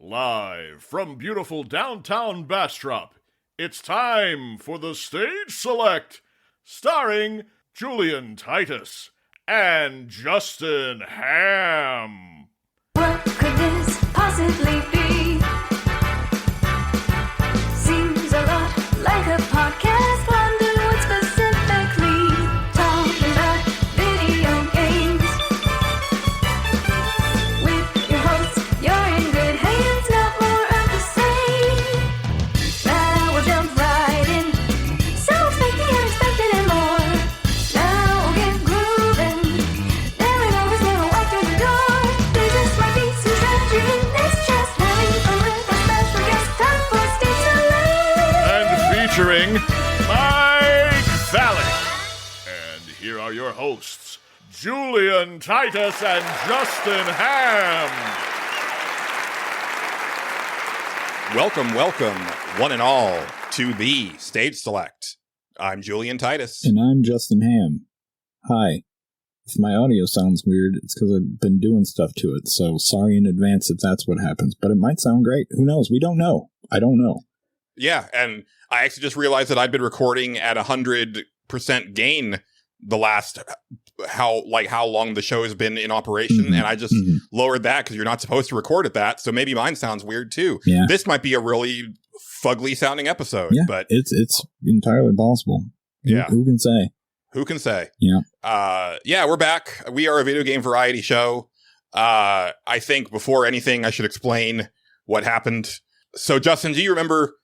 Live from beautiful downtown Bastrop, it's time for the Stage Select, starring Julian Titus and Justin Ham. What could this possibly be? Seems a lot like a podcast. Wonder what specifically. Talking about video games. With your hosts, you're in good hands. Not more of the same. Now we'll jump right in. So expect the unexpected and more. Now we'll get grooving. There ain't always gonna walk through the door. There just might be some strategy in this. Just having fun with our special guest. Time for Stage Select. And featuring Mike Valley. And here are your hosts, Julian Titus and Justin Ham. Welcome, one and all, to the Stage Select. I'm Julian Titus. And I'm Justin Ham. Hi. If my audio sounds weird, it's because I've been doing stuff to it, so sorry in advance if that's what happens. But it might sound great. Who knows? We don't know. I don't know. Yeah, and I actually just realized that I'd been recording at 100% gain the last how long the show has been in operation, and I just lowered that because you're not supposed to record at that, so maybe mine sounds weird too. Yeah. This might be a really fugly sounding episode, Yeah, but it's entirely possible. Yeah. Who can say? who can say? Yeah. Yeah, we're back. We are a video game variety show. I think before anything, I should explain what happened. So, Justin, do you remember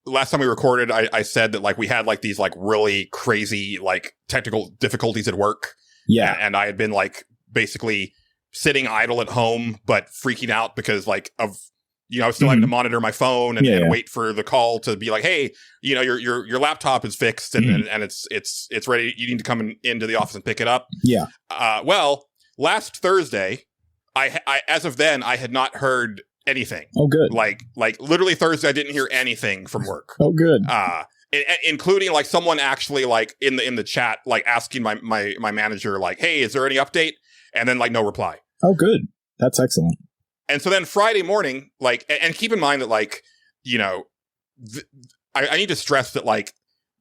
last time we recorded, I said that we had these really crazy technical difficulties at work. Yeah. And I had been basically sitting idle at home, but freaking out because of, I was still having to monitor my phone and wait for the call to be like, hey, your laptop is fixed and it's ready. You need to come into the office and pick it up. Yeah. Well, last Thursday, I as of then, I had not heard anything. Oh, good. Literally Thursday, I didn't hear anything from work. Oh, good. Including someone actually in the chat, asking my manager, hey, is there any update? And then no reply. Oh, good. That's excellent. And so then Friday morning, and keep in mind that I need to stress that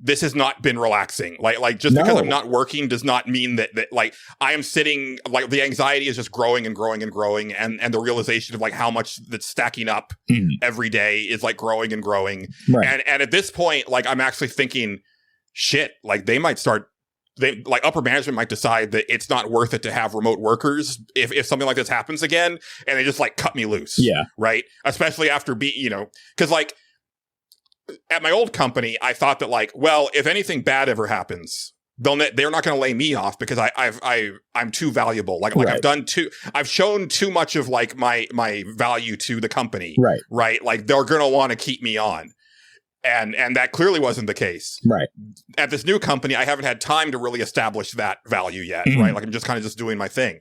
this has not been relaxing. Just because I'm not working does not mean that I am sitting, the anxiety is just growing and growing and growing. And the realization of how much that's stacking up every day is growing and growing. Right. And at this point, I'm actually thinking, shit, they might start, upper management might decide that it's not worth it to have remote workers if something like this happens again. And they just cut me loose. Yeah. Right. Especially after because at my old company, I thought that well, if anything bad ever happens, they're not going to lay me off because I'm too valuable. Right. I've shown too much of my value to the company. Right. Right. They're going to want to keep me on. And that clearly wasn't the case. Right. At this new company, I haven't had time to really establish that value yet. Right. I'm just kind of just doing my thing.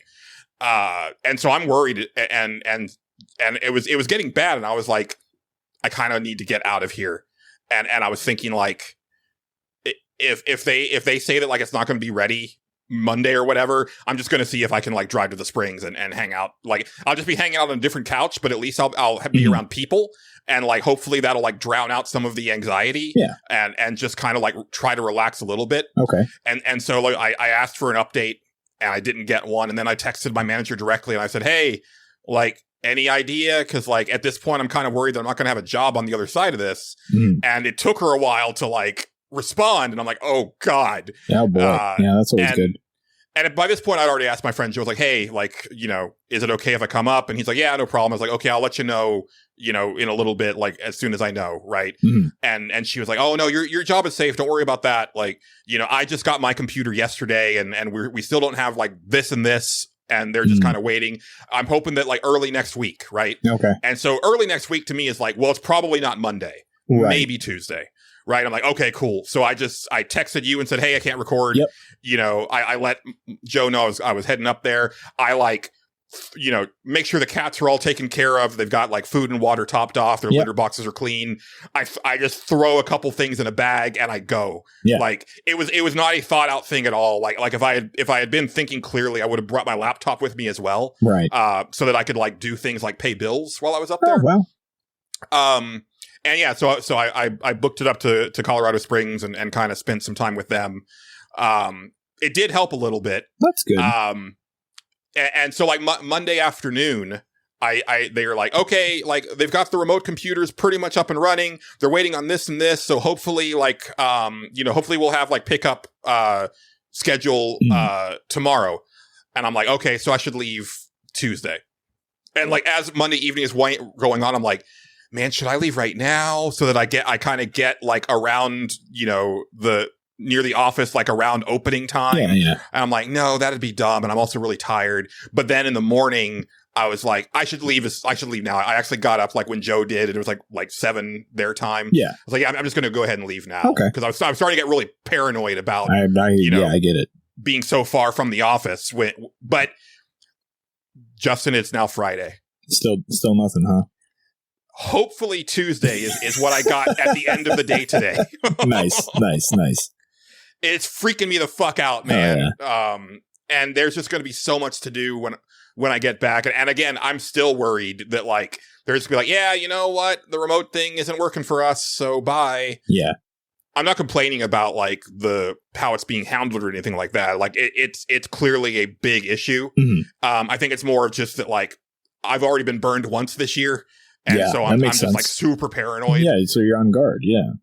And so I'm worried and it was getting bad. And I was I kind of need to get out of here. And I was thinking if they say that it's not going to be ready Monday or whatever, I'm just going to see if I can drive to the Springs and hang out. I'll just be hanging out on a different couch, but at least I'll be around people. And hopefully that'll drown out some of the anxiety. Yeah. And just kind of try to relax a little bit. Okay. And so I asked for an update and I didn't get one. And then I texted my manager directly and I said, hey, any idea? Because at this point, I'm kind of worried that I'm not going to have a job on the other side of this. And it took her a while to respond. And I'm oh God. Oh boy. Yeah, that's always good. And by this point, I'd already asked my friend Joe, hey, is it okay if I come up? And he's yeah, no problem. I was okay, I'll let you know, in a little bit, as soon as I know. Right. And she was oh no, your job is safe. Don't worry about that. I just got my computer yesterday and we still don't have this and this. And they're just kind of waiting. I'm hoping that early next week, right? Okay. And so early next week to me is well, it's probably not Monday, maybe Tuesday, right? I'm okay, cool. So I texted you and said, hey, I can't record. Yep. I let Joe know I was heading up there. I make sure the cats are all taken care of. They've got food and water topped off. Their litter boxes are clean. I just throw a couple things in a bag and I go. Yeah. It was not a thought out thing at all. If I had been thinking clearly, I would have brought my laptop with me as well. Right. So that I could do things pay bills while I was up there. Oh, well. And yeah, so I booked it up to Colorado Springs and kind of spent some time with them. It did help a little bit. That's good. And so like Monday afternoon, they were like, okay, like they've got the remote computers pretty much up and running. They're waiting on this and this. So hopefully like, hopefully we'll have like pickup, schedule, tomorrow. And I'm like, okay, so I should leave Tuesday. And like, as Monday evening is going on, I'm like, man, should I leave right now so that I kind of get like around, near the office, like around opening time. Yeah. And I'm like, no, that'd be dumb. And I'm also really tired. But then in the morning, I was like, I should leave now. I actually got up like when Joe did, and it was like 7 their time. Yeah. I was like, yeah, I'm just going to go ahead and leave now. Okay. Because I was starting to get really paranoid about, I get it. being so far from the office. But Justin, it's now Friday. Still nothing, huh? Hopefully Tuesday is what I got at the end of the day today. Nice. It's freaking me the fuck out, man. And there's just going to be so much to do when I get back. And again, I'm still worried that like there's going to be like, yeah, you know what? The remote thing isn't working for us, so bye. Yeah. I'm not complaining about like how it's being handled or anything like that. Like it's clearly a big issue. Mm-hmm. I think it's more of just that like I've already been burned once this year. And so I'm just like super paranoid. Yeah, so you're on guard. Yeah.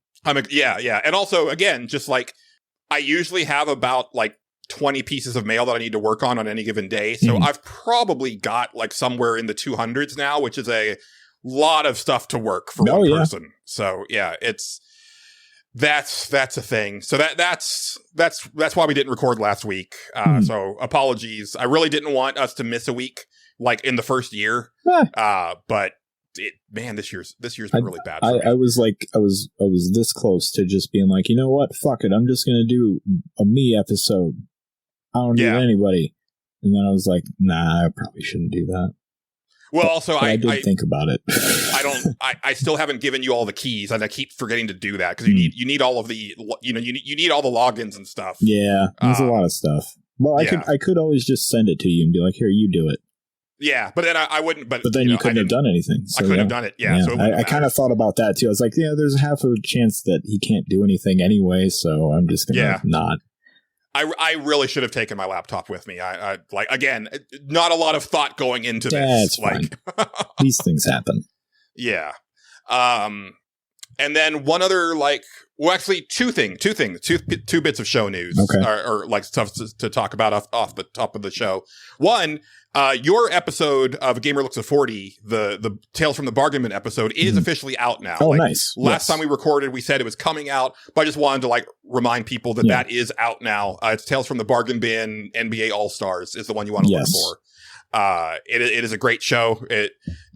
Yeah. And also, again, just like I usually have about like 20 pieces of mail that I need to work on any given day. So I've probably got like somewhere in the 200s now, which is a lot of stuff to work for one person. So yeah, that's a thing. So that's why we didn't record last week. So apologies. I really didn't want us to miss a week like in the first year. But this year's been really bad for me. I was this close to just being like, you know what? Fuck it. I'm just going to do a me episode. I don't need anybody. And then I was like, nah, I probably shouldn't do that. Well, also, I did think about it. I still haven't given you all the keys, and I keep forgetting to do that because you need all of the, you need all the logins and stuff. Yeah, there's a lot of stuff. Well, I could always just send it to you and be like, here, you do it. Yeah, but then I wouldn't. But then you couldn't have done anything. So, I couldn't have done it. Yeah, so I kind of thought about that too. I was like, yeah, there's half a chance that he can't do anything anyway, so I'm just gonna not. I really should have taken my laptop with me. I like, again, not a lot of thought going into this. That's like fine. These things happen. Yeah. And then one other actually two bits of show news, or like stuff to talk about off the top of the show. One, your episode of Gamer Looks at 40, the Tales from the Bargain Bin episode, is officially out now. Oh, nice. Last time we recorded, we said it was coming out, but I just wanted to remind people that is out now. It's Tales from the Bargain Bin NBA All-Stars is the one you want to look for. It is a great show. We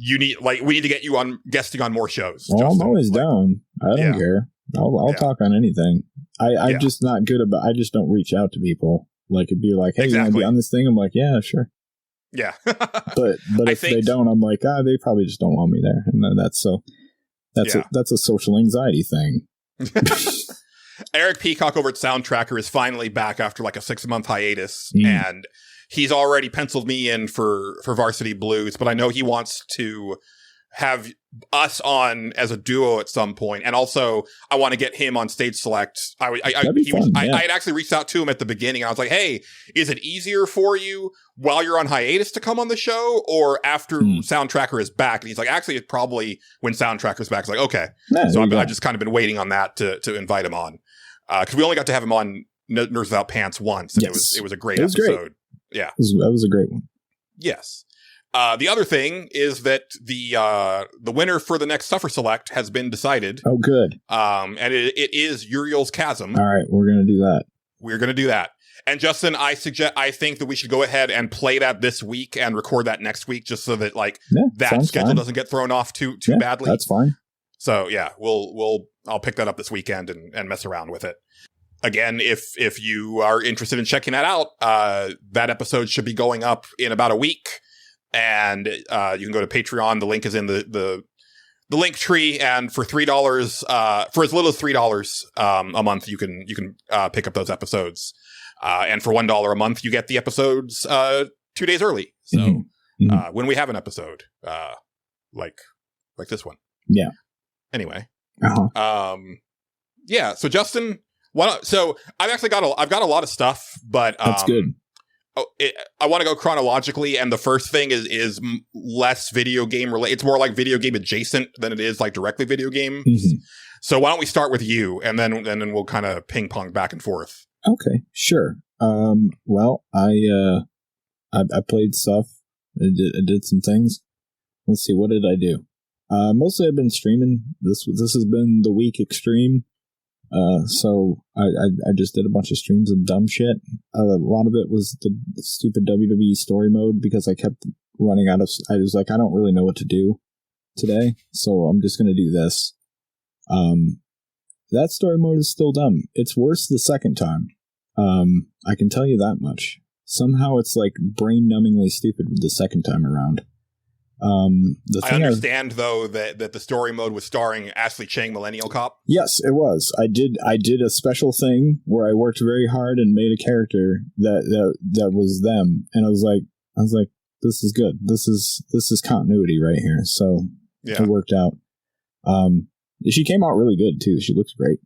need to get you on guesting on more shows. Well, I'm always down. I don't care. I'll talk on anything. I'm just not good about. I just don't reach out to people. Like it'd be like, hey, you want to be on this thing? I'm like, yeah, sure. Yeah. but if they don't, I'm like, they probably just don't want me there, and that's a social anxiety thing. Eric Peacock over at Soundtracker is finally back after like a 6-month hiatus, and he's already penciled me in for Varsity Blues, but I know he wants to have us on as a duo at some point. And also I want to get him on Stage Select. I had actually reached out to him at the beginning. I was like, hey, is it easier for you while you're on hiatus to come on the show or after Soundtracker is back? And he's like, actually, it's probably when Soundtracker is back. It's like, okay. So I've just kind of been waiting on that to invite him on. Cause we only got to have him on Nerds Without Pants once. And it was a great episode. Great. Yeah. That was a great one. Yes. The other thing is that the winner for the next Suffer Select has been decided. Oh, good. And it is Uriel's Chasm. All right, we're going to do that. We're going to do that. And Justin, I think that we should go ahead and play that this week and record that next week, just so that that schedule doesn't get thrown off too badly. That's fine. So yeah, I'll pick that up this weekend and mess around with it. Again, if you are interested in checking that out, that episode should be going up in about a week. And you can go to Patreon. The link is in the link tree. And for $3, for as little as $3 a month, you can pick up those episodes. And for $1 a month, you get the episodes 2 days early. So when we have an episode like this one. Yeah. Anyway. Uh-huh. Yeah. So Justin, so I've actually got a lot of stuff, but That's good. I want to go chronologically, and the first thing is less video game related. It's more like video game adjacent than it is like directly video game. Mm-hmm. So why don't we start with you, and then we'll kind of ping pong back and forth. Okay, sure. Well, I played stuff. I did some things. Let's see, what did I do? Mostly I've been streaming. This has been the week extreme. So I just did a bunch of streams of dumb shit. A lot of it was the stupid WWE story mode because I kept running out of. I was like, I don't really know what to do today, so I'm just gonna do this. That story mode is still dumb. It's worse the second time. I can tell you that much. Somehow it's like brain-numbingly stupid the second time around. I understand though that the story mode was starring Ashley Chang, Millennial Cop. Yes, it was. I did a special thing where I worked very hard and made a character that was them, and I was like, this is good. This is continuity right here. So yeah. It worked out. She came out really good too. She looks great.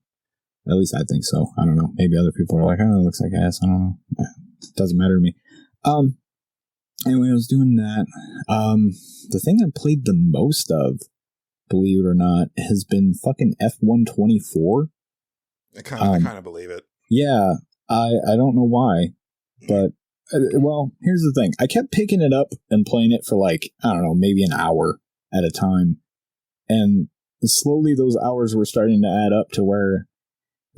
At least I think so. I don't know. Maybe other people are like, oh, it looks like ass. I don't know. It doesn't matter to me. Anyway, I was doing that. The thing I played the most of, believe it or not, has been fucking F124. I kind of believe it. Yeah, I don't know why, but well, here's the thing. I kept picking it up and playing it for like, I don't know, maybe an hour at a time, and slowly those hours were starting to add up to where,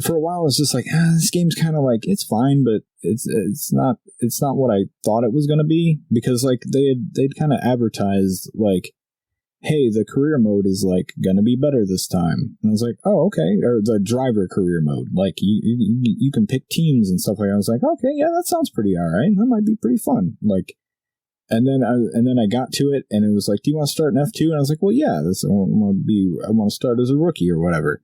for a while, I was just like, this game's kind of like, it's fine, but it's not what I thought it was going to be, because like they'd kind of advertised like, hey, the career mode is like going to be better this time. And I was like, oh, okay. Or the driver career mode, like you can pick teams and stuff like that. I was like, okay, yeah, that sounds pretty all right. That might be pretty fun. Like, and then I got to it, and it was like, do you want to start in F2? And I was like, well, yeah, I want to start as a rookie or whatever.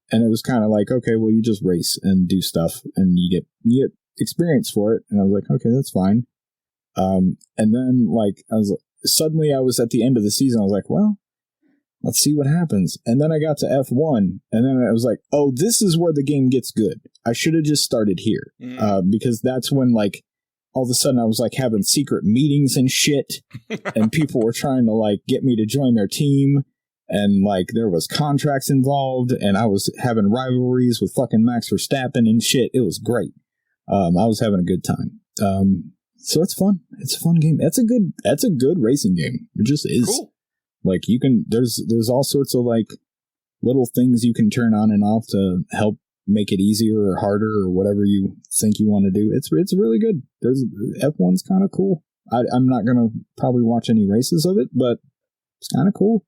And it was kind of like, okay, well, you just race and do stuff, and you get experience for it. And I was like, okay, that's fine. And then like suddenly I was at the end of the season. I was like, well, let's see what happens. And then I got to F1, and then I was like, oh, this is where the game gets good. I should have just started here, because that's when like all of a sudden I was like having secret meetings and shit, and people were trying to like get me to join their team. And like there was contracts involved, and I was having rivalries with fucking Max Verstappen and shit. It was great. I was having a good time. So it's fun. It's a fun game. That's a good racing game. It just is. Cool. Like there's all sorts of like little things you can turn on and off to help make it easier or harder or whatever you think you want to do. It's really good. F1's kind of cool. I'm not gonna probably watch any races of it, but it's kind of cool.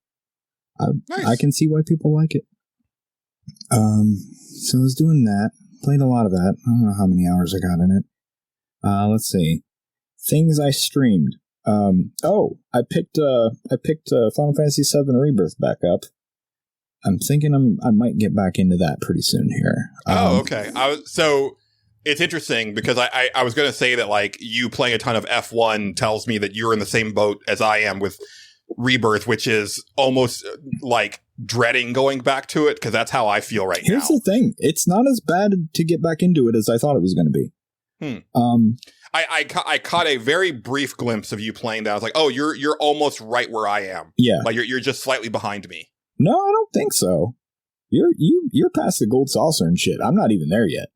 Nice. I can see why people like it. So I was doing that. Played a lot of that. I don't know how many hours I got in it. Let's see. Things I streamed. I picked Final Fantasy VII Rebirth back up. I'm thinking I might get back into that pretty soon here. Okay. So it's interesting because I was going to say that like you playing a ton of F1 tells me that you're in the same boat as I am with Rebirth, which is almost like dreading going back to it, because that's how I feel right now. Here's the thing. It's not as bad to get back into it as I thought it was going to be. I caught a very brief glimpse of you playing that. I was like, oh, you're almost right where I am. Yeah. Like you're just slightly behind me. No, I don't think so. You're past the gold saucer and shit. I'm not even there yet.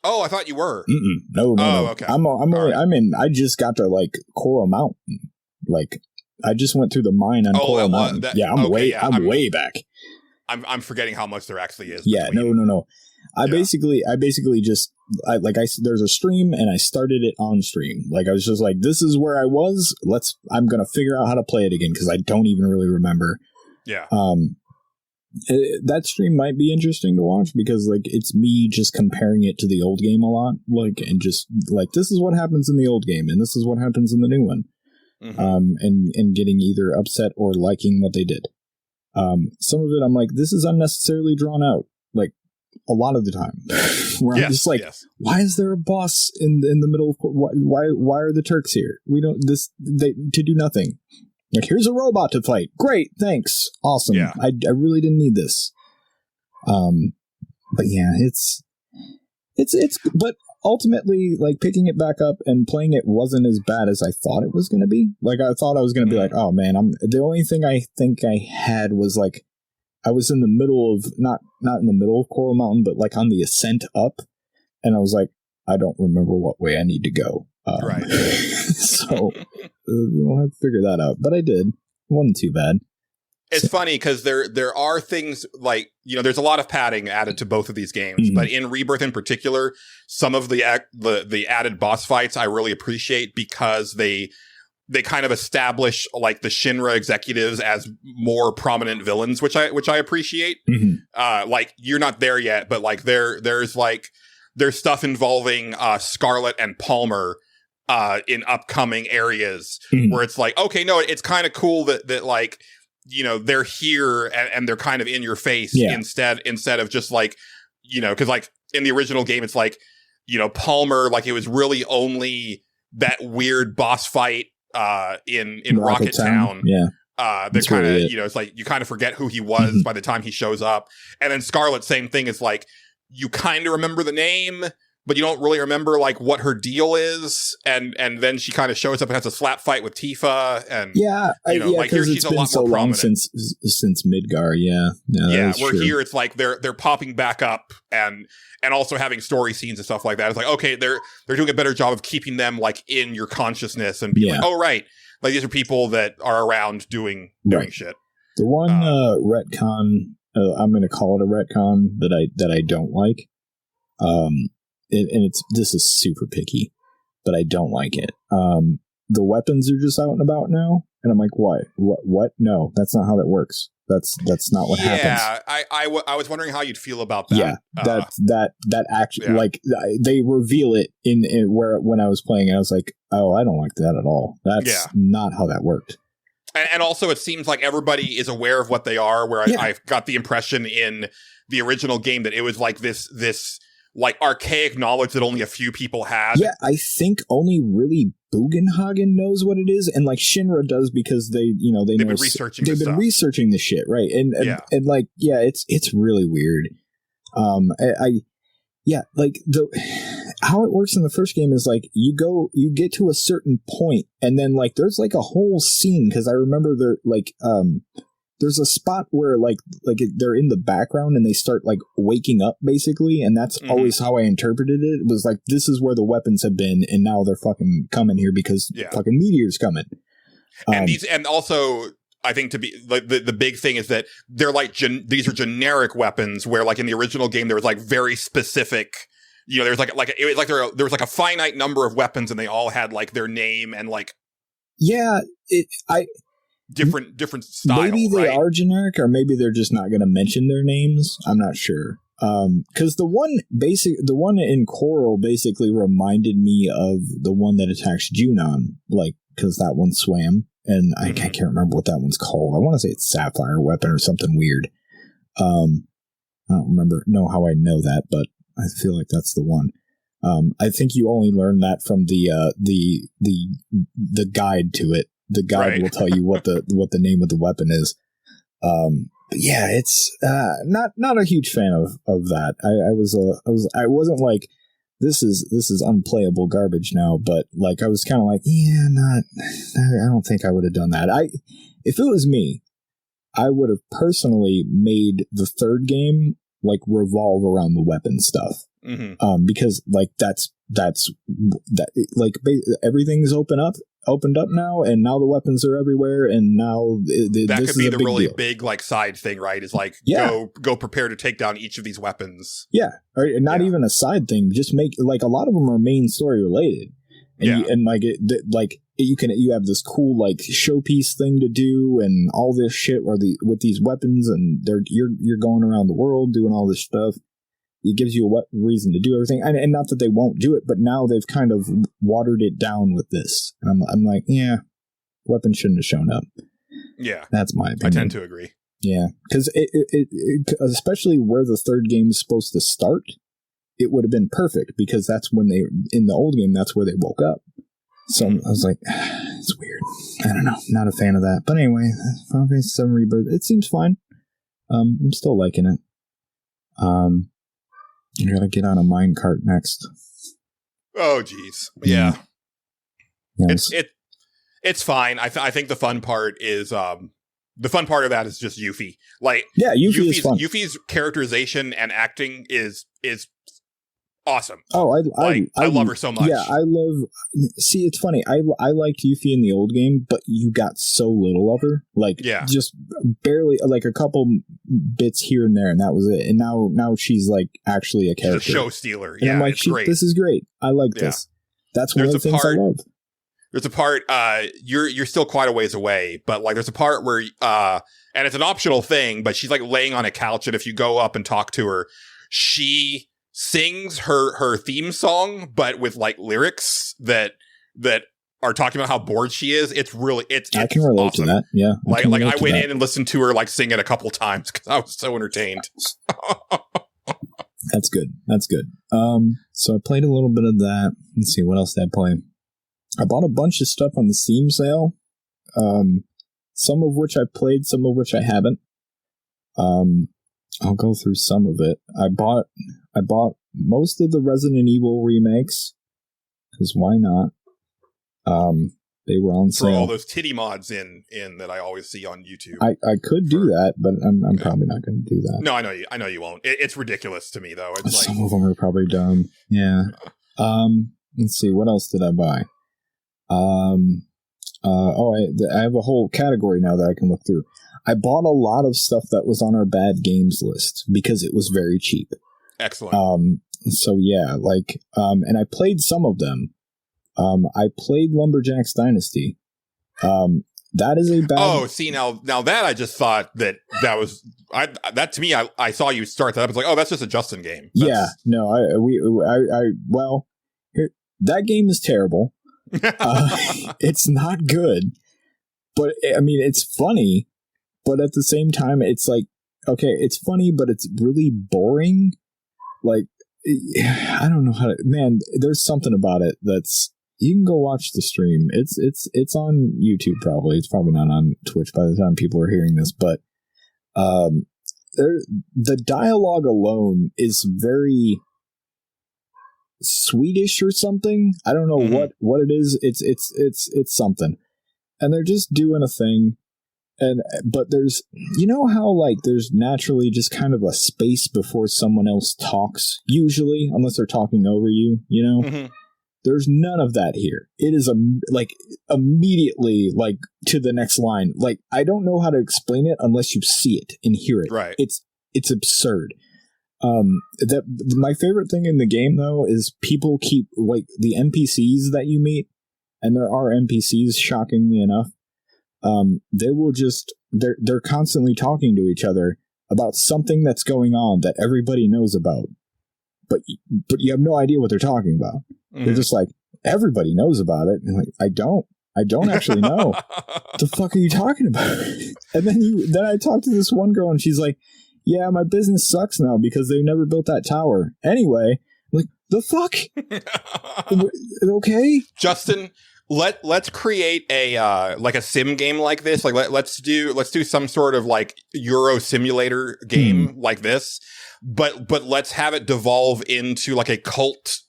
Oh, I thought you were. No. Okay. I just got to like Coral Mountain. Like I just went through the mine on Coral Mountain. I'm way back. I'm forgetting how much there actually is. Yeah, no. I basically just there's a stream, and I started it on stream. Like I was just like, this is where I was. I'm gonna figure out how to play it again, because I don't even really remember. Yeah. That stream might be interesting to watch, because like it's me just comparing it to the old game a lot, like, and just like, this is what happens in the old game, and this is what happens in the new one. And getting either upset or liking what they did. Some of it I'm like, this is unnecessarily drawn out, like a lot of the time. Where I'm just like, why is there a boss in the middle of why are the Turks here? We don't to do nothing. Like, here's a robot to fight. Great, thanks, awesome. Yeah. I really didn't need this. But yeah, it's but ultimately, like, picking it back up and playing it wasn't as bad as I thought it was going to be. Like, I thought I was going to be like, oh man, the only thing I think I had was like, I was in the middle of, not in the middle of Coral Mountain, but like on the ascent up, and I was like, I don't remember what way I need to go. Right. So we'll have to figure that out. But I did. It wasn't too bad. It's funny because there are things like, you know, there's a lot of padding added to both of these games, but in Rebirth in particular, some of the added boss fights I really appreciate because they kind of establish like the Shinra executives as more prominent villains, which I appreciate. Like, you're not there yet, but like there's stuff involving Scarlet and Palmer in upcoming areas where it's like, okay, no, it's kind of cool that like, you know, they're here and they're kind of in your face instead of just like, you know, because like in the original game, it's like, you know, Palmer, like it was really only that weird boss fight in Rocket Town. Yeah. That kind of, you know, it's like you kind of forget who he was by the time he shows up. And then Scarlet, same thing. Is like you kind of remember the name, but you don't really remember like what her deal is. And then she kind of shows up and has a slap fight with Tifa. And you know, like here she's a lot more prominent since Midgar. Yeah. Where here it's like they're popping back up and also having story scenes and stuff like that. It's like, okay, they're doing a better job of keeping them like in your consciousness and being like, oh right, like these are people that are around doing shit. The one retcon, I'm going to call it a retcon that I don't like. This is super picky, but I don't like it. The weapons are just out and about now, and I'm like, what? No, that's not how that works. That's not what happens. Yeah, I was wondering how you'd feel about that. Yeah, that actually, like, they reveal it in where when I was playing, I was like, oh, I don't like that at all. That's not how that worked. And also, it seems like everybody is aware of what they are. Where I got the impression in the original game that it was like this like archaic knowledge that only a few people had. Yeah, I think only really Bugenhagen knows what it is, and like Shinra does because they've been researching the shit, right? And like, yeah, it's really weird. Like how it works in the first game is like you get to a certain point, and then like there's like a whole scene, because I remember there's a spot where like they're in the background and they start like waking up basically, and that's always how I interpreted it. It was like, this is where the weapons have been, and now they're fucking coming here because fucking meteors coming. And also I think to be like the big thing is that they're like these are generic weapons, where like in the original game there was like very specific. You know, there was like a finite number of weapons, and they all had like their name and like different style. Maybe they are generic, or maybe they're just not going to mention their names. I'm not sure. Because the one in Coral basically reminded me of the one that attacks Junon, like, because that one swam, and I can't remember what that one's called. I want to say it's Sapphire Weapon or something weird. I don't know how I know that, but I feel like that's the one. I think you only learn that from the guide to it. The guide will tell you what the name of the weapon is. But yeah, it's not a huge fan of that. I wasn't like, this is unplayable garbage now, but like I was kind of like, I don't think I would have done that. If it was me, I would have personally made the third game like revolve around the weapon stuff. Because like that's everything's opened up now, and now the weapons are everywhere, and now that could be the really deal. big like side thing, right? Is like go prepare to take down each of these weapons. Yeah, or not even a side thing. Just make like a lot of them are main story related, and you have this cool like showpiece thing to do, and all this shit with these weapons, and you're going around the world doing all this stuff. It gives you a reason to do everything, and not that they won't do it, but now they've kind of watered it down with this. And I'm like, weapons shouldn't have shown up. Yeah, that's my opinion. I tend to agree. Yeah, because it especially where the third game is supposed to start, it would have been perfect, because that's when in the old game, that's where they woke up. So I was like, it's weird. I don't know. Not a fan of that. But anyway, Final Fantasy VII Rebirth, it seems fine. I'm still liking it. I gotta get on a minecart next. Oh, geez. Yeah. Yes. It's fine. I think the fun part is the fun part of that is just Yuffie. Like, yeah, Yuffie is fun. Yuffie's characterization and acting is awesome. Oh, I love her so much. Yeah, I love. See, it's funny. I liked Yuffie in the old game, but you got so little of her. Like, just barely, like a couple bits here and there, and that was it. And now she's like actually a character, she's a show stealer. And I'm like, great. This is great. I like this. That's one of the things I love. There's a part you're still quite a ways away, but like there's a part where and it's an optional thing, but she's like laying on a couch, and if you go up and talk to her, she sings her theme song, but with like lyrics that are talking about how bored she is. It's I can relate awesome. to that. Yeah. I went in and listened to her like sing it a couple times because I was so entertained. That's good. So I played a little bit of that. Let's see, what else did I play? I bought a bunch of stuff on the Steam sale. Some of which I played, some of which I haven't. I'll go through some of it. I bought most of the Resident Evil remakes, because why not? They were on sale. For all those titty mods in that I always see on YouTube. I could do that, but I'm probably not going to do that. No, I know you won't. It's ridiculous to me, though. It's some of them are probably dumb. Yeah. Let's see. What else did I buy? I have a whole category now that I can look through. I bought a lot of stuff that was on our bad games list because it was very cheap. Excellent. So yeah, like, and I played some of them. I played Lumberjack's Dynasty. That is a bad. Oh, see now that I just thought that was that to me. I saw you start that. I was like, oh, that's just a Justin game. Yeah, no, that game is terrible. It's not good, but I mean, it's funny. But at the same time, it's like, okay, it's funny, but it's really boring. Like, I don't know how to. Man, there's something about it that's. You can go watch the stream. It's on YouTube probably. It's probably not on Twitch by the time people are hearing this. But the dialogue alone is very Swedish or something. I don't know what it is. It's something, and they're just doing a thing. But there's, you know how like there's naturally just kind of a space before someone else talks, usually, unless they're talking over you, you know? Mm-hmm. There's none of that here. It is like immediately like to the next line. Like, I don't know how to explain it unless you see it and hear it. Right. It's absurd. My favorite thing in the game though is people keep like the NPCs that you meet, and there are NPCs, shockingly enough. They will just they're constantly talking to each other about something that's going on that everybody knows about, but you have no idea what they're talking about. Mm. They're just like, everybody knows about it, and like, I don't actually know. What the fuck are you talking about? And then I talked to this one girl, and she's like, yeah, my business sucks now because they never built that tower. Anyway, I'm like, the fuck? Okay, Justin. Let's create a like a sim game like this. Like let's do some sort of like Euro simulator game like this, but let's have it devolve into like a cult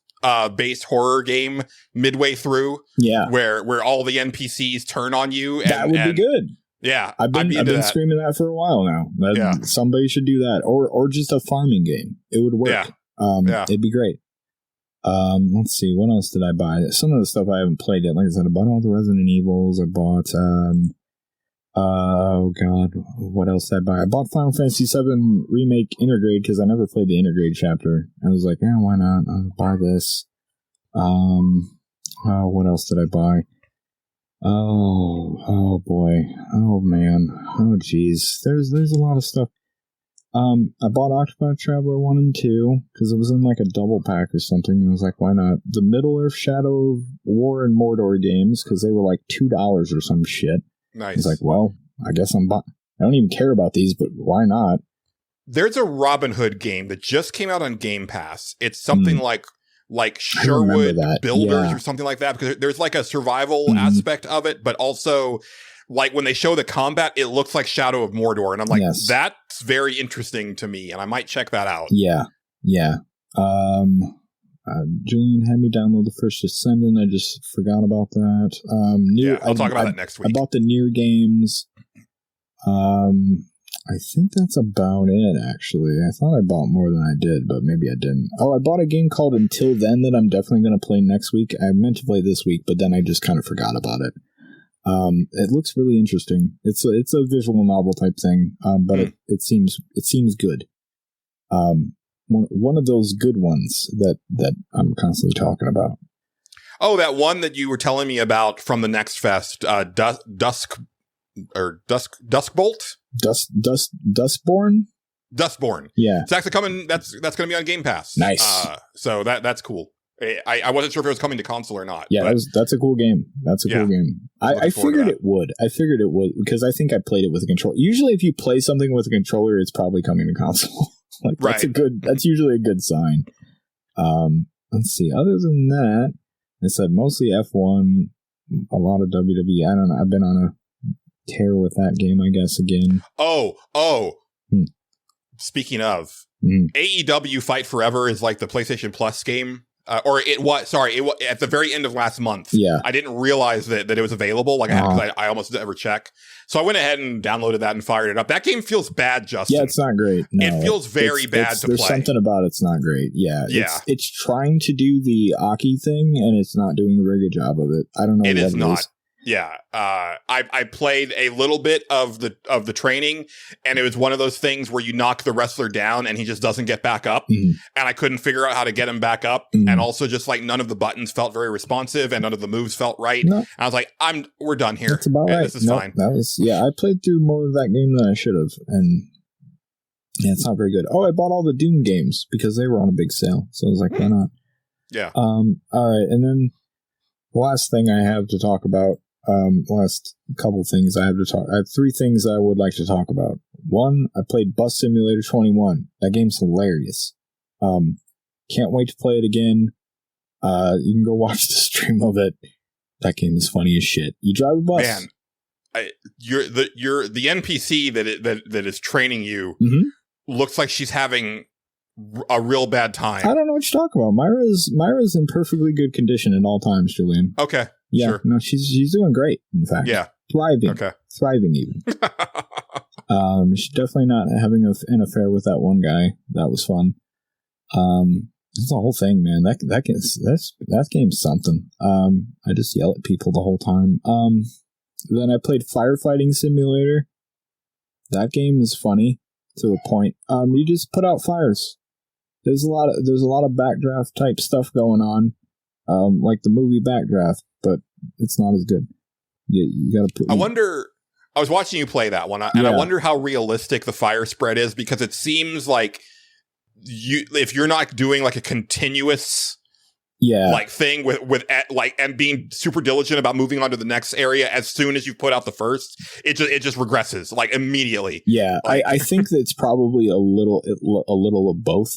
based horror game midway through. Yeah, where all the NPCs turn on you. That would be good. Yeah, I've been screaming that for a while now. Somebody should do that, or just a farming game. It would work. It'd be great. Let's see, what else did I buy? Some of the stuff I haven't played yet. Like I said, I bought all the Resident Evils. I bought, oh god, what else did I buy? I bought Final Fantasy VII Remake Intergrade because I never played the Intergrade chapter. I was like, yeah, why not? I'll buy this. What else did I buy? Oh boy. Oh man. Oh geez. There's a lot of stuff. I bought Octopath Traveler 1 and 2 because it was in like a double pack or something. And I was like, why not? The Middle-earth, Shadow of War, and Mordor games because they were like $2 or some shit. Nice. It's like, well, I guess I don't even care about these, but why not? There's a Robin Hood game that just came out on Game Pass. It's something like like I remember Sherwood that. Builders Yeah. or something like that, because there's like a survival Mhm. aspect of it, but also like when they show the combat, it looks like Shadow of Mordor, and I'm like, Yes. that's very interesting to me, and I might check that out. Yeah. Julian had me download the First Descendant. I just forgot about that. I'll talk about that next I week. bought the Nier games. I think that's about it, actually. I thought I bought more than I did, but maybe I didn't. Oh, I bought a game called Until Then that I'm definitely going to play next week. I meant to play this week, but then I just kind of forgot about it. It looks really interesting. It's a visual novel type thing, but it seems good. One of those good ones that I'm constantly talking about. Oh, that one that you were telling me about from the Next Fest, Duskbolt? Dustborn? Dustborn. Yeah. It's actually coming. That's going to be on Game Pass. Nice. So that's cool. I wasn't sure if it was coming to console or not. Yeah, but that's a cool game. That's a cool game. I figured it would. I figured it would because I think I played it with a controller. Usually, if you play something with a controller, it's probably coming to console. Like that's right. That's usually a good sign. Let's see. Other than that, I said mostly F1, a lot of WWE. I don't know. I've been on a tear with that game, I guess. Again. Oh. Speaking of, AEW Fight Forever is like the PlayStation Plus game. Or it was, sorry, it was at the very end of last month. Yeah. I didn't realize that it was available. Like I almost never check. So I went ahead and downloaded that and fired it up. That game feels bad, Justin. Yeah, it's not great. No, it feels very bad to there's play. There's something about it's not great. Yeah. Yeah. It's trying to do the Aki thing and it's not doing a very good job of it. I don't know. It what is not. Yeah. I played a little bit of the training, and it was one of those things where you knock the wrestler down and he just doesn't get back up. Mm-hmm. And I couldn't figure out how to get him back up. Mm-hmm. And also just like none of the buttons felt very responsive and none of the moves felt right. No. And I was like, we're done here. That's about right. This is fine. I played through more of that game than I should have. And yeah, it's not very good. Oh, I bought all the Doom games because they were on a big sale. So I was like, why not? Yeah. All right. And then the last thing I have to talk about, last couple things I have three things I would like to talk about. One, I played Bus Simulator 21. That game's hilarious. Can't wait to play it again. You can go watch the stream of it. That game is funny as shit. You drive a bus. Man, you're the NPC that is training you looks like she's having a real bad time. I don't know what you're talking about. Myra's in perfectly good condition at all times, Julian. Okay. Yeah, sure. No, she's doing great. In fact, yeah, thriving. Okay, thriving even. She's definitely not having an affair with that one guy. That was fun. That's the whole thing, man. That game's something. I just yell at people the whole time. Then I played Firefighting Simulator. That game is funny to a point. You just put out fires. There's a lot of backdraft type stuff going on, like the movie Backdraft, but it's not as good. You gotta put. I was watching you play that one, and I wonder how realistic the fire spread is, because it seems like if you're not doing like a continuous like thing with and being super diligent about moving on to the next area as soon as you put out the first, it just regresses like immediately. Yeah, like, I think that it's probably a little of both.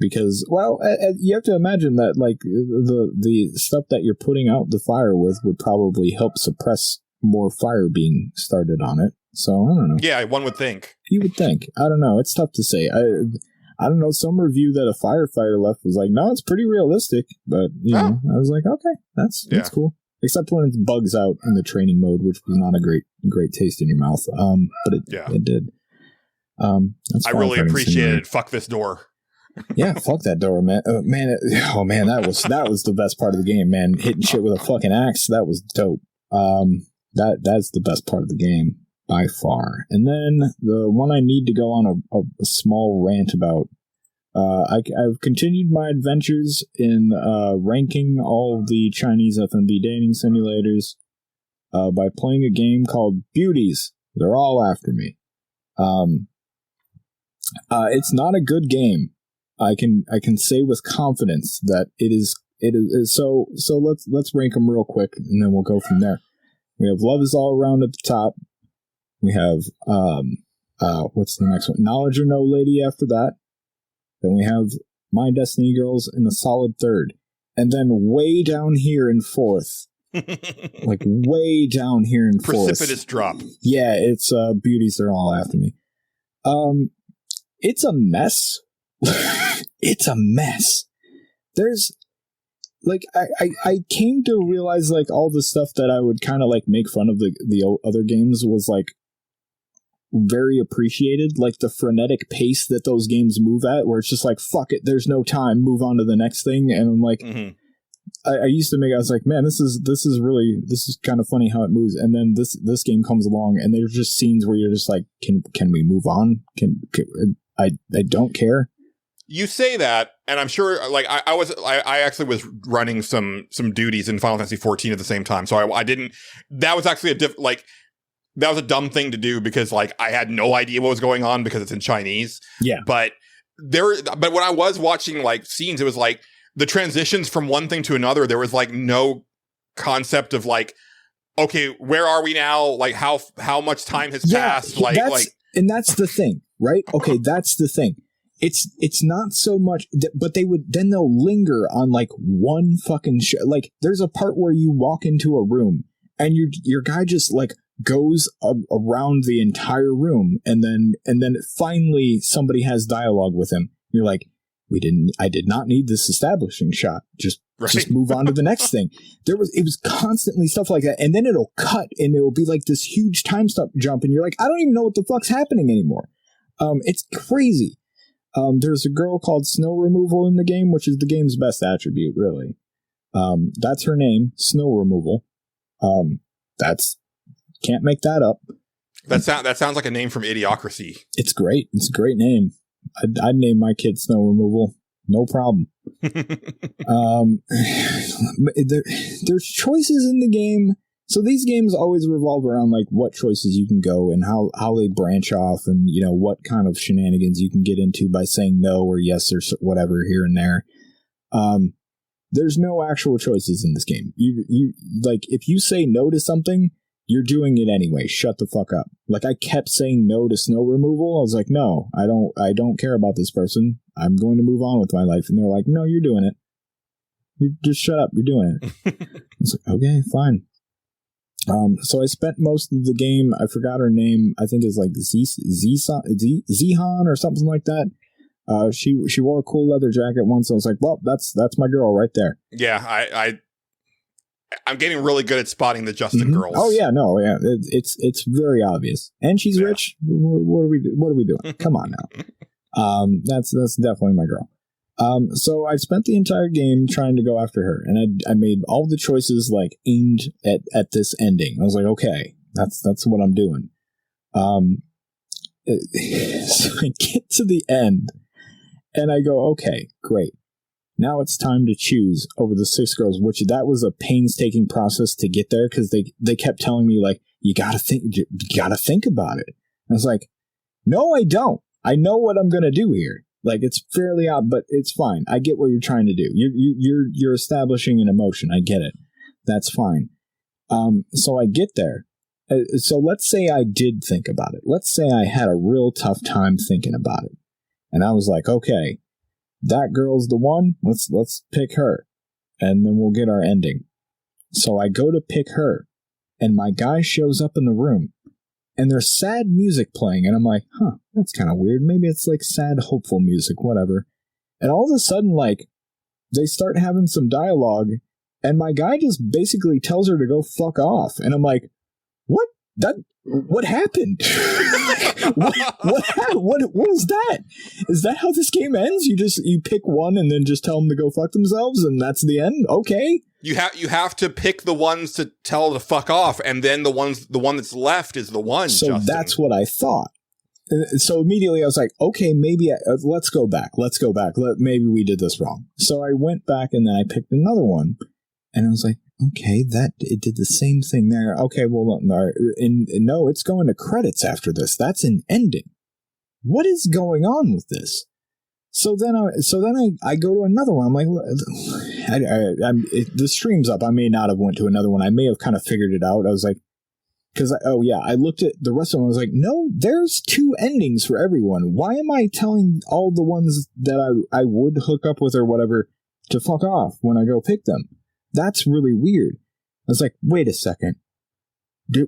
Because, well, you have to imagine that, like, the stuff that you're putting out the fire with would probably help suppress more fire being started on it. So, I don't know. Yeah, one would think. You would think. I don't know. It's tough to say. I don't know. Some review that a firefighter left was like, no, it's pretty realistic. But, you know, I was like, okay, that's cool. Except when it bugs out in the training mode, which was not a great taste in your mouth. But it did. I really appreciated Fuck This Door. Yeah, fuck that door, man. That was the best part of the game, man. Hitting shit with a fucking axe, that was dope. That's the best part of the game by far. And then the one I need to go on a small rant about. I've continued my adventures in ranking all of the Chinese FMB dating simulators by playing a game called Beauties. They're all after me. It's not a good game. I can say with confidence that it is so let's rank them real quick and then we'll go from there. We have Love Is All Around at the top. We have what's the next one? Knowledge or No Lady after that. Then we have My Destiny Girls in a solid third. and then way down here in fourth. Like way down here in fourth. Precipitous drop. Yeah, it's Beauties, they're all after me. It's a mess. It's a mess. There's like I came to realize like all the stuff that I would kind of like make fun of the other games was like very appreciated, like the frenetic pace that those games move at, where it's just like fuck it, there's no time, move on to the next thing. And I'm like, I used to make, I was like, man, this is kind of funny how it moves. And then this game comes along, and there's just scenes where you're just like, can we move on? I don't care. You say that, and I'm sure, like, I actually was running some duties in Final Fantasy XIV at the same time, so I didn't, that was actually that was a dumb thing to do, because, like, I had no idea what was going on because it's in Chinese. Yeah. But when I was watching, like, scenes, it was like, the transitions from one thing to another, there was, like, no concept of, like, okay, where are we now? Like, how much time has passed? And that's the thing, right? Okay, that's the thing. It's not so much, but they'll linger on like one fucking like there's a part where you walk into a room and your guy just like goes around the entire room, and then finally somebody has dialogue with him. You're like, I did not need this establishing shot. Just move on to the next thing. It was constantly stuff like that, and then it'll cut and it'll be like this huge time jump, and you're like, I don't even know what the fuck's happening anymore. It's crazy. There's a girl called Snow Removal in the game, which is the game's best attribute, really. That's her name, Snow Removal. Can't make that up. That sounds like a name from Idiocracy. It's great. It's a great name. I'd name my kid Snow Removal. No problem. There's choices in the game. So these games always revolve around like what choices you can go and how they branch off, and you know what kind of shenanigans you can get into by saying no or yes or whatever here and there. There's no actual choices in this game. You like if you say no to something, you're doing it anyway. Shut the fuck up. Like I kept saying no to Snow Removal. I was like, no, I don't care about this person. I'm going to move on with my life. And they're like, no, you're doing it. You just shut up. You're doing it. I was like, okay, fine. So I spent most of the game, I forgot her name, I think it's like Zihan or something like that. She wore a cool leather jacket once, so I was like, well, that's my girl right there. Yeah, I'm getting really good at spotting the Justin girls. Oh yeah, no, yeah, it's very obvious. And she's rich. What are we doing? Come on now. That's definitely my girl. So I spent the entire game trying to go after her, and I made all the choices like aimed at this ending. I was like, okay, that's what I'm doing. So I get to the end, and I go, okay, great. Now it's time to choose over the 6 girls, which that was a painstaking process to get there, because they kept telling me like, you gotta think about it. I was like, no, I don't. I know what I'm gonna do here. Like, it's fairly odd, but it's fine. I get what you're trying to do. You're establishing an emotion. I get it. That's fine. So I get there. So let's say I did think about it. Let's say I had a real tough time thinking about it. And I was like, okay, that girl's the one. Let's pick her. And then we'll get our ending. So I go to pick her, and my guy shows up in the room. And there's sad music playing, and I'm like, huh, that's kind of weird. Maybe it's like sad, hopeful music, whatever. And all of a sudden, like, they start having some dialogue, and my guy just basically tells her to go fuck off. And I'm like, what? What happened? what was that? Is that how this game ends? You pick one and then just tell them to go fuck themselves, and that's the end? Okay. You have to pick the ones to tell to fuck off, and then the one that's left is the one. So Justin. That's what I thought. So immediately I was like, okay, maybe let's go back. Maybe we did this wrong. So I went back, and then I picked another one, and I was like, okay, it did the same thing there. Okay, well, no, it's going to credits after this. That's an ending. What is going on with this? So then I go to another one. I'm like, the stream's up. I may not have went to another one. I may have kind of figured it out. I was like, I looked at the rest of them. I was like, no, there's 2 endings for everyone. Why am I telling all the ones that I would hook up with or whatever to fuck off when I go pick them. That's really weird. I was like, wait a second.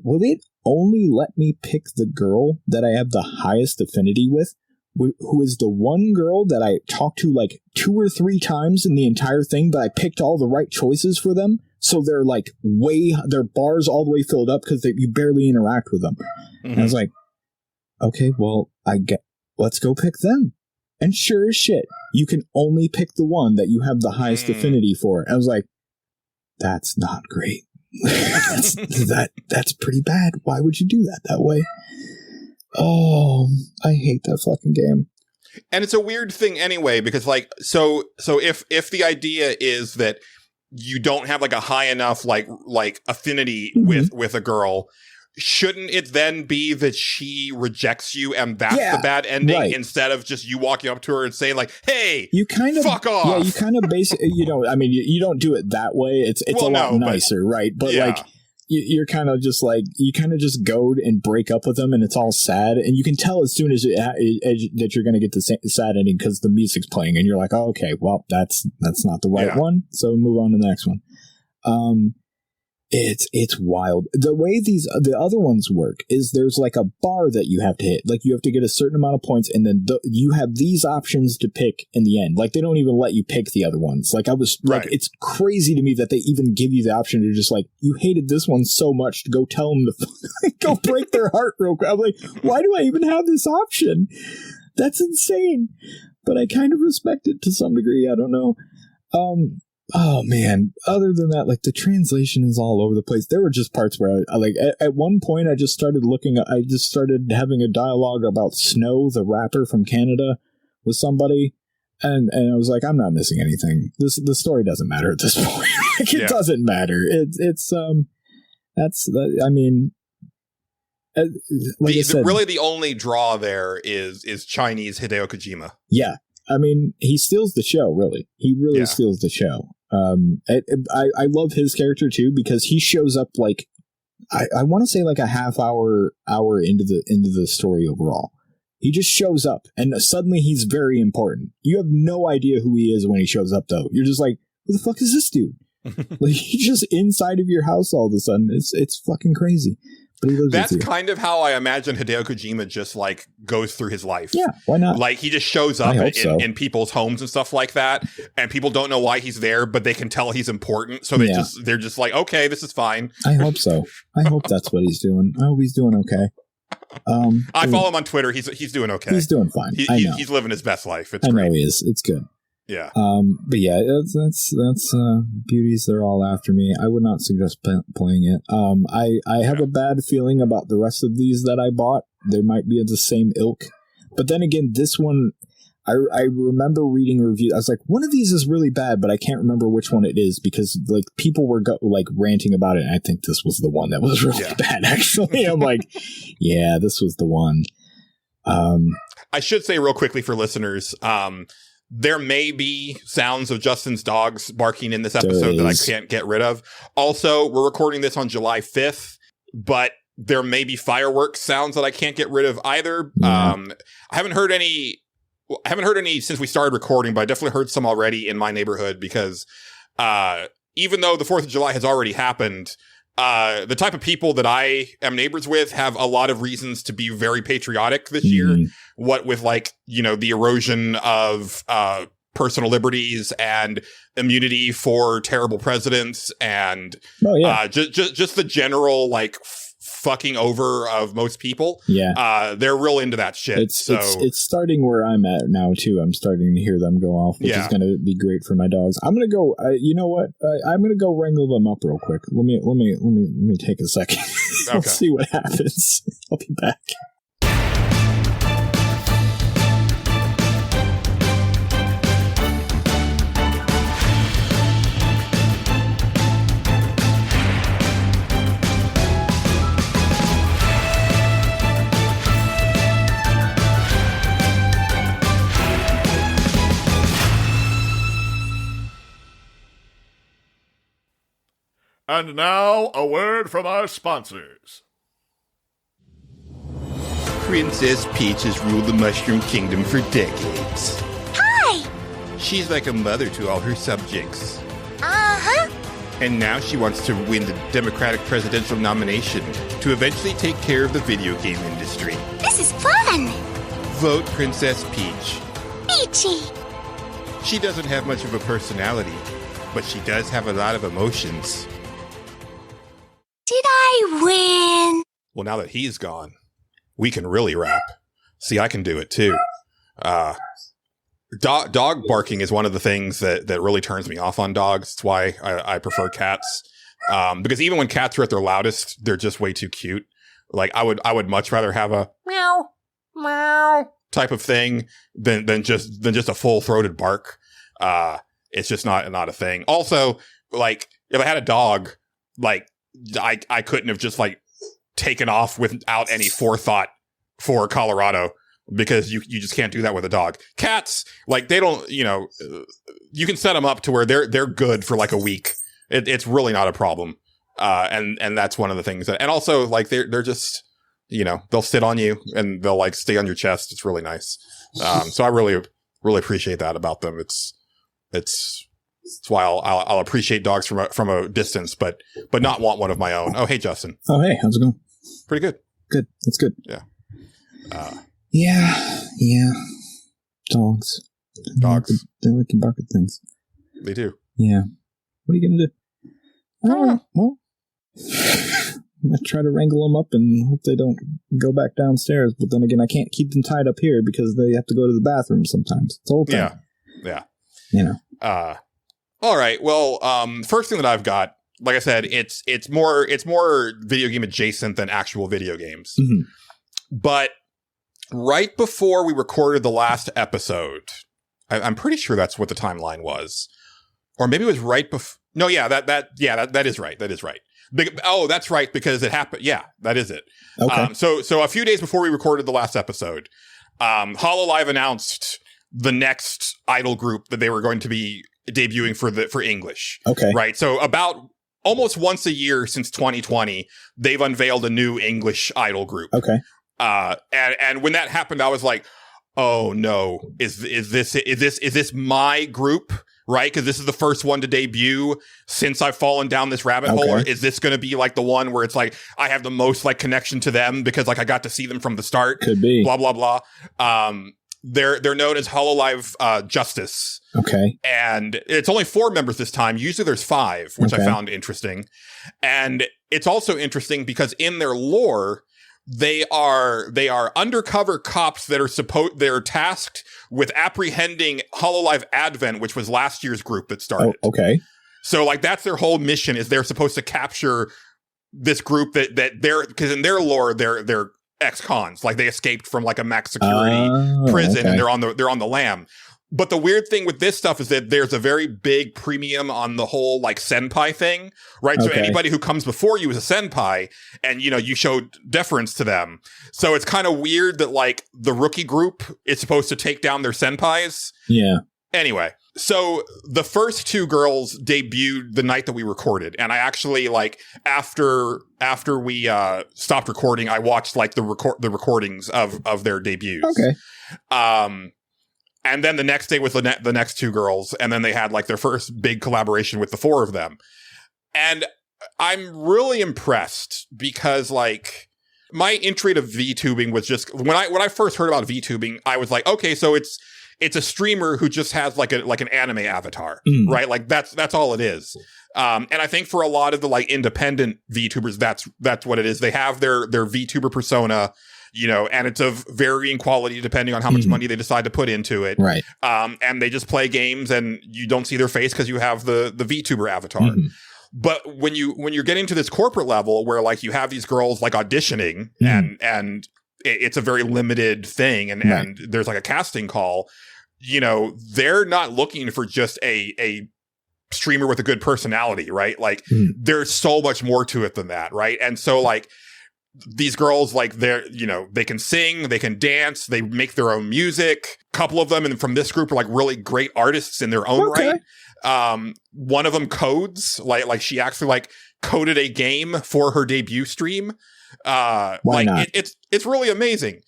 Will they only let me pick the girl that I have the highest affinity with, who is the one girl that I talked to like 2 or 3 times in the entire thing, but I picked all the right choices for them? So they're like their bar's all the way filled up because you barely interact with them. Mm-hmm. And I was like, okay, well, let's go pick them. And sure as shit, you can only pick the one that you have the highest affinity for. I was like, that's not great. That's pretty bad. Why would you do that way? Oh, I hate that fucking game. And it's a weird thing anyway, because like, so if the idea is that you don't have like a high enough like affinity with a girl, shouldn't it then be that she rejects you and that's the bad ending instead of just you walking up to her and saying like, hey, you kind of fuck off? Yeah, you kind of basically, I mean, you don't do it that way. It's a lot nicer, right? But like, you're kind of just like, you kind of just go and break up with them and it's all sad. And you can tell as soon as that you're going to get the sad ending because the music's playing and you're like, oh, okay, well, that's not the right one. So move on to the next one. It's wild. The way the other ones work is there's like a bar that you have to hit. Like you have to get a certain amount of points and then you have these options to pick in the end. Like they don't even let you pick the other ones. Like I was like, it's crazy to me that they even give you the option to just like, you hated this one so much to go tell them to go break their heart real quick. I'm like, why do I even have this option? That's insane. But I kind of respect it to some degree. I don't know. Oh man, other than that, like the translation is all over the place. There were just parts where I like at one point I just started having a dialogue about Snow, the rapper from Canada, with somebody, and I was like, I'm not missing anything. The story doesn't matter at this point. Like, it doesn't matter. I mean, like I said, really the only draw there is Chinese Hideo Kojima. Yeah. I mean, he steals the show, really. He really steals the show. I love his character, too, because he shows up, like, I want to say, like, a half hour into the story overall. He just shows up, and suddenly he's very important. You have no idea who he is when he shows up, though. You're just like, who the fuck is this dude? Like, he's just inside of your house all of a sudden. It's fucking crazy. That's kind of how I imagine Hideo Kojima just like goes through his life. Yeah, why not? Like he just shows up in people's homes and stuff like that, and people don't know why he's there, but they can tell he's important, so they're just like, okay, this is fine. I hope so. I hope that's what he's doing. I hope he's doing okay. I follow him on Twitter. He's doing okay. He's doing fine. He's living his best life. It's I great. know he is. It's good. Yeah. But yeah, that's Beauties. They're all after me. I would not suggest playing it. I have a bad feeling about the rest of these that I bought. They might be of the same ilk. But then again, this one, I remember reading reviews. I was like, one of these is really bad, but I can't remember which one it is because like people were like ranting about it. And I think this was the one that was really bad. Actually, I'm like, yeah, this was the one. I should say real quickly for listeners, there may be sounds of Justin's dogs barking in this episode that I can't get rid of. Also, we're recording this on July 5th, but there may be fireworks sounds that I can't get rid of either. I haven't heard any since we started recording, but I definitely heard some already in my neighborhood because even though the 4th of July has already happened, the type of people that I am neighbors with have a lot of reasons to be very patriotic this year. What with like, the erosion of personal liberties and immunity for terrible presidents and just the general like fucking over of most people. Yeah. They're real into that shit. It's starting where I'm at now too. I'm starting to hear them go off, which is going to be great for my dogs. I'm going to go, you know what? I'm going to go wrangle them up real quick. Let me take a second. I'll see what happens. I'll be back. And now, a word from our sponsors. Princess Peach has ruled the Mushroom Kingdom for decades. Hi! She's like a mother to all her subjects. Uh-huh. And now she wants to win the Democratic presidential nomination to eventually take care of the video game industry. This is fun. Vote Princess Peach. Peachy. She doesn't have much of a personality, but she does have a lot of emotions. Did I win? Well, now that he's gone, we can really rap. See, I can do it too. Dog barking is one of the things that really turns me off on dogs. It's why I prefer cats. Because even when cats are at their loudest, they're just way too cute. Like I would much rather have a meow, meow type of thing than just a full-throated bark. It's just not a thing. Also, like if I had a dog, like I couldn't have just like taken off without any forethought for Colorado. Because you just can't do that with a dog. Cats, like they don't, you can set them up to where they're good for like a week. It's really not a problem. And that's one of the things and also like they're just, they'll sit on you and they'll like stay on your chest. It's really nice. So I really, really appreciate that about them. It's why I'll appreciate dogs from a distance, but not want one of my own. Oh, hey, Justin. Oh, hey, how's it going? Pretty good. Good. That's good. Yeah. Yeah. Dogs. They like to bark at things. They do. Yeah. What are you going to do? I don't know. Well, I try to wrangle them up and hope they don't go back downstairs. But then again, I can't keep them tied up here because they have to go to the bathroom sometimes. It's the whole thing. Yeah. All right. Well, first thing that I've got, like I said, it's more video game adjacent than actual video games. Mm-hmm. But right before we recorded the last episode, I'm pretty sure that's what the timeline was, or maybe it was right before. No, yeah, that is right. That is right. That's right because it happened. Yeah, that is it. Okay. So a few days before we recorded the last episode, Hololive announced the next idol group that they were going to be debuting for English. Okay. Right. So about almost once a year since 2020, they've unveiled a new English idol group. Okay. And when that happened, I was like, oh no, is this my group? Right? Because this is the first one to debut since I've fallen down this rabbit hole. Or is this going to be like the one where it's like I have the most like connection to them because like I got to see them from the start? Could be. Blah blah blah. They're known as Hololive Justice. Okay. And it's only 4 members this time. Usually there's 5, which I found interesting. And it's also interesting because in their lore, they are undercover cops that they're tasked with apprehending Hololive Advent, which was last year's group that started. Oh, okay. So like that's their whole mission is they're supposed to capture this group that they're because in their lore they're ex-cons, like they escaped from like a max security prison and they're on the lam. But the weird thing with this stuff is that there's a very big premium on the whole like senpai thing, right? So anybody who comes before you is a senpai and, you show deference to them. So it's kind of weird that like the rookie group is supposed to take down their senpais. Yeah. Anyway, so the first 2 girls debuted the night that we recorded. And I actually like after we stopped recording, I watched like the recordings of their debuts. Okay. And then the next day was the next 2 girls. And then they had like their first big collaboration with the 4 of them. And I'm really impressed because like my entry to VTubing was just when I first heard about VTubing, I was like, okay, so it's a streamer who just has like an anime avatar, right? Like that's all it is. And I think for a lot of the like independent VTubers, that's what it is. They have their VTuber persona, and it's of varying quality depending on how much money they decide to put into it. Right. And they just play games and you don't see their face because you have the VTuber avatar. But when you're getting to this corporate level where like you have these girls like auditioning and it's a very limited thing and there's like a casting call, they're not looking for just a streamer with a good personality, right? Like there's so much more to it than that, right? And so like these girls, like they can sing, they can dance, they make their own music. A couple of them and from this group are like really great artists in their own right. One of them codes, like she actually like coded a game for her debut stream. Why like not? it's really amazing.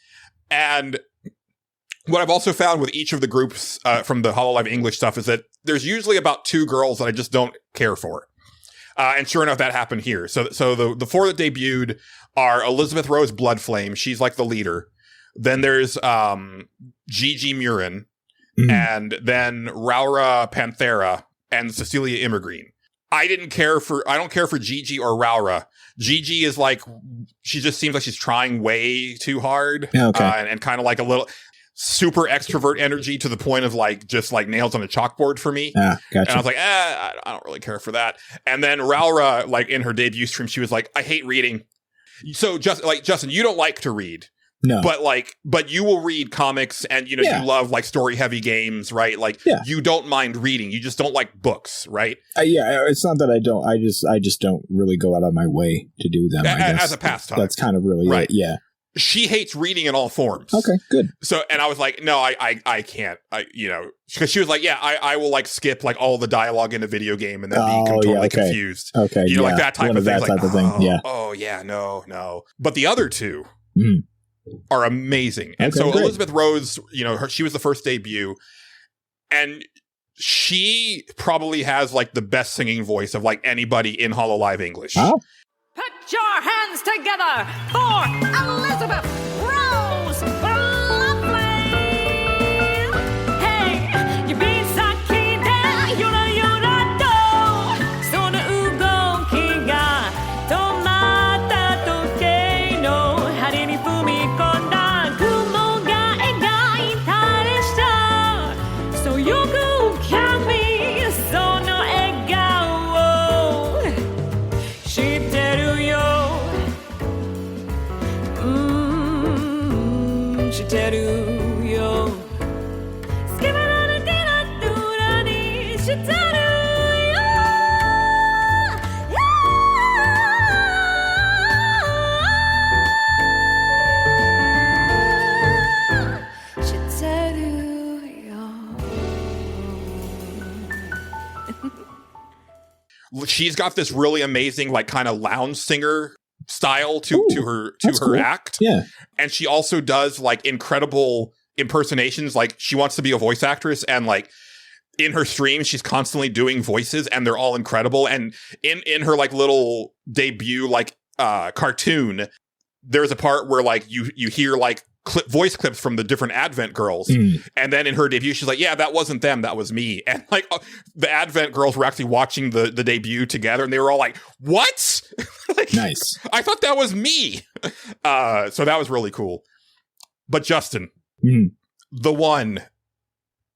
And what I've also found with each of the groups from the Hololive English stuff is that there's usually about 2 girls that I just don't care for. And sure enough, that happened here. So the 4 that debuted are Elizabeth Rose Bloodflame. She's like the leader. Then there's Gigi Murin, and then Raura Panthera and Cecilia Immergreen. I don't care for Gigi or Raura. Gigi is like, she just seems like she's trying way too hard. Okay. And kind of like a little super extrovert energy to the point of like, just like nails on a chalkboard for me. Gotcha. And I was like, I don't really care for that. And then Raura, like in her debut stream, she was like, I hate reading. So Justin, you don't like to read. No. But you will read comics and, you love like story heavy games, right? Like you don't mind reading. You just don't like books, right? It's not that I don't. I just don't really go out of my way to do them. I guess. As a pastime. That's kind of really right. it. Yeah. She hates reading in all forms. Okay, good. So, and I was like, no, I can't. Because she was like, I will like skip like all the dialogue in a video game and then be totally confused. Okay. Like that type of thing. That type of thing. Yeah. Oh yeah, no. But the other 2. Are amazing. And okay, so great. Elizabeth Rose, she was the first debut, and she probably has like the best singing voice of like anybody in Hololive English. Oh. Put your hands together for Elizabeth Rose Bloodflame. Hey, you be sakide, yura do. Sono ugoki ga tomatta toke no hari ni fumikonda kumo ga egaita deshita. So yoku kami sono egao shitteru yo. Shitteru yo. Skibadadadadadura ni shitteru yo. Shitteru yo. She's got this really amazing like kind of lounge singer style to her cool. act. Yeah. And she also does like incredible impersonations. Like she wants to be a voice actress, and like in her streams, she's constantly doing voices and they're all incredible. And in her like little debut, like cartoon, there's a part where like you hear like voice clips from the different Advent girls. And then in her debut, she's like, yeah, that wasn't them. That was me. And like the Advent girls were actually watching the debut together, and they were all like, what? Like, Nice. I thought that was me. So that was really cool. But Justin, the one,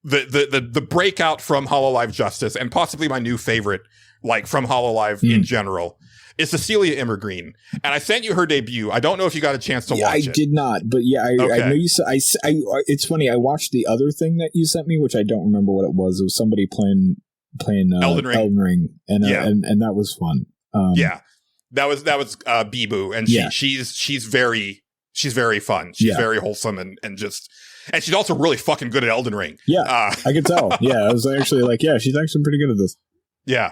the breakout from Hololive Justice, and possibly my new favorite, like from Hololive in general, is Cecilia Immergreen. And I sent you her debut. I don't know if you got a chance to watch it. I did not, but I know you said. It's funny. I watched the other thing that you sent me, which I don't remember what it was. It was somebody playing Elden Ring, and that was fun. That was Bibu, and she's very fun. She's very wholesome and she's also really fucking good at Elden Ring. Yeah, I could tell. Yeah, I was actually like, yeah, she's actually pretty good at this. Yeah.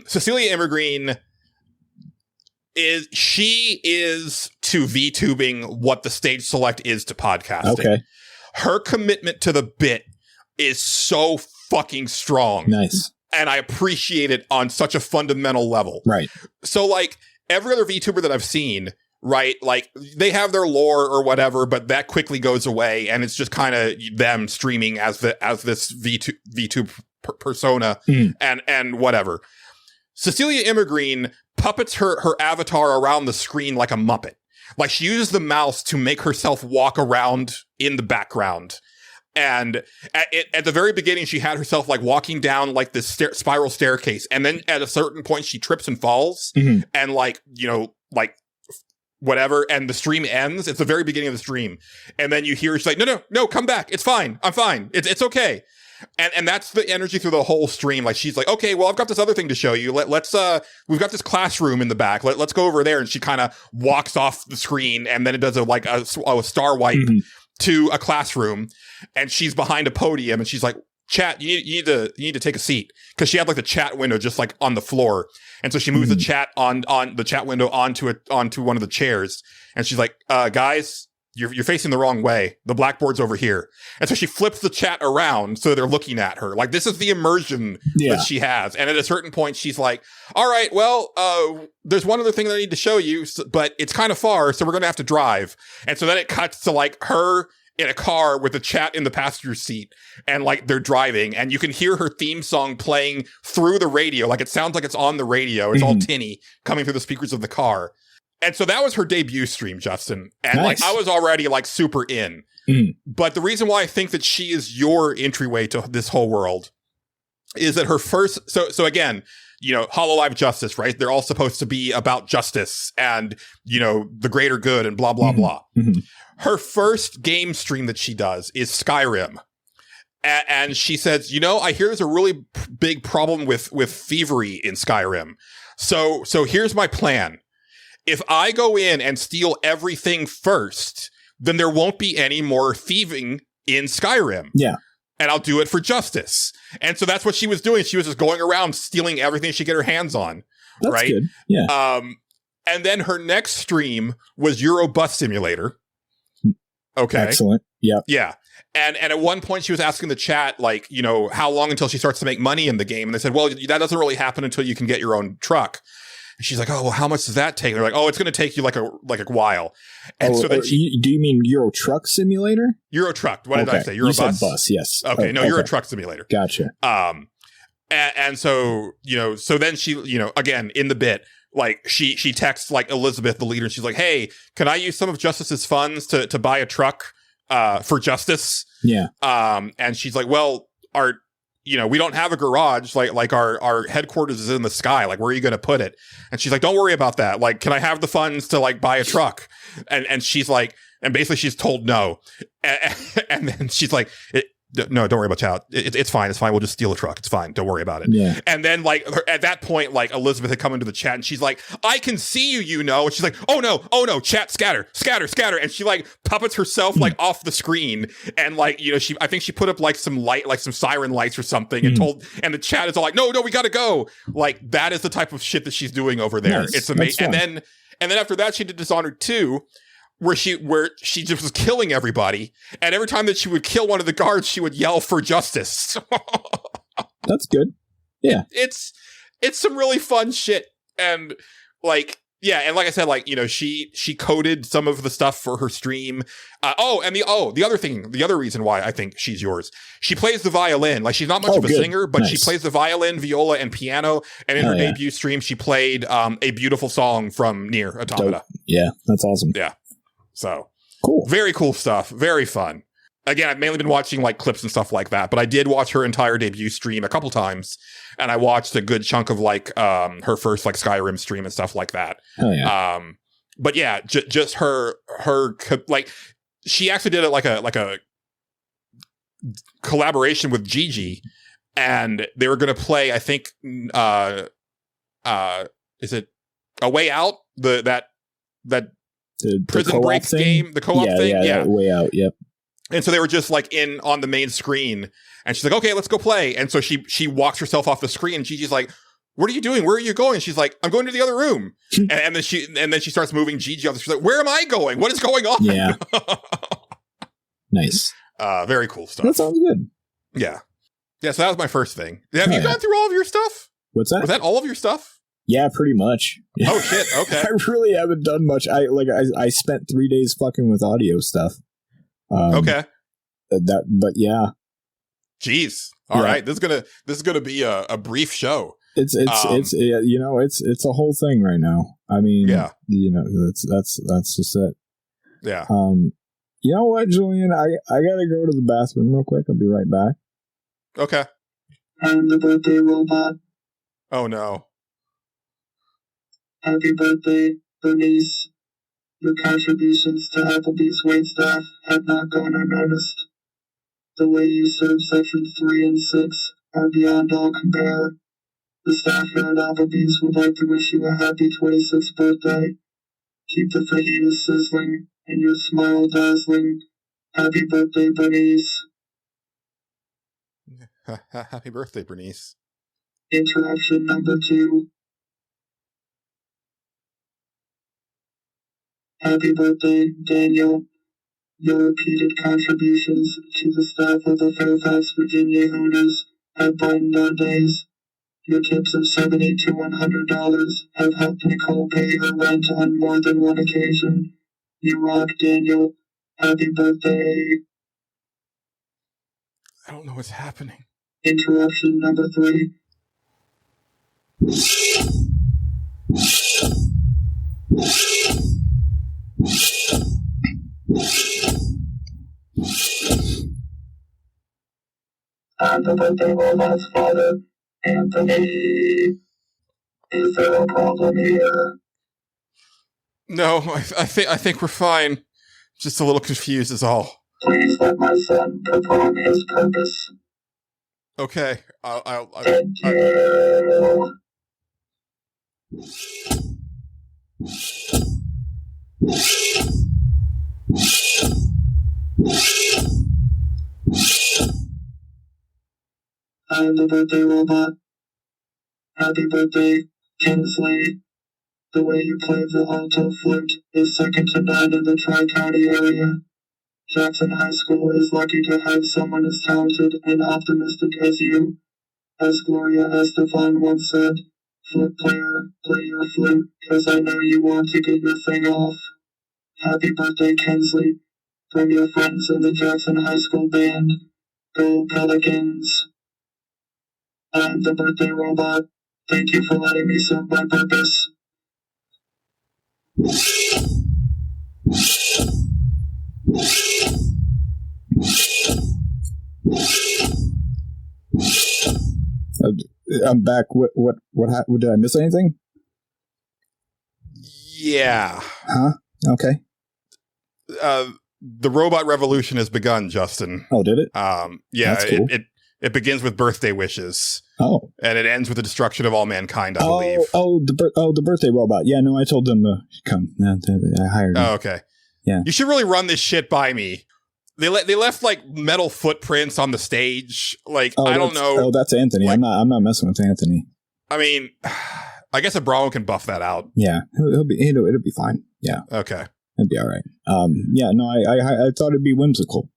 Cecilia Immergreen is to VTubing what the stage select is to podcasting. Okay. Her commitment to the bit is so fucking strong. Nice. And I appreciate it on such a fundamental level. Right. So like every other VTuber that I've seen, right, like they have their lore or whatever, but that quickly goes away, and it's just kind of them streaming as this VTube persona and whatever. Cecilia Immergreen puppets her avatar around the screen like a Muppet. Like she uses the mouse to make herself walk around in the background. And at the very beginning, she had herself like walking down like this spiral staircase. And then at a certain point, she trips and falls and like, like whatever. And the stream ends. It's the very beginning of the stream. And then you hear her, she's like, no, come back. It's fine. I'm fine. It's okay. And that's the energy through the whole stream. Like she's like, okay, well, I've got this other thing to show you. Let's we've got this classroom in the back. Let's go over there. And she kind of walks off the screen, and then it does a star wipe to a classroom, and she's behind a podium, and she's like, chat, you need to take a seat, because she had like the chat window just like on the floor. And so she moves the chat on the chat window onto one of the chairs, and she's like, guys, you're facing the wrong way. The blackboard's over here. And so she flips the chat around so they're looking at her. Like, this is the immersion that she has. And at a certain point, she's like, all right, well, there's one other thing that I need to show you, but it's kind of far, so we're going to have to drive. And so then it cuts to, like, her in a car with the chat in the passenger seat, and like they're driving, and you can hear her theme song playing through the radio. Like, it sounds like it's on the radio. It's all tinny coming through the speakers of the car. And so that was her debut stream, Justin. And like, I was already like super in. But the reason why I think that she is your entryway to this whole world is that her first, so again, you know, Hololive Justice, right? They're all supposed to be about justice and, you know, the greater good and blah, blah, blah. Her first game stream that she does is Skyrim. And she says, you know, I hear there's a really big problem with thievery in Skyrim. So here's my plan. If I go in and steal everything first, then there won't be any more thieving in Skyrim. Yeah. And I'll do it for justice. And so that's what she was doing. She was just going around stealing everything she could get her hands on. That's right? good. Yeah. And then her next stream was Euro Bus Simulator. Okay. Excellent. Yeah. Yeah. And at one point she was asking the chat, like, you know, how long until she starts to make money in the game? And they said, well, that doesn't really happen until you can get your own truck. And she's like, oh, well, how much does that take? And they're like, oh, it's going to take you like a while. And so then do you mean Euro Truck Simulator? Euro Truck. What did I say? Euro you Bus? said bus, yes. Okay. No, Euro Truck Simulator. Gotcha. And so, you know, so then she, you know, again, in the bit, like she texts like Elizabeth, the leader, and she's like, hey, can I use some of Justice's funds to buy a truck for Justice? Yeah. And she's like, well, you know, we don't have a garage, like our headquarters is in the sky. Like, where are you going to put it? And she's like, don't worry about that. Like, can I have the funds to like buy a truck? And she's like, and basically she's told no. And then she's like, no, don't worry about child. It's fine. It's fine. We'll just steal a truck. It's fine. Don't worry about it. Yeah. And then like at that point, like Elizabeth had come into the chat and she's like, I can see you, you know. And she's like, oh no, chat, scatter. And she like puppets herself like off the screen. And like, you know, I think she put up like some light, like some siren lights or something and the chat is all like, no, we got to go. Like, that is the type of shit that she's doing over there. Nice. It's amazing. And then after that, she did Dishonored 2. Where she just was killing everybody, and every time that she would kill one of the guards, she would yell for justice. That's good. Yeah, it's some really fun shit, and like, yeah, and like I said, like, you know, she coded some of the stuff for her stream. The other reason why I think she's yours, she plays the violin. Like, she's not much of a singer, but she plays the violin, viola, and piano. And in her debut stream, she played a beautiful song from Nier Automata. Dope. Yeah, that's awesome. Yeah. So cool. Very cool stuff. Very fun. Again, I've mainly been watching like clips and stuff like that, but I did watch her entire debut stream a couple times, and I watched a good chunk of like her first like Skyrim stream and stuff like that. Oh yeah. But yeah, just her like, she actually did it like a collaboration with Gigi, and they were going to play, I think, is it A Way Out? That prison break game, the co-op thing. Yeah. Way Out. Yep. And so they were just like on the main screen, and she's like, okay, let's go play. And so she walks herself off the screen, and Gigi's like, what are you doing? Where are you going? And she's like, I'm going to the other room. and then she starts moving Gigi off. She's like, where am I going? What is going on? Yeah. Nice. Very cool stuff. That sounds good. Yeah. Yeah. So that was my first thing. Have you gone through all of your stuff? What's that? Was that all of your stuff? Yeah, pretty much. Oh shit! Okay. I really haven't done much. I spent 3 days fucking with audio stuff. Okay. But yeah. Jeez. All right. This is gonna be a brief show. It's you know, it's a whole thing right now. I mean, yeah. You know, that's just it. Yeah. You know what, Julian? I gotta go to the bathroom real quick. I'll be right back. Okay. I'm the birthday robot. Oh no. Happy birthday, Bernice. Your contributions to Applebee's waitstaff have not gone unnoticed. The way you serve sections 3 and 6 are beyond all compare. The staff here at Applebee's would like to wish you a happy 26th birthday. Keep the fajitas sizzling and your smile dazzling. Happy birthday, Bernice. Happy birthday, Bernice. Interaction number 2. Happy birthday, Daniel. Your repeated contributions to the staff of the Fairfax, Virginia Hooters have brightened our days. Your tips of $70 to $100 have helped Nicole pay her rent on more than one occasion. You rock, Daniel. Happy birthday. I don't know what's happening. Interruption number 3. I'm the birthday robot's father, Anthony. Is there a problem here? No, I think we're fine. Just a little confused is all. Please let my son perform his purpose. Okay, Thank you. I'm the birthday robot. Happy birthday, Kinsley. The way you play the alto flute is second to none in the Tri-County area. Jackson High School is lucky to have someone as talented and optimistic as you. As Gloria Estefan once said, flute player, play your flute, 'cause I know you want to get your thing off. Happy birthday, Kinsley. Bring your friends in the Jackson High School band. Go Pelicans. I'm the birthday robot. Thank you for letting me serve my purpose. I'm back. What did I miss anything? Yeah. Huh? Okay. The robot revolution has begun, Justin. Oh, did it? Yeah, That's cool. it begins with birthday wishes. Oh. And it ends with the destruction of all mankind, I believe. The birthday robot. Yeah, no, I told them to come. I hired him. Oh, okay. Yeah. You should really run this shit by me. They left like metal footprints on the stage. Like, I don't know. Oh, that's Anthony. Like, I'm not messing with Anthony. I mean, I guess Abramo can buff that out. Yeah, it'll be fine. Yeah. Okay. It'd be all right. Yeah, no, I thought it'd be whimsical.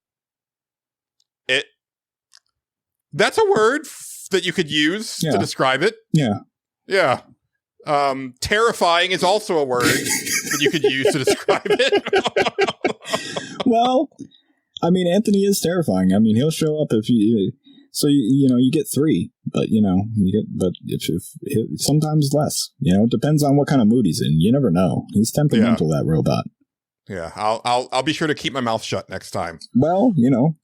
That's a word that you could use to describe it. Yeah. Yeah. Terrifying is also a word that you could use to describe it. Well, I mean, Anthony is terrifying. I mean, he'll show up if you. So you get 3, but if sometimes less. It depends on what kind of mood he's in. You never know. He's temperamental, that robot. Yeah, I'll be sure to keep my mouth shut next time. Well, you never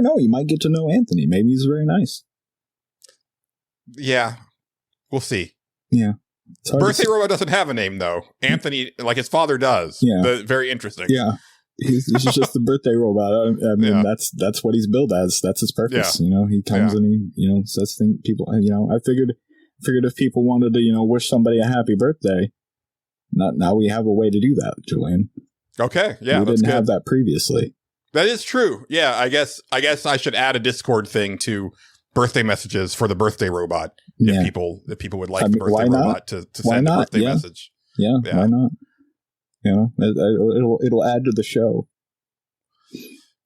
know. You might get to know Anthony. Maybe he's very nice. Yeah, we'll see. Yeah. Birthday robot doesn't have a name though. Anthony, like his father does. Yeah. But very interesting. Yeah. He's just the birthday robot. I mean, that's what he's billed as. That's his purpose. Yeah. He comes and he, says things. People, I figured if people wanted to, wish somebody a happy birthday, now we have a way to do that, Julian. Okay. Yeah. We didn't have that previously. That is true. Yeah. I guess I should add a Discord thing to birthday messages for the birthday robot. If people would like the birthday robot to send a birthday message. Yeah. Why not? It'll add to the show.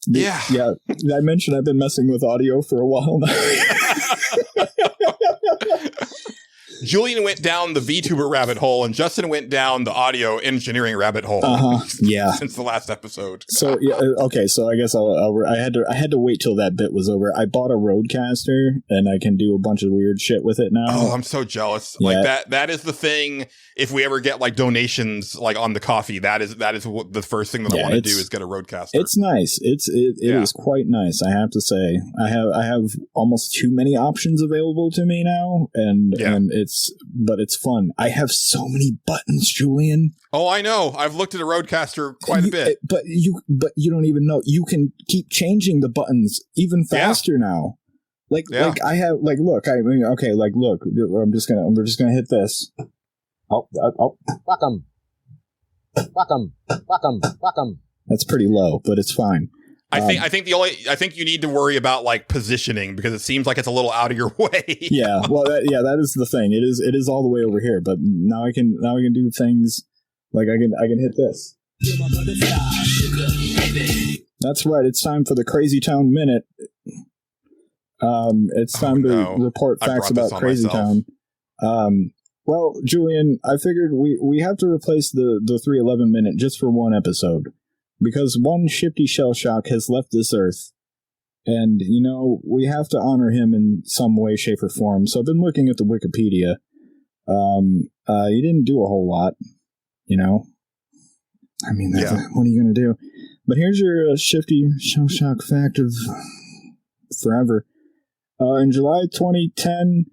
Yeah. Yeah. I mentioned I've been messing with audio for a while now. Julian went down the VTuber rabbit hole, and Justin went down the audio engineering rabbit hole. Yeah. Since the last episode. So yeah, okay. So I guess I had to wait till that bit was over. I bought a Rodecaster, and I can do a bunch of weird shit with it now. Oh, I'm so jealous. Yeah. Like that is the thing. If we ever get like donations like on the coffee, that is what the first thing that I want to do is get a Rodecaster. It's nice. It is quite nice. I have to say. I have almost too many options available to me now, and it's fun. I have so many buttons, Julian. Oh, I know. I've looked at a Rodecaster quite a bit. But you don't even know. You can keep changing the buttons even faster now. Like I have look. Look. We're just gonna hit this. Oh, fuck 'em. That's pretty low, but it's fine. I think you need to worry about like positioning because it seems like it's a little out of your way. Yeah, well, that is the thing. It is all the way over here, but now I can do things like I can hit this. That's right. It's time for the Crazy Town Minute. It's time to report facts about Crazy Town. Well, Julian, I figured we have to replace the 311 minute just for one episode because one shifty shell shock has left this earth. And, we have to honor him in some way, shape, or form. So I've been looking at the Wikipedia. He didn't do a whole lot, I mean, what are you going to do? But here's your shifty shell shock fact of forever. In July 2010,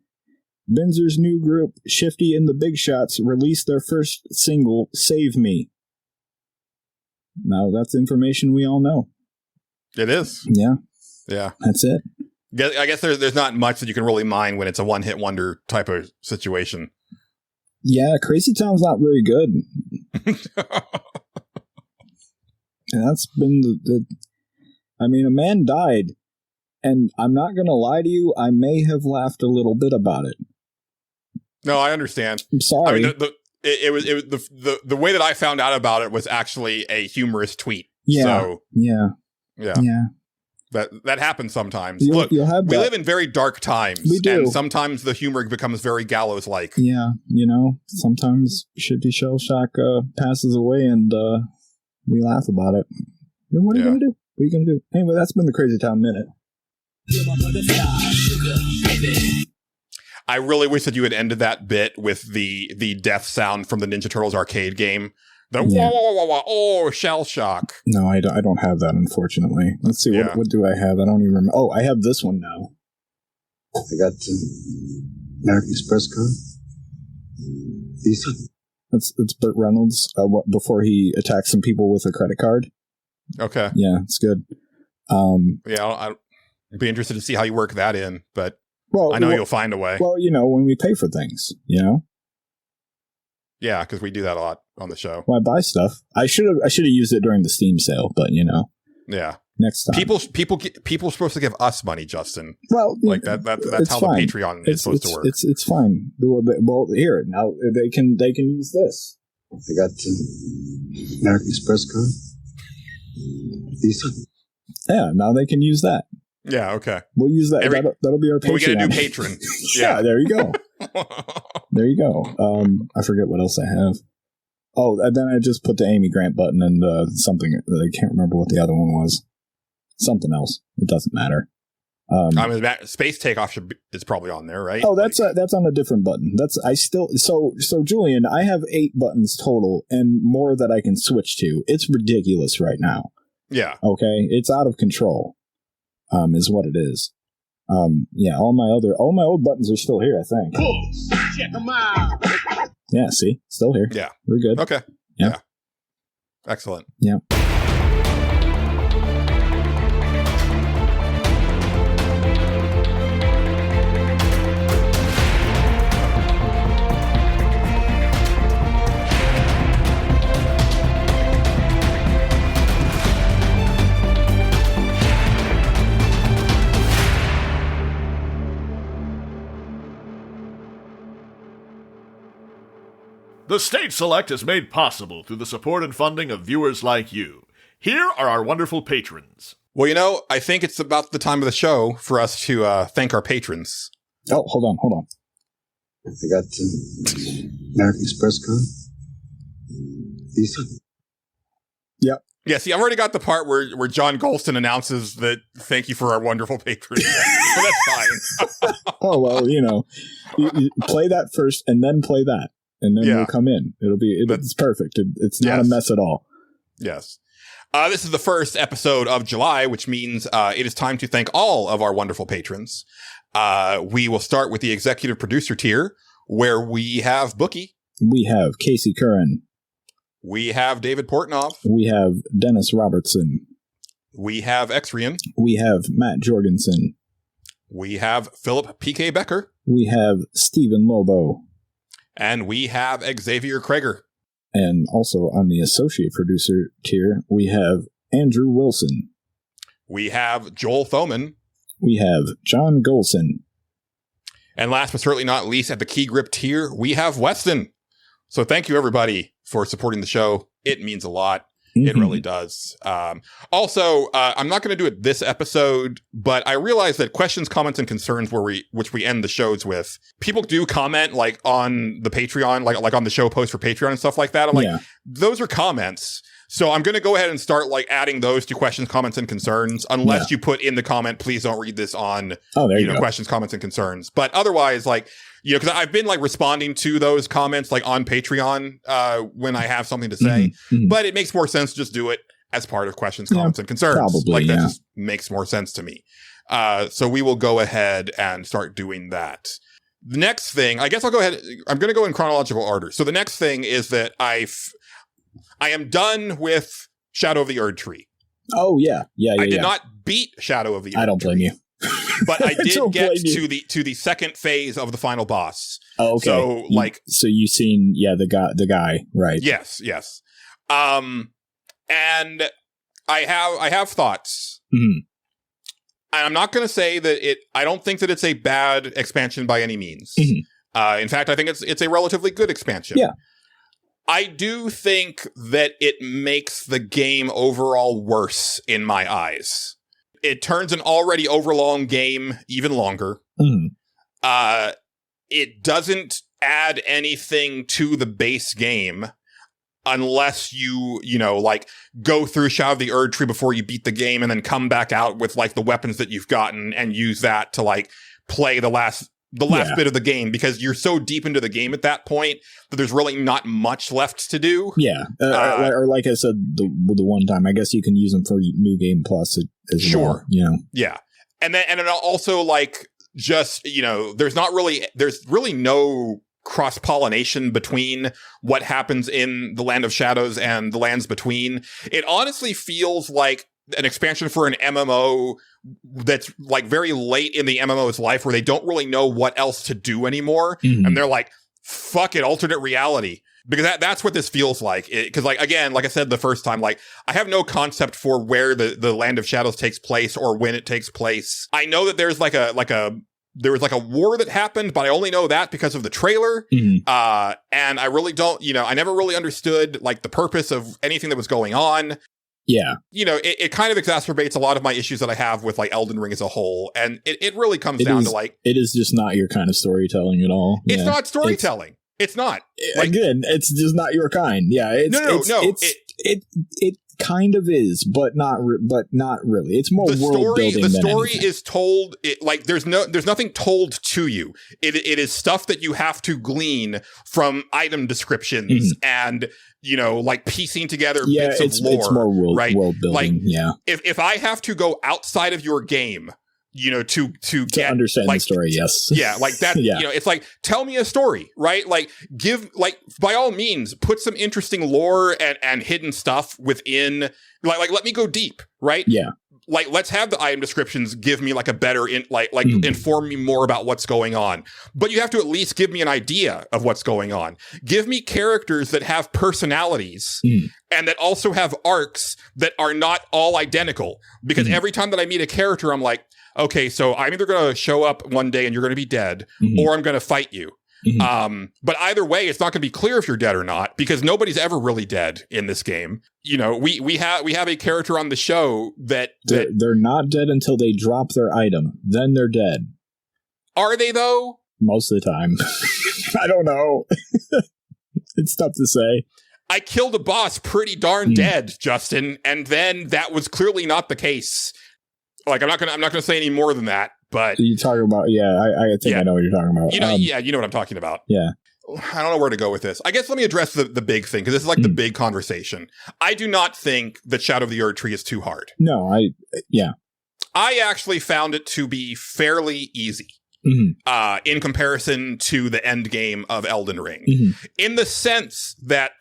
Binzer's new group, Shifty and the Big Shots, released their first single, Save Me. Now, that's information we all know. It is. Yeah. Yeah. That's it. I guess there's not much that you can really mine when it's a one-hit wonder type of situation. Yeah, Crazy Town's not very good. And that's been a man died, and I'm not going to lie to you, I may have laughed a little bit about it. No, I understand. I'm sorry. I mean, the way that I found out about it was actually a humorous tweet. Yeah. So, yeah. That happens sometimes. Look, we live in very dark times. We do. And sometimes the humor becomes very gallows-like. Yeah, sometimes Shifty Shell Shock passes away and we laugh about it. And what are you going to do? What are you going to do? Anyway, that's been the Crazy Town Minute. I really wish that you had ended that bit with the death sound from the Ninja Turtles arcade game. The wah, wah, wah, wah, oh, shell shock. No, I don't have that, unfortunately. Let's see, what do I have? I don't even remember. Oh, I have this one now. I got American Express card. Visa. It's Burt Reynolds before he attacks some people with a credit card. Okay. Yeah, it's good. I'd be interested to see how you work that in, but I know you'll find a way. Well, when we pay for things, Yeah, because we do that a lot on the show. Well, I buy stuff. I should have used it during the Steam sale, but Yeah. Next time. People are supposed to give us money, Justin. Well, that's how fine. the Patreon is supposed to work. It's fine. Well, here now they can use this. I got American Express card. Visa. Yeah, now they can use that. Yeah, okay. We'll use that. That'll be our Patreon. We get a new patron. Yeah, there you go. There you go. I forget what else I have. Oh, and then I just put the Amy Grant button and something. I can't remember what the other one was. Something else. It doesn't matter. Space Takeoff is probably on there, right? Oh, that's on a different button. So Julian, I have 8 buttons total and more that I can switch to. It's ridiculous right now. Yeah. Okay, it's out of control. Is what it is. Yeah, all my old buttons are still here, I think. Check them out. Yeah, see? Still here. Yeah. We're good. Okay. Yeah. Excellent. Yeah. The State Select is made possible through the support and funding of viewers like you. Here are our wonderful patrons. Well, I think it's about the time of the show for us to thank our patrons. Oh, hold on. I got American Express card. Visa. Yep. Yeah, see, I've already got the part where John Gholson announces that thank you for our wonderful patrons. So that's fine. Oh, well, you play that first and then play that. And then we'll come in. It's perfect. It's not a mess at all. Yes. This is the first episode of July, which means it is time to thank all of our wonderful patrons. We will start with the executive producer tier, where we have Bookie. We have Casey Curran. We have David Portnoy. We have Dennis Robertson. We have Exrian. We have Matt Jorgensen. We have Philip P.K. Becker. We have Stephen Lobo. And we have Xavier Krager. And also on the associate producer tier, we have Andrew Wilson. We have Joel Thoman. We have John Gholson. And last but certainly not least, at the key grip tier, we have Weston. So thank you, everybody, for supporting the show. It means a lot. It really does. Also, I'm not going to do it this episode, but I realize that questions, comments, and concerns, which we end the shows with, people do comment like on the Patreon, like on the show post for Patreon and stuff like that. I'm like, those are comments. So I'm going to go ahead and start like adding those to questions, comments, and concerns, unless you put in the comment, please don't read this on, questions, comments, and concerns. But otherwise, like, because I've been like responding to those comments like on Patreon when I have something to say, but it makes more sense to just do it as part of questions, comments, and concerns. Probably, that just makes more sense to me. So we will go ahead and start doing that. The next thing, I guess I'll go ahead. I'm going to go in chronological order. So the next thing is that I am done with Shadow of the Erdtree. Oh yeah. I did not beat Shadow of the Erdtree. I don't blame you. But I did get to the second phase of the final boss. Oh, okay. So so you've seen the guy, right? Yes. And I have thoughts. Mm-hmm. I'm not going to say that I don't think that it's a bad expansion by any means. Mm-hmm. In fact, I think it's a relatively good expansion. Yeah. I do think that it makes the game overall worse in my eyes. It turns an already overlong game even longer. Mm-hmm. It doesn't add anything to the base game unless you like go through Shadow of the Erdtree before you beat the game and then come back out with like the weapons that you've gotten and use that to like play the last bit of the game, because you're so deep into the game at that point that there's really not much left to do. Yeah. Or like I said, the one time, I guess you can use them for New Game Plus as well. Yeah. And then also like just, there's really no cross-pollination between what happens in the Land of Shadows and the lands between. It honestly feels like an expansion for an MMO that's like very late in the MMO's life where they don't really know what else to do anymore. Mm-hmm. And they're like, fuck it, alternate reality. Because that's what this feels like. Because like, again, like I said the first time, like I have no concept for where the Land of Shadows takes place or when it takes place. I know that there's there was like a war that happened, but I only know that because of the trailer. Mm-hmm. And I really don't, I never really understood like the purpose of anything that was going on. Yeah. It kind of exacerbates a lot of my issues that I have with like Elden Ring as a whole. And it really comes down to like, it is just not your kind of storytelling at all. It's not storytelling. It's not. Like, again, it's just not your kind. Yeah. No. It kind of is, but not really. It's more world building. The story is told. There's nothing told to you. It is stuff that you have to glean from item descriptions and like piecing together bits of lore. It's more world building. Like, yeah. If I have to go outside of your game, to get, understand like, the story, yes. Yeah, like that, it's like, tell me a story, right? Like, by all means, put some interesting lore and hidden stuff within, like, let me go deep, right? Yeah. Like, let's have the item descriptions give me, like, a better, inform me more about what's going on. But you have to at least give me an idea of what's going on. Give me characters that have personalities and that also have arcs that are not all identical. Because every time that I meet a character, I'm like, okay, so I'm either going to show up one day and you're going to be dead, or I'm going to fight you. But either way, it's not going to be clear if you're dead or not, because nobody's ever really dead in this game. We have a character on the show that they're not dead until they drop their item. Then they're dead. Are they though? Most of the time. I don't know. It's tough to say. I killed a boss pretty darn dead, Justin, and then that was clearly not the case. Like, I'm not gonna say any more than that, but you're talking about, I think I know what you're talking about. you know what I'm talking about. Yeah. I don't know where to go with this. I guess let me address the big thing, because this is like the big conversation. I do not think that Shadow of the Erdtree is too hard. No, I actually found it to be fairly easy. In comparison to the end game of Elden Ring, in the sense that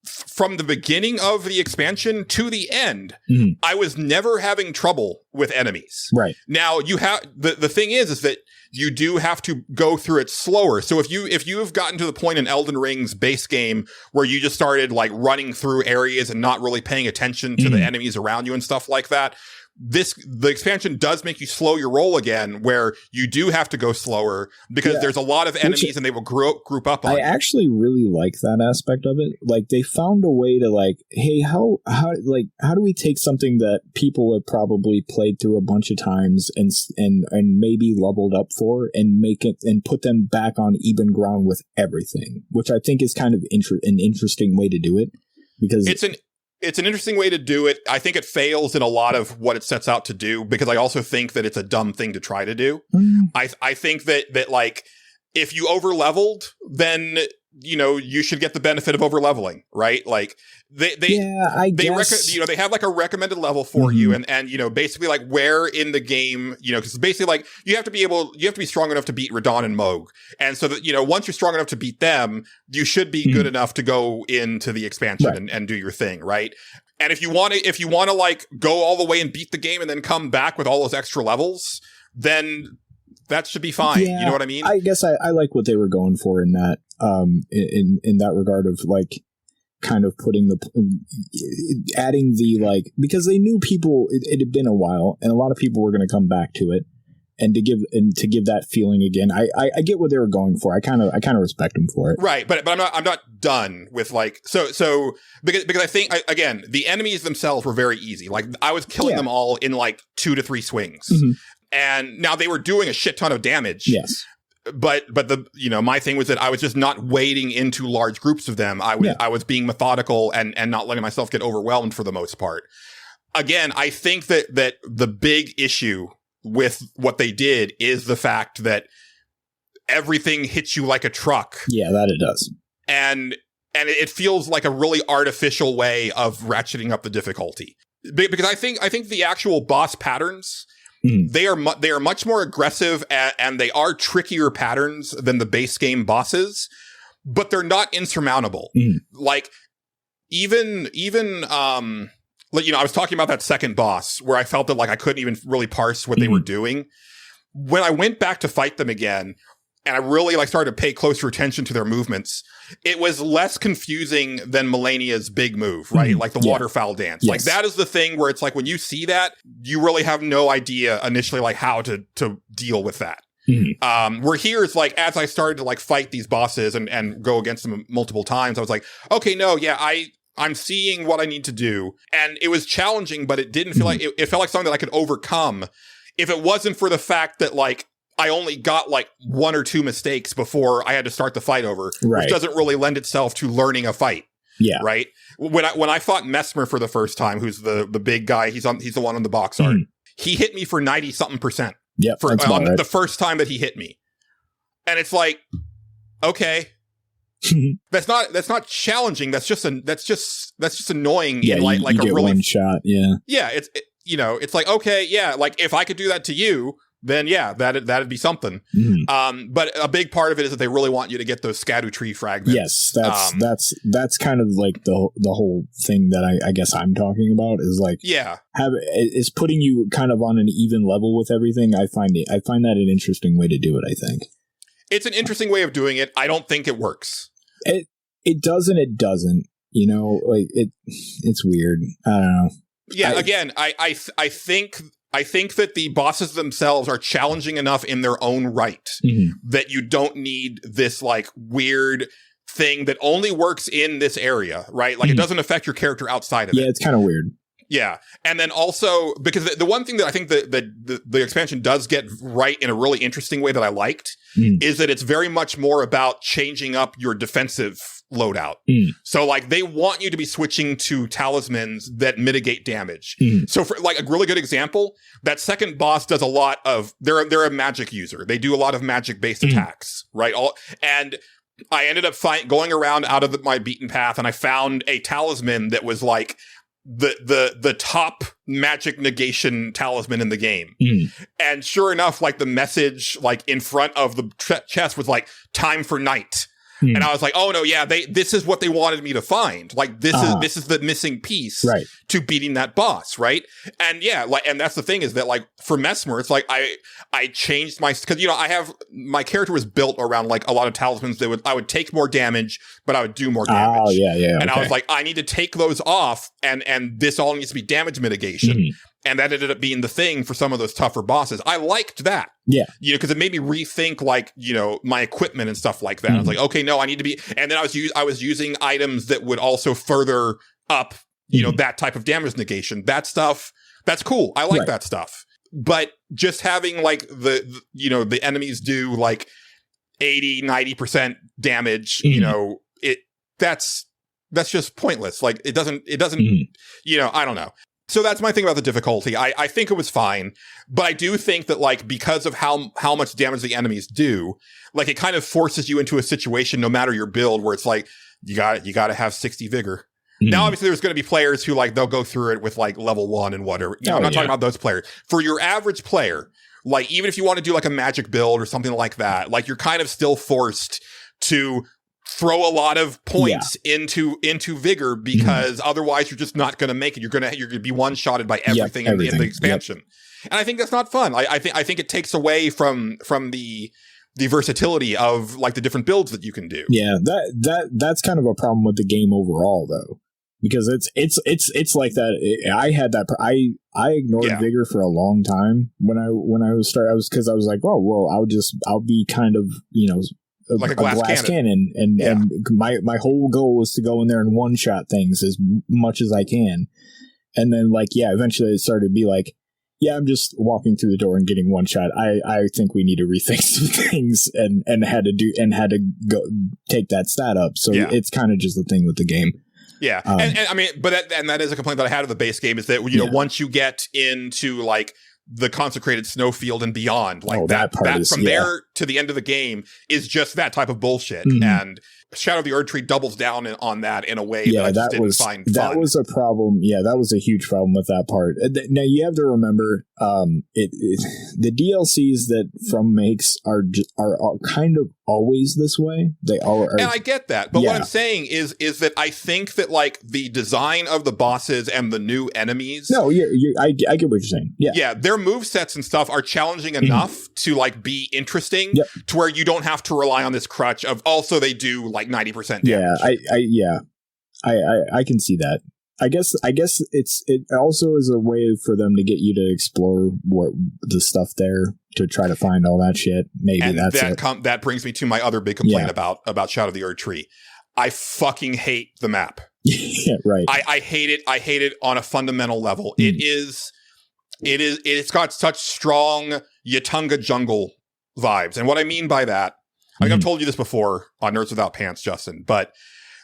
from the beginning of the expansion to the end, I was never having trouble with enemies. Right. Now, you have the thing is that you do have to go through it slower. So if you have gotten to the point in Elden Ring's base game where you just started like running through areas and not really paying attention to the enemies around you and stuff like that, the expansion does make you slow your roll again, where you do have to go slower because there's a lot of enemies and they will group up on I you. actually really like that aspect of it. Like, they found a way to, like, hey, how do we take something that people have probably played through a bunch of times and maybe leveled up for, and make it and put them back on even ground with everything, which I think is kind of an interesting way to do it, because it's an interesting way to do it. I think it fails in a lot of what it sets out to do, because I also think that it's a dumb thing to try to do. I think that like, if you over leveled, then you should get the benefit of over leveling, right? Like they guess. They have like a recommended level for you, and basically like where in the game, because basically like you have to be strong enough to beat Radon and Moog, and so that once you're strong enough to beat them, you should be good enough to go into the expansion and do your thing, right? And if you want to like go all the way and beat the game and then come back with all those extra levels, then that should be fine. Yeah, you know what I mean? I guess I like what they were going for in that, in that regard of like kind of putting adding the, like, because they knew people, it had been a while and a lot of people were going to come back to it, and to give that feeling again. I get what they were going for. I kind of respect them for it. Right. But I'm not done with like, so because I think again, the enemies themselves were very easy. Like I was killing them all in like 2 to 3 swings. And now they were doing a shit ton of damage. Yes. But the my thing was that I was just not wading into large groups of them. I was being methodical and not letting myself get overwhelmed for the most part. Again, I think that the big issue with what they did is the fact that everything hits you like a truck. Yeah, that it does. And it feels like a really artificial way of ratcheting up the difficulty. Because I think the actual boss patterns, they are much more aggressive, and they are trickier patterns than the base game bosses, but they're not insurmountable. Like even I was talking about that second boss where I felt that like I couldn't even really parse what they were doing. When I went back to fight them again, and I really like started to pay closer attention to their movements, it was less confusing than Melania's big move, right? Like the waterfowl dance. Yes. Like that is the thing where it's like when you see that, you really have no idea initially like how to deal with that. Where here it's like, as I started to like fight these bosses and go against them multiple times, I was like, okay, no, yeah, I'm seeing what I need to do. And it was challenging, but it didn't feel like it felt like something that I could overcome if it wasn't for the fact that like I only got like 1 or 2 mistakes before I had to start the fight over, which doesn't really lend itself to learning a fight. Yeah. Right. When I fought Mesmer for the first time, who's the big guy, he's the one on the box art. He hit me for 90-something%. Yeah. For the first time that he hit me. And it's like, okay. That's not challenging. That's just annoying. Yeah, in like you a get really one shot. Yeah. Yeah. It's like, okay. Yeah. Like if I could do that to you, then yeah, that'd be something. But a big part of it is that they really want you to get those Erdtree fragments. Yes, that's kind of like the whole thing that I guess I'm talking about is like is putting you kind of on an even level with everything. I find that an interesting way to do it. I think it's an interesting way of doing it. I don't think it works. It does and it doesn't. Like it's weird. I don't know. Yeah. Again, I think that the bosses themselves are challenging enough in their own right that you don't need this like weird thing that only works in this area, right? Like it doesn't affect your character outside of it. Yeah, it's kind of weird. Yeah. And then also, because the one thing that I think the expansion does get right in a really interesting way that I liked is that it's very much more about changing up your defensive loadout. So like they want you to be switching to talismans that mitigate damage. So for like a really good example, that second boss does a lot of, they're a magic user. They do a lot of magic based attacks, right? And I ended up going around out of my beaten path, and I found a talisman that was like the top magic negation talisman in the game. And sure enough, like the message like in front of the chest was like time for night. And I was like, oh no, yeah, this is what they wanted me to find. Like this is the missing piece to beating that boss, right? And yeah, like, and that's the thing is that like for Mesmer, it's like I changed because my character was built around like a lot of talismans that I would take more damage, but I would do more damage. Oh yeah. And I was like, I need to take those off, and this all needs to be damage mitigation. And that ended up being the thing for some of those tougher bosses. I liked that. Yeah. You know, because it made me rethink, like, you know, my equipment and stuff like that. I was like, okay, no, I need to be, and then I was using items that would also further up, you know, that type of damage negation. That stuff, that's cool. I like that stuff. But just having like you know, the enemies do like 80, 90% damage, you know, that's just pointless. Like it doesn't, you know, I don't know. So that's my thing about the difficulty. I think it was fine, but I do think that, like, because of how much damage the enemies do, like, it kind of forces you into a situation, no matter your build, where it's like, you got to have 60 vigor. Now, obviously, there's going to be players who, like, they'll go through it with, like, level 1 and whatever. You know, I'm not talking about those players. For your average player, like, even if you want to do, like, a magic build or something like that, like, you're kind of still forced to throw a lot of points into vigor, because otherwise you're just not going to make it. You're going to be one-shotted by everything in the expansion. And I think that's not fun. I think it takes away from the versatility of, like, the different builds that you can do. Yeah, that's kind of a problem with the game overall, though, because it's like that. I had that. I ignored vigor for a long time when I was starting. Because I was like, oh, well, I'll be kind of, you know, like a glass cannon. And my whole goal was to go in there and one shot things as much as I can. And then, like, eventually it started to be like, I'm just walking through the door and getting one shot. I think we need to rethink some things, and had to go take that stat up. So it's kind of just the thing with the game. Yeah. And I mean, but that is a complaint that I had of the base game, is that, you know, once you get into, like, the consecrated snowfield and beyond, like, that from there to the end of the game is just that type of bullshit. And Shadow of the Erdtree doubles down on that in a way that I just didn't find fun. That was a problem. Yeah, that was a huge problem with that part. Now, you have to remember, the DLCs that From makes are kind of always this way. They all are. And I get that. But what I'm saying is that I think that, like, the design of the bosses and the new enemies. No, I get what you're saying. Yeah. Yeah, their movesets and stuff are challenging enough to, like, be interesting to where you don't have to rely on this crutch of also they do, like, 90% damage. I can see that. I guess it also is a way for them to get you to explore what the stuff there, to try to find all that shit. Maybe and that's it. That brings me to my other big complaint about Shadow of the Erdtree. I fucking hate the map. Yeah, right. I hate it. I hate it on a fundamental level. It's got such strong Yatunga jungle vibes. And what I mean by that, I think I've told you this before on Nerds Without Pants, Justin, but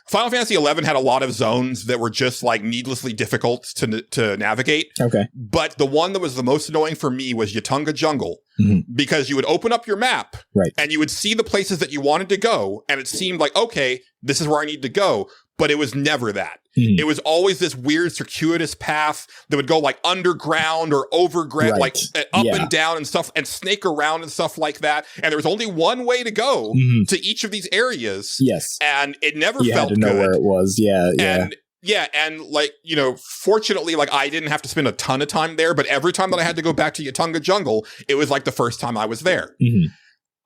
Final Fantasy XI had a lot of zones that were just, like, needlessly difficult to navigate. Okay. But the one that was the most annoying for me was Yatunga Jungle, because you would open up your map and you would see the places that you wanted to go, and it seemed like, okay, this is where I need to go. But it was never that. It was always this weird circuitous path that would go, like, underground or overground, like up and down and stuff, and snake around and stuff like that. And there was only one way to go to each of these areas. Yes. And it never you felt had to know good. where it was. Yeah. And like, you know, fortunately, like, I didn't have to spend a ton of time there, but every time that I had to go back to Yatunga Jungle, it was like the first time I was there.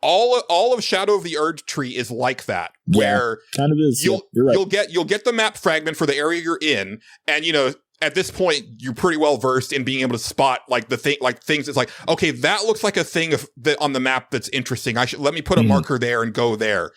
All of Shadow of the Erdtree is like that, where kind of is. You're right. You'll get the map fragment for the area you're in, and, you know, at this point you're pretty well versed in being able to spot, like, things. It's like, okay, that looks like a thing that on the map that's interesting. Let me put a marker there and go there.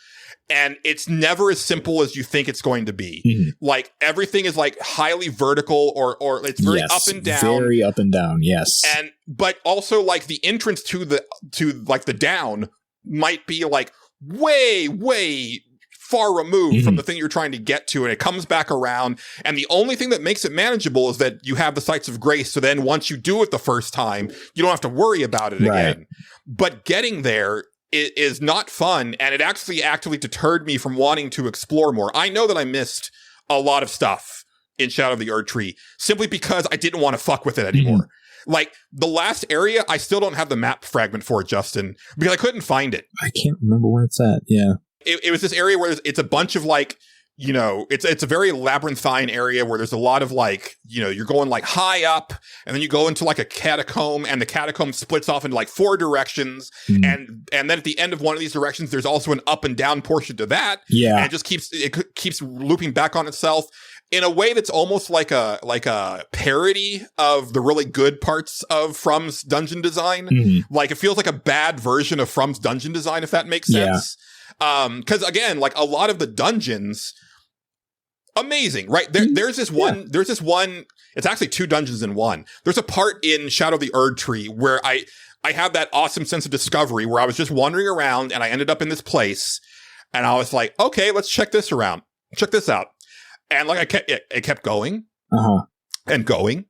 And it's never as simple as you think it's going to be. Like, everything is, like, highly vertical or it's very up and down. Very up and down. Yes. But also, like, the entrance to the down might be, like, way far removed from the thing you're trying to get to, and it comes back around, and the only thing that makes it manageable is that you have the Sights of Grace, so then once you do it the first time, you don't have to worry about it again. But getting there is not fun, and it actually actively deterred me from wanting to explore more. I know that I missed a lot of stuff in Shadow of the Erdtree simply because I didn't want to fuck with it anymore. Like, the last area, I still don't have the map fragment for it, Justin, because I couldn't find it. I can't remember where it's at. Yeah. It was this area where it's a bunch of, like, you know, it's a very labyrinthine area where there's a lot of, like, you know, you're going, like, high up, and then you go into, like, a catacomb, and the catacomb splits off into, like, 4 directions, and then at the end of one of these directions, there's also an up and down portion to that. Yeah. And it just keeps looping back on itself. in a way that's almost like a parody of the really good parts of From's dungeon design. Mm-hmm. Like, it feels like a bad version of From's dungeon design, if that makes sense. Because again, like, a lot of the dungeons, amazing, right? There's this one, it's actually 2 dungeons in one. There's a part in Shadow of the Erdtree where I have that awesome sense of discovery where I was just wandering around and I ended up in this place and I was like, okay, let's check this out. And like, it kept going and going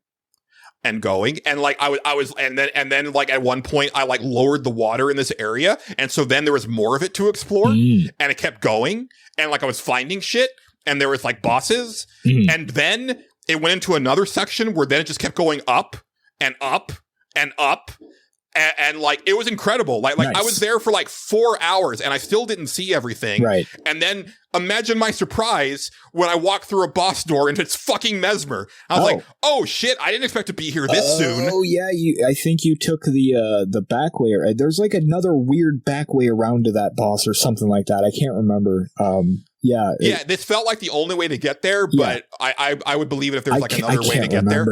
and going. And like, I was, and then like at one point I like lowered the water in this area. And so then there was more of it to explore and it kept going. And like, I was finding shit and there was like bosses. And then it went into another section where then it just kept going up and up and up. And like, it was incredible. Like nice. I was there for like 4 hours and I still didn't see everything. Right. And then imagine my surprise when I walked through a boss door and it's fucking Mesmer. I was like, oh shit, I didn't expect to be here this soon. Oh yeah, I think you took the back way. There's like another weird back way around to that boss or something like that. I can't remember. Yeah. This felt like the only way to get there, but I would believe it if there's like another way to get there.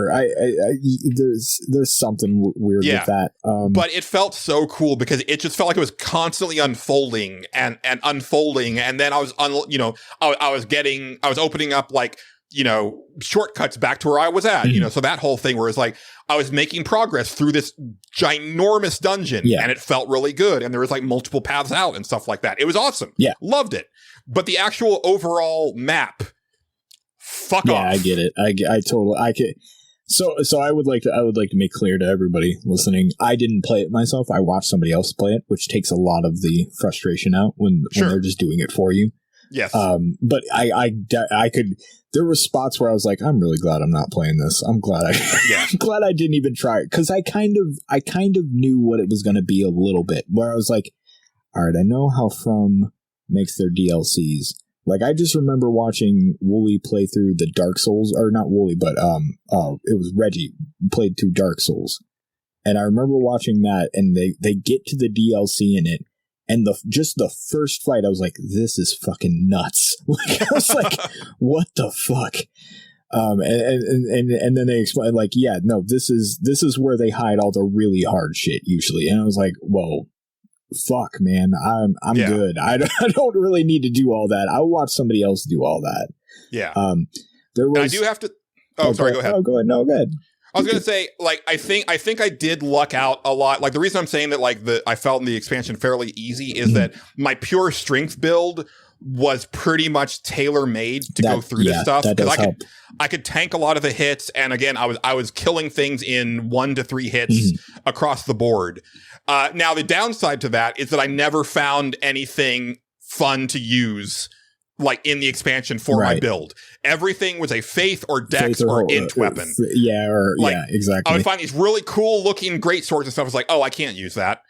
There's something weird with that. But it felt so cool because it just felt like it was constantly unfolding and unfolding. And then I was, I was opening up like, shortcuts back to where I was at, so that whole thing where it's like, I was making progress through this ginormous dungeon and it felt really good. And there was like multiple paths out and stuff like that. It was awesome. Yeah. Loved it. But the actual overall map, fuck off. Yeah, I get it. I could. So I would like to make clear to everybody listening, I didn't play it myself. I watched somebody else play it, which takes a lot of the frustration out when they're just doing it for you. Yes. But I could. There were spots where I was like, I'm really glad I'm not playing this. I'm glad I'm glad I didn't even try it because I kind of knew what it was going to be a little bit. Where I was like, all right, I know how From makes their DLCs. Like, I just remember watching Wooly play through the Dark Souls, or not Wooly, but it was Reggie played through Dark Souls, and I remember watching that, and they get to the DLC in it. And the first fight, I was like, this is fucking nuts. Like, I was like, what the fuck? And then they explain, like, yeah, no, this is where they hide all the really hard shit usually. And I was like, whoa, fuck, man, I'm good. I don't really need to do all that. I'll watch somebody else do all that. Yeah. There was. And I do have to. Oh, sorry. Go ahead. Oh, go ahead. No, go ahead. I was going to say, like, I think I did luck out a lot. Like, the reason I'm saying that, like, I felt in the expansion fairly easy is that my pure strength build was pretty much tailor-made to go through this stuff. Because I could tank a lot of the hits, and again, I was killing things in 1 to 3 hits across the board. Now, the downside to that is that I never found anything fun to use, like, in the expansion for my build. Everything was a faith or dex or int weapon. Exactly. I would find these really cool looking great swords and stuff. I was like, oh, I can't use that.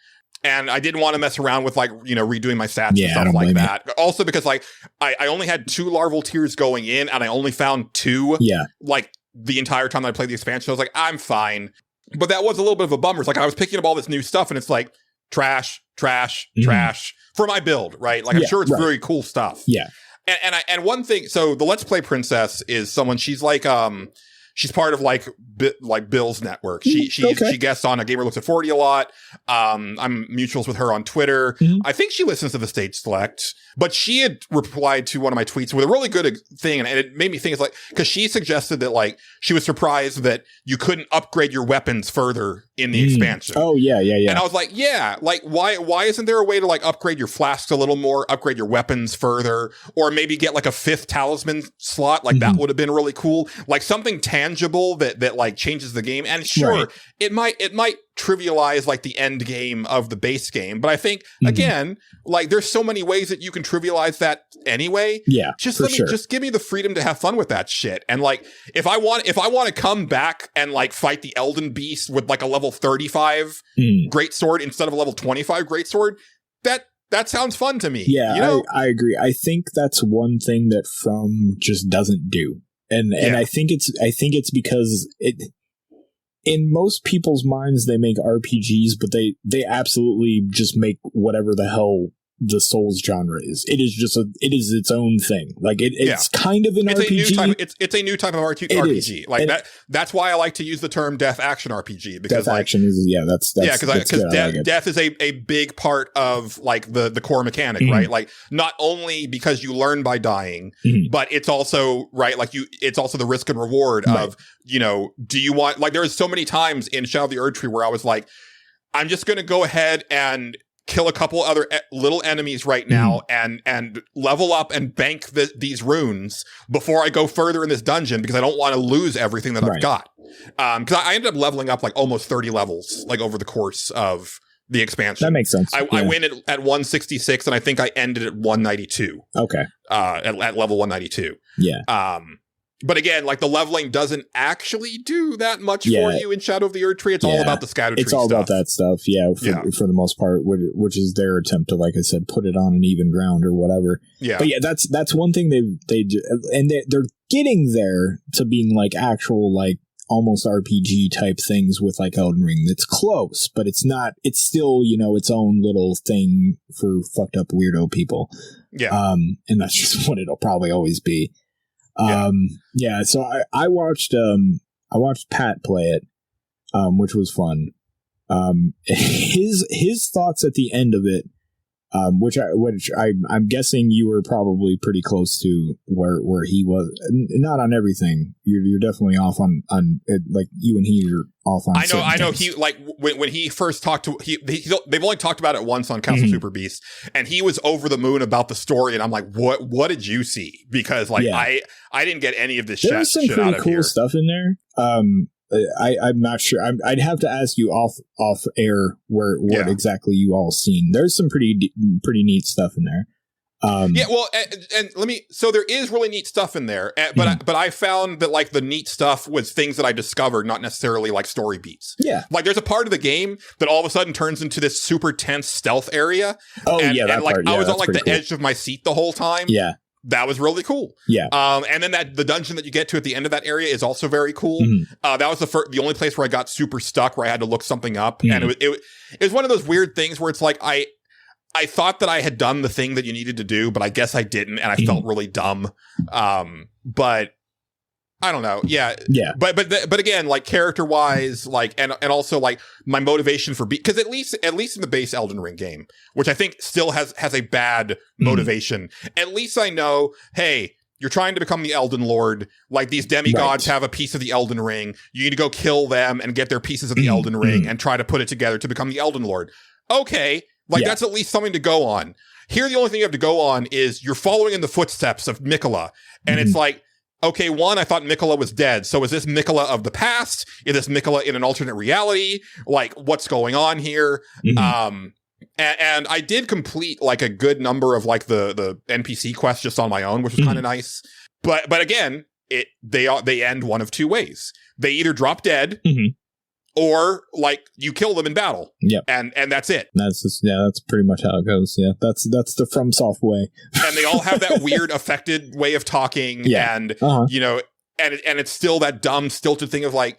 And I didn't want to mess around with, like, redoing my stats and stuff like that. Also because, like, I only had 2 larval tiers going in and I only found 2 like the entire time that I played the expansion. I was like, I'm fine. But that was a little bit of a bummer. It's like I was picking up all this new stuff and it's like trash for my build, right? Like, I'm sure it's very cool stuff. Yeah. And one thing, so the Let's Play Princess is someone, she's like, she's part of like Bill's network. She guests on A Gamer Looks at 40 a lot. I'm mutuals with her on Twitter. I think she listens to the Stage Select, but she had replied to one of my tweets with a really good thing. And it made me think, it's like, cause she suggested that, like, she was surprised that you couldn't upgrade your weapons further in the expansion. Oh yeah. And I was like, yeah, like, why isn't there a way to, like, upgrade your flasks a little more, upgrade your weapons further, or maybe get like a 5th talisman slot? Like, that would have been really cool. Like, something tangible that like changes the game. And sure, it might trivialize, like, the end game of the base game, but I think again, like, there's so many ways that you can trivialize that anyway. Yeah, just just give me the freedom to have fun with that shit. And, like, if I want to come back and, like, fight the Elden Beast with, like, a level 35 greatsword instead of a level 25 greatsword, that sounds fun to me. Yeah, I agree. I think that's one thing that From just doesn't do. And I think it's because in most people's minds, they make RPGs, but they absolutely just make whatever the hell the Souls genre is. It is just it is its own thing. Like it's kind of an it's RPG. A new type, it's a new type of RPG. Like and that's why I like to use the term death action RPG, because death action is because death is a big part of like the core mechanic, right? Like not only because you learn by dying, but it's also like it's also the risk and reward of, you know, do you want, like, there's so many times in Shadow of the Erdtree where I was like, I'm just going to go ahead and kill a couple other little enemies right now and level up and bank these runes before I go further in this dungeon, because I don't want to lose everything that I've got. Because I ended up leveling up like almost 30 levels like over the course of the expansion. That makes sense. I went at 166 and I think I ended at 192. Okay. At level 192. Yeah. But again, like the leveling doesn't actually do that much for you in Shadow of the Erdtree. It's all about the scatter tree stuff. It's all about that stuff, for the most part, which is their attempt to, like I said, put it on an even ground or whatever. Yeah. But yeah, that's one thing they do, and they're getting there to being like actual, like almost RPG type things with like Elden Ring. That's close, but it's not. It's still, you know, its own little thing for fucked up weirdo people. Yeah. And that's just what it'll probably always be. So I watched Pat play it, which was fun. His thoughts at the end of it, which I'm guessing you were probably pretty close to where he was. Not on everything. You're definitely off on it, like you and he are off on. I know. He, like, when he first talked to they've only talked about it once on Council Super Beast, and he was over the moon about the story, and I'm like, what did you see? Because like I didn't get any of this shit. There's some pretty cool stuff in there. I'm not sure. I'd have to ask you off air what exactly you all seen. There's some pretty neat stuff in there. And let me. So there is really neat stuff in there, but I found that like the neat stuff was things that I discovered, not necessarily like story beats. Yeah, like there's a part of the game that all of a sudden turns into this super tense stealth area. And I was on like the edge of my seat the whole time. Yeah. That was really cool. Yeah. And then the dungeon that you get to at the end of that area is also very cool. That was the only place where I got super stuck, where I had to look something up. And it was one of those weird things where it's like, I thought that I had done the thing that you needed to do, but I guess I didn't. And I felt really dumb. But I don't know. Yeah. Yeah. But again, like character wise, like, and also like my motivation for because at least in the base Elden Ring game, which I think still has a bad motivation, at least I know, hey, you're trying to become the Elden Lord. Like these demigods have a piece of the Elden Ring. You need to go kill them and get their pieces of the Elden Ring and try to put it together to become the Elden Lord. Okay. Like that's at least something to go on. Here, the only thing you have to go on is you're following in the footsteps of Mikola. And it's like, okay, one, I thought Mikola was dead. So is this Mikola of the past? Is this Mikola in an alternate reality? Like, what's going on here? And I did complete like a good number of like the NPC quests just on my own, which was kind of nice. But again, they end one of two ways. They either drop dead, or like you kill them in battle. Yep. And that's it. That's pretty much how it goes. Yeah. That's the FromSoft way. And they all have that weird affected way of talking. And you know, and it's still that dumb stilted thing of like,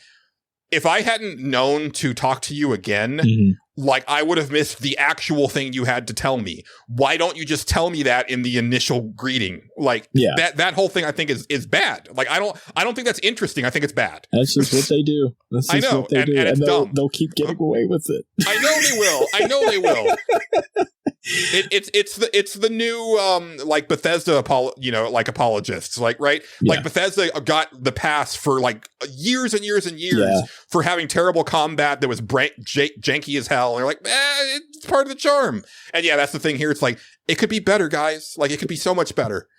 if I hadn't known to talk to you again, like I would have missed the actual thing you had to tell me. Why don't you just tell me that in the initial greeting? Like that whole thing I think is bad. Like I don't think that's interesting. I think it's bad. That's just what they do. That's just what they do. And it's dumb. They'll keep getting away with it. I know they will. It's the new like Bethesda apologists, like right? Like Bethesda got the pass for like years and years and years for having terrible combat that was janky as hell. And they're like, it's part of the charm. And yeah, that's the thing here. It's like it could be better, guys. Like it could be so much better.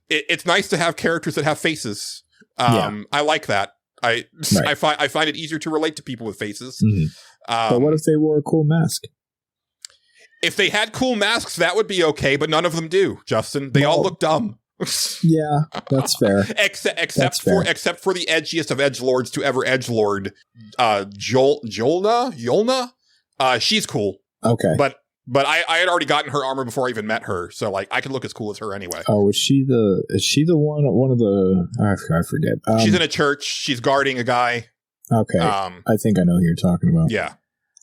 It's nice to have characters that have faces. I like that. I find it easier to relate to people with faces. But what if they wore a cool mask? If they had cool masks, that would be okay, but none of them do, Justin. They all look dumb. Yeah, that's fair. Except for the edgiest of edgelords to ever edgelord, Yolna. She's cool. Okay. But I had already gotten her armor before I even met her, so like I can look as cool as her anyway. Oh, is she the one of the I forget. She's in a church, she's guarding a guy. Okay. I think I know who you're talking about. Yeah.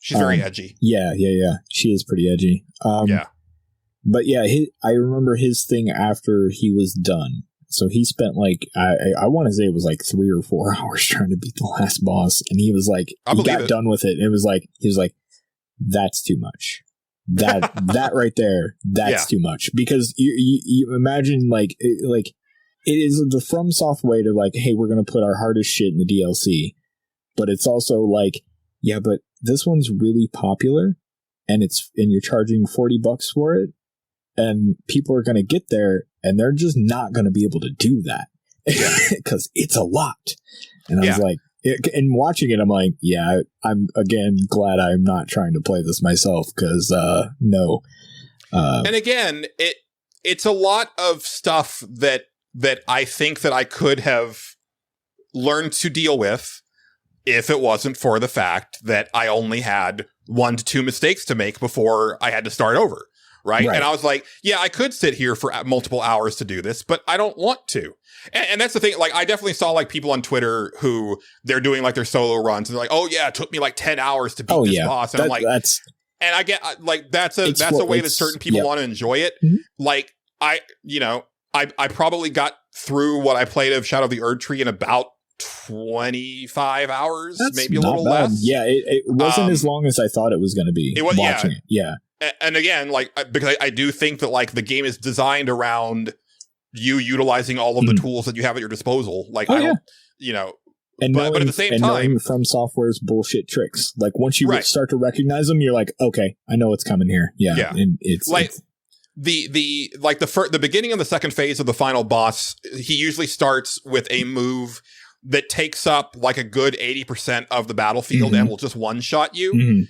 She's very edgy. Yeah. She is pretty edgy. But yeah, I remember his thing after he was done. So he spent like, I want to say it was like 3 or 4 hours trying to beat the last boss. And he was like, he got done with it. And it was like, he was like, that's too much. That right there, that's too much. Because you imagine like it is the From Soft way to like, hey, we're going to put our hardest shit in the DLC. But it's also like, yeah, but this one's really popular and you're charging $40 for it. And people are going to get there and they're just not going to be able to do that because it's a lot. And I was like, and watching it, I'm like, yeah, I'm again glad I'm not trying to play this myself because no. And again, it's a lot of stuff that I think that I could have learned to deal with if it wasn't for the fact that I only had 1 to 2 mistakes to make before I had to start over. Right. And I was like, yeah, I could sit here for multiple hours to do this, but I don't want to. And that's the thing. Like, I definitely saw like people on Twitter who they're doing like their solo runs and they're like, oh yeah, it took me like 10 hours to beat this boss. And I'm like, and I get like, that's a way that certain people want to enjoy it. Mm-hmm. Like I probably got through what I played of Shadow of the Erdtree in about 25 hours, maybe a little less. Yeah. It wasn't as long as I thought it was going to be. It was, watching it. Yeah. And again, like, because I do think that like the game is designed around you utilizing all of the tools that you have at your disposal. Like, I don't, you know, and but at the same time, From Software's bullshit tricks. Like once you start to recognize them, you're like, okay, I know what's coming here. Yeah. And it's like the beginning of the second phase of the final boss. He usually starts with a move that takes up like a good 80% of the battlefield and will just one shot you.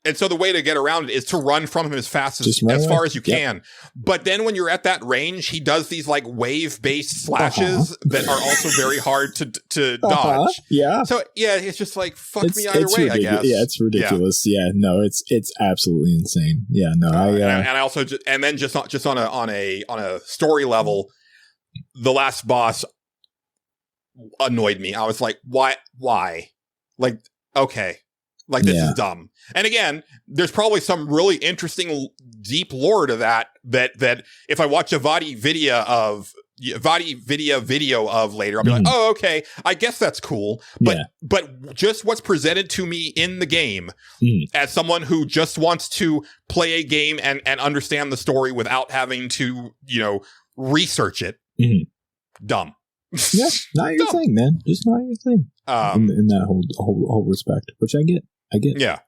And so the way to get around it is to run from him as fast as far as you can. But then when you're at that range, he does these like wave-based slashes that are also very hard to dodge. Yeah. So yeah, it's just like fuck me either way, I guess. Yeah, it's ridiculous. Yeah, no, it's absolutely insane. Yeah, no, and I also just on a story level, the last boss annoyed me. I was like, why? Like, okay. Like, this is dumb. And again, there's probably some really interesting, deep lore to that if I watch a Vadi video of later, I'll be like, oh, okay, I guess that's cool. But just what's presented to me in the game as someone who just wants to play a game and understand the story without having to, research it, dumb. Yeah, not your thing, man. Just not your thing. In that whole respect, which I get. Yeah.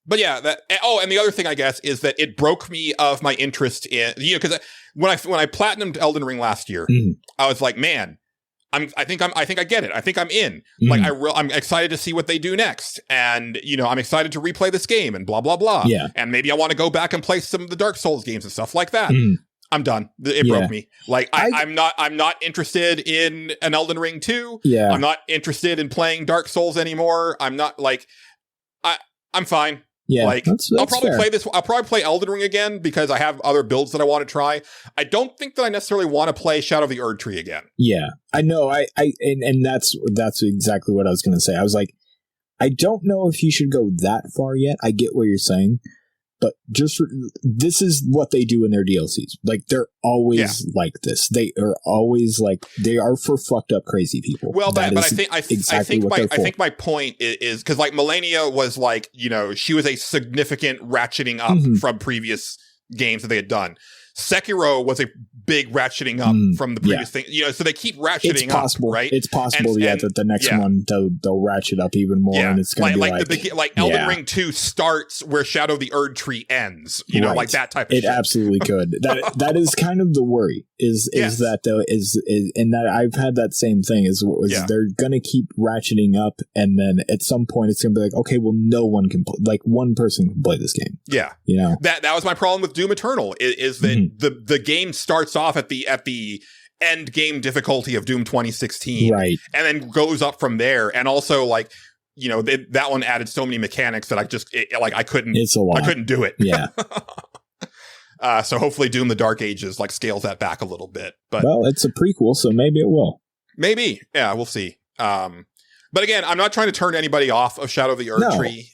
But yeah, and the other thing I guess is that it broke me of my interest in, because when I platinumed Elden Ring last year, I was like, man, I think I get it. I think I'm in. Like I'm excited to see what they do next, and I'm excited to replay this game and blah blah blah. Yeah. And maybe I want to go back and play some of the Dark Souls games and stuff like that. I'm done. It broke me. Like I'm not interested in an Elden Ring 2. Yeah. I'm not interested in playing Dark Souls anymore. I'm not like I'm fine. Yeah, like that's I'll probably fair. play this. I'll probably play Elden Ring again because I have other builds that I want to try. I don't think that I necessarily want to play Shadow of the Erdtree again. Yeah, I know. And that's exactly what I was going to say. I was like, I don't know if you should go that far yet. I get what you're saying, but this is what they do in their DLCs. Like they're always like this. They are always like they are for fucked up crazy people. Well, but I think my point is because like Melania was like she was a significant ratcheting up from previous games that they had done. Sekiro was a big ratcheting up from the previous thing. So they keep ratcheting up, right? It's possible, that the next one they'll ratchet up even more, and it's going to be like Elden Ring 2 starts where Shadow of the Erdtree ends. Like that type of shit. It absolutely could. That is kind of the worry. Is that though is and that I've had that same thing is they're going to keep ratcheting up, and then at some point it's going to be like, okay, well, no one can one person can play this game. Yeah, that was my problem with Doom Eternal is that the game starts off at the end game difficulty of Doom 2016, right, and then goes up from there. And also, that one added so many mechanics that I couldn't. It's a lot. I couldn't do it. Yeah. So hopefully, Doom: The Dark Ages scales that back a little bit. But it's a prequel, so maybe it will. Maybe, yeah, we'll see. But again, I'm not trying to turn anybody off of Shadow of the Erdtree.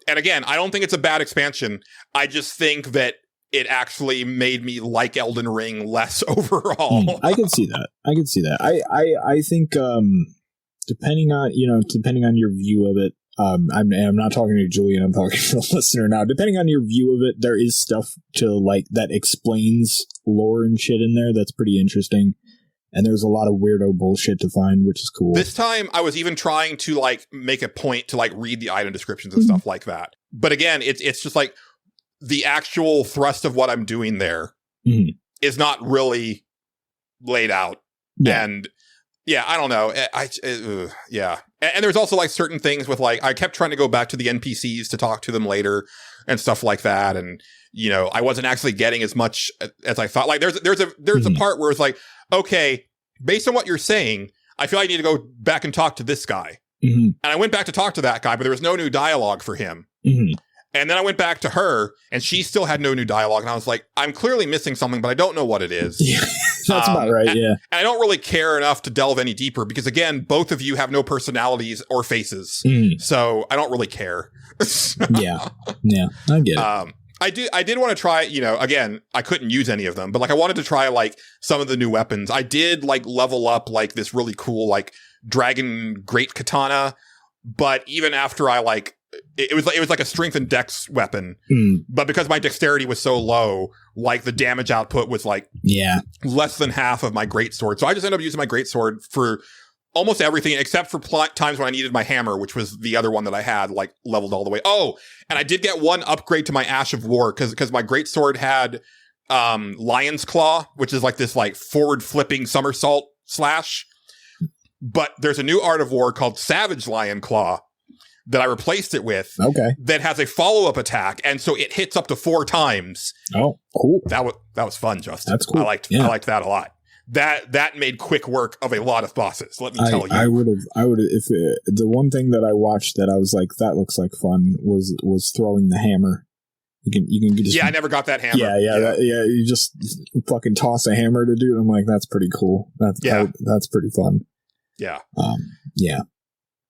and again, I don't think it's a bad expansion. I just think that it actually made me like Elden Ring less overall. I can see that. I think depending on your view of it, I'm not talking to Julian, I'm talking to the listener now. Depending on your view of it, there is stuff to like that explains lore and shit in there that's pretty interesting. And there's a lot of weirdo bullshit to find, which is cool. This time, I was even trying to like make a point to like read the item descriptions and stuff like that. But again, it's just like the actual thrust of what I'm doing there is not really laid out. Yeah. And yeah, I don't know. Yeah. And there's also like certain things with like, I kept trying to go back to the NPCs to talk to them later and stuff like that. And, I wasn't actually getting as much as I thought. Like there's a part where it's like, okay, based on what you're saying, I feel like I need to go back and talk to this guy. And I went back to talk to that guy, but there was no new dialogue for him. And then I went back to her, and she still had no new dialogue. And I was like, I'm clearly missing something, but I don't know what it is. Yeah, that's about right, yeah. And I don't really care enough to delve any deeper because, again, both of you have no personalities or faces. So I don't really care. Yeah, I get it. I did want to try, again, I couldn't use any of them, but like I wanted to try like some of the new weapons. I did like level up like this really cool like dragon great katana, but even after I like it was like a strength and dex weapon, but because my dexterity was so low, like the damage output was like less than half of my greatsword. So I just ended up using my greatsword for almost everything except for times when I needed my hammer, which was the other one that I had like leveled all the way. Oh, and I did get one upgrade to my Ash of War because my greatsword had Lion's Claw, which is like this like forward flipping somersault slash. But there's a new Art of War called Savage Lion Claw that I replaced it with. Okay. That has a follow-up attack, and so it hits up to 4 times. Oh, cool. That was fun, Justin. That's cool. I liked that a lot. That made quick work of a lot of bosses. Let me tell you. I would have if the one thing that I watched that I was like, that looks like fun was throwing the hammer. You can just, I never got that hammer. You just fucking toss a hammer to do it. I'm like, that's pretty cool. That's pretty fun. Yeah.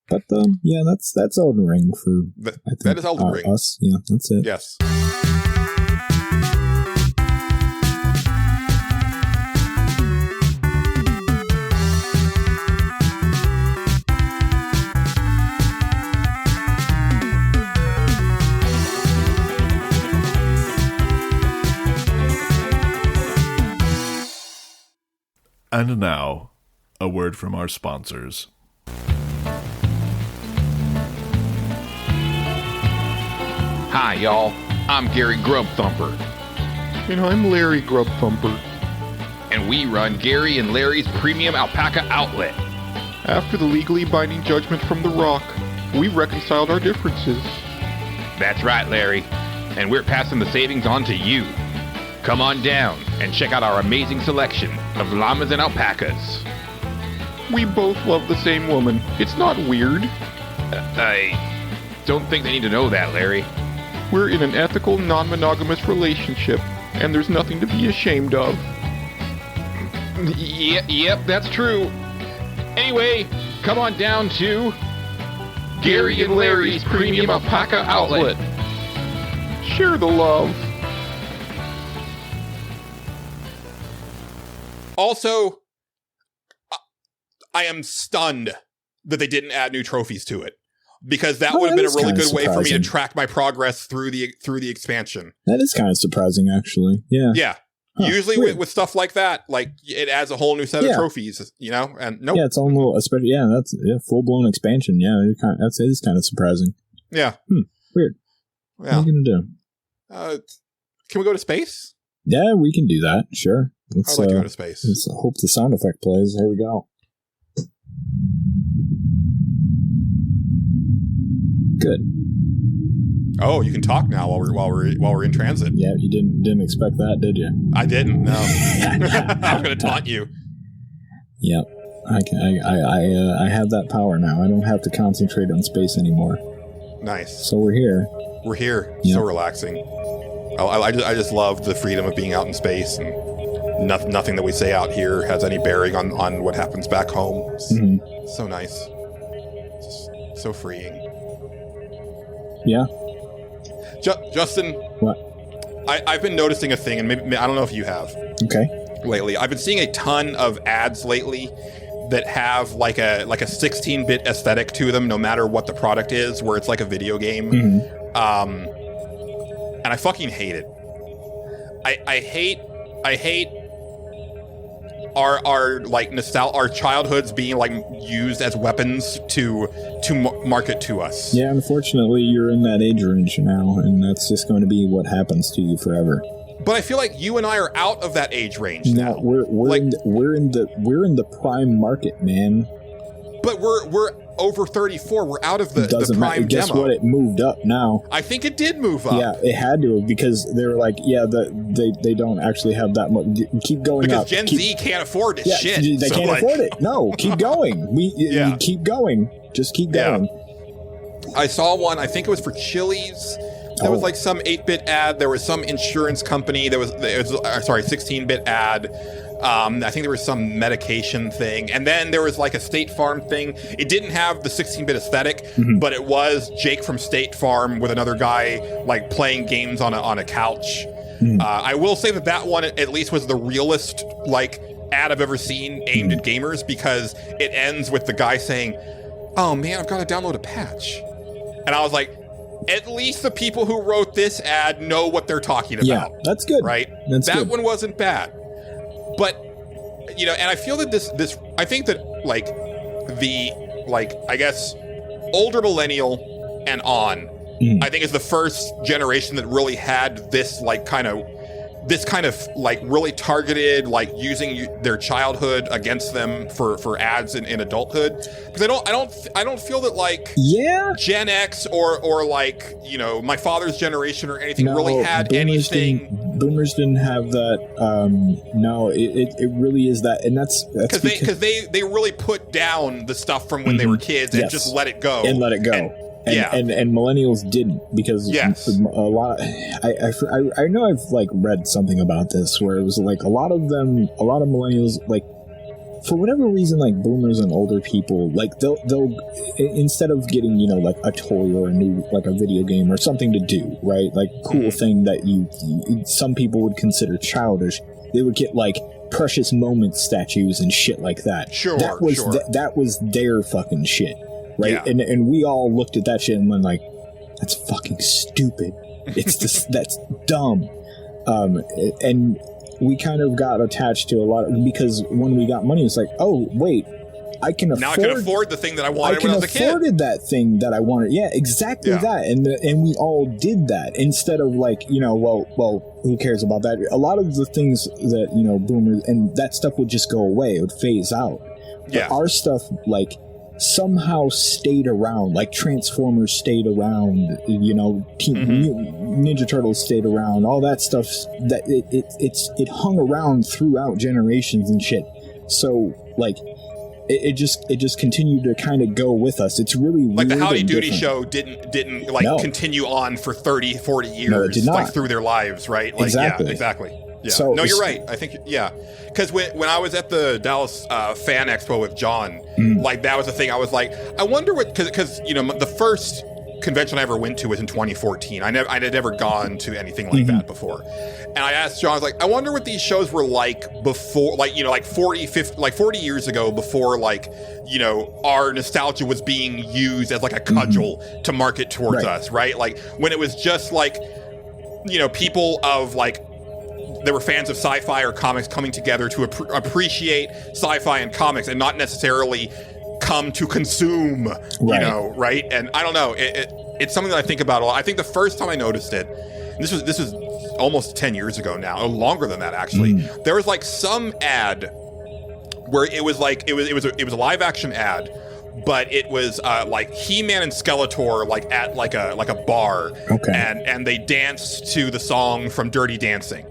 But that's Elden Ring for that is Elden Ring. Us. Yeah, that's it. Yes. And now, a word from our sponsors. Hi, y'all. I'm Gary Grub Thumper. And I'm Larry Grub Thumper. And we run Gary and Larry's Premium Alpaca Outlet. After the legally binding judgment from The Rock, we reconciled our differences. That's right, Larry. And we're passing the savings on to you. Come on down and check out our amazing selection of llamas and alpacas. We both love the same woman. It's not weird. I don't think they need to know that, Larry. We're in an ethical, non-monogamous relationship, and there's nothing to be ashamed of. Yep, that's true. Anyway, come on down to Gary and Larry's Premium Alpaca Outlet. Share the love. Also, I am stunned that they didn't add new trophies to it, because that would have been a really good way for me to track my progress through the expansion. That is kind of surprising, actually. Yeah. Yeah. Huh, usually with stuff like that, like it adds a whole new set of trophies, and nope. Yeah, its own little, especially, that's full blown expansion. Yeah, it is kind of surprising. Yeah. Weird. Yeah. What are you gonna do? Can we go to space? Yeah, we can do that. Sure. I'd like to go to space. Let's hope the sound effect plays. Here we go. Good. Oh, you can talk now while we're in transit. Yeah, you didn't expect that, did you? I didn't. No. I was going to taunt you. Yep. I have that power now. I don't have to concentrate on space anymore. Nice. So we're here. We're here. Yep. So relaxing. I just love the freedom of being out in space, and nothing that we say out here has any bearing on what happens back home. It's so nice. It's so freeing. Yeah. Justin. What? I've been noticing a thing, and maybe I don't know if you have. Okay. Lately, I've been seeing a ton of ads lately that have like a 16-bit aesthetic to them, no matter what the product is, where it's like a video game. And I fucking hate it. I hate our like our childhoods being like used as weapons to market to us. Yeah, unfortunately, you're in that age range now, and that's just going to be what happens to you forever. But I feel like you and I are out of that age range now. No, we're in the prime market, man. But we're over 34. We're out of the Doesn't prime matter. Guess demo. what? It moved up now. I think it did move up. Yeah, it had to, because they were like, they don't actually have that much. Keep going because up. Gen Z can't afford this shit. They can't afford it. No, keep going. We keep going. Just keep going. I saw one. I think it was for Chili's. There was like some 8-bit ad. There was some insurance company. There was 16-bit ad. I think there was some medication thing. And then there was like a State Farm thing. It didn't have the 16-bit aesthetic, but it was Jake from State Farm with another guy like playing games on a couch. I will say that one at least was the realest like ad I've ever seen aimed at gamers, because it ends with the guy saying, "Oh man, I've got to download a patch." And I was like, at least the people who wrote this ad know what they're talking about. Yeah, that's good. Right? That one wasn't bad. But, you know, and I feel that this I think that, like, I guess, older millennial and on, I think is the first generation that really had this kind of like really targeted, like using their childhood against them for ads in adulthood. Because I don't feel that like Gen X or like, you know, my father's generation or anything really had anything. Boomers didn't have that. No, it really is that, and that's because they really put down the stuff from when they were kids and just let it go. And millennials didn't, because a lot. I know I've like read something about this where it was like a lot of millennials, like, for whatever reason, like boomers and older people, like they'll instead of getting, you know, like a toy or a new, like a video game or something to do, right, like cool thing that you some people would consider childish, they would get like precious moments statues and shit like that. That was their fucking shit. Right, yeah. And we all looked at that shit and went like, "That's fucking stupid. It's just that's dumb." And we kind of got attached to a lot because when we got money, it's like, "Oh wait, I can afford the thing that I wanted when I was a kid. I afforded that thing that I wanted." Yeah, exactly that. And we all did that instead of like, you know, well, who cares about that? A lot of the things that, you know, boomers and that stuff would just go away. It would phase out. But our stuff, like, somehow stayed around, like Transformers stayed around, you know, Ninja Turtles stayed around, all that stuff, that it hung around throughout generations and shit. So like it just continued to kind of go with us. It's really like weird. The Howdy Doody show didn't like continue on for 30-40 years. No, it did not. Like through their lives, right? Like, exactly. Yeah, exactly. Yeah. So no, you're right. I think because when I was at the Dallas Fan Expo with John, like that was the thing. I was like, I wonder what, because you know, the first convention I ever went to was in 2014. I had never gone to anything like that before, and I asked John, I was like, I wonder what these shows were like before, like, you know, like 40 years ago, before, like, you know, our nostalgia was being used as like a cudgel to market towards us, right? Like when it was just like, you know, people of like, there were fans of sci-fi or comics coming together to appreciate sci-fi and comics and not necessarily come to consume, you know, right? And I don't know, it's something that I think about a lot. I think the first time I noticed it, and this was almost 10 years ago now, or longer than that actually, there was like some ad where it was like, it was a live action ad, but it was like He-Man and Skeletor like at like a bar, and they danced to the song from Dirty Dancing.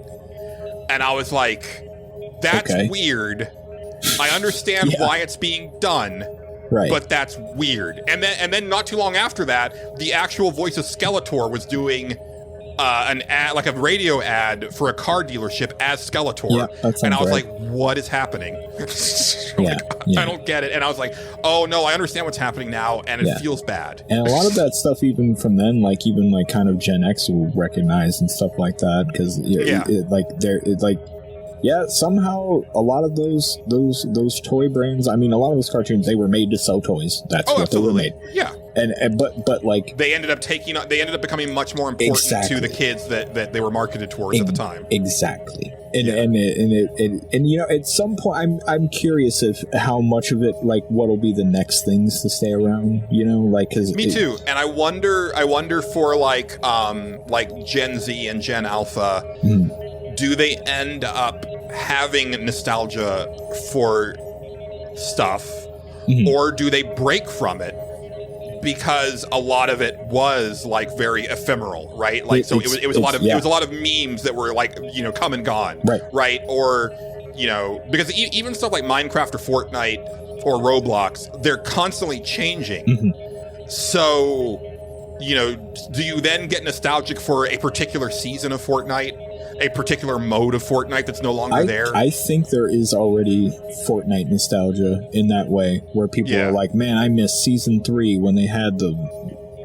And I was like, that's weird. I understand why it's being done, but that's weird. And then not too long after that, the actual voice of Skeletor was doing an ad, like a radio ad for a car dealership as Skeletor. Yeah, that sounds and I was right. like, what is happening? Yeah, yeah. I don't get it. And I was like, oh no, I understand what's happening now, and it Yeah. feels bad. And a lot of that stuff, even from then, like even like kind of Gen X will recognize and stuff like that, because somehow a lot of those toy brands. I mean, a lot of those cartoons, they were made to sell toys. That's what absolutely. they were made. Yeah. And but like they ended up becoming much more important to the kids that they were marketed towards at the time. Exactly. And you know, at some point, I'm curious if how much of it, like, what'll be the next things to stay around. You know, like, because me too. And I wonder for like Gen Z and Gen Alpha, do they end up having nostalgia for stuff, or do they break from it? Because a lot of it was like very ephemeral, right? Like, it was a lot of memes that were like, you know, come and gone, right? Or, you know, because even stuff like Minecraft or Fortnite or Roblox, they're constantly changing. So, you know, do you then get nostalgic for a particular season of Fortnite, a particular mode of Fortnite that's no longer there? I think there is already Fortnite nostalgia in that way, where people are like, man, I miss season 3 when they had the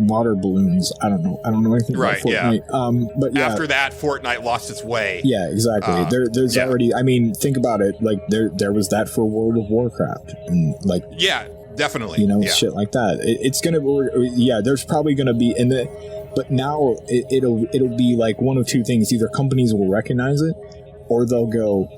water balloons. I don't know anything about Fortnite. Yeah. But yeah, after that, Fortnite lost its way. Yeah, exactly. There's already, I mean, think about it, like there was that for World of Warcraft, and like, yeah, definitely, you know, shit like that. It's gonna, there's probably gonna be in the. But now it'll be like one of two things: either companies will recognize it, or they'll go,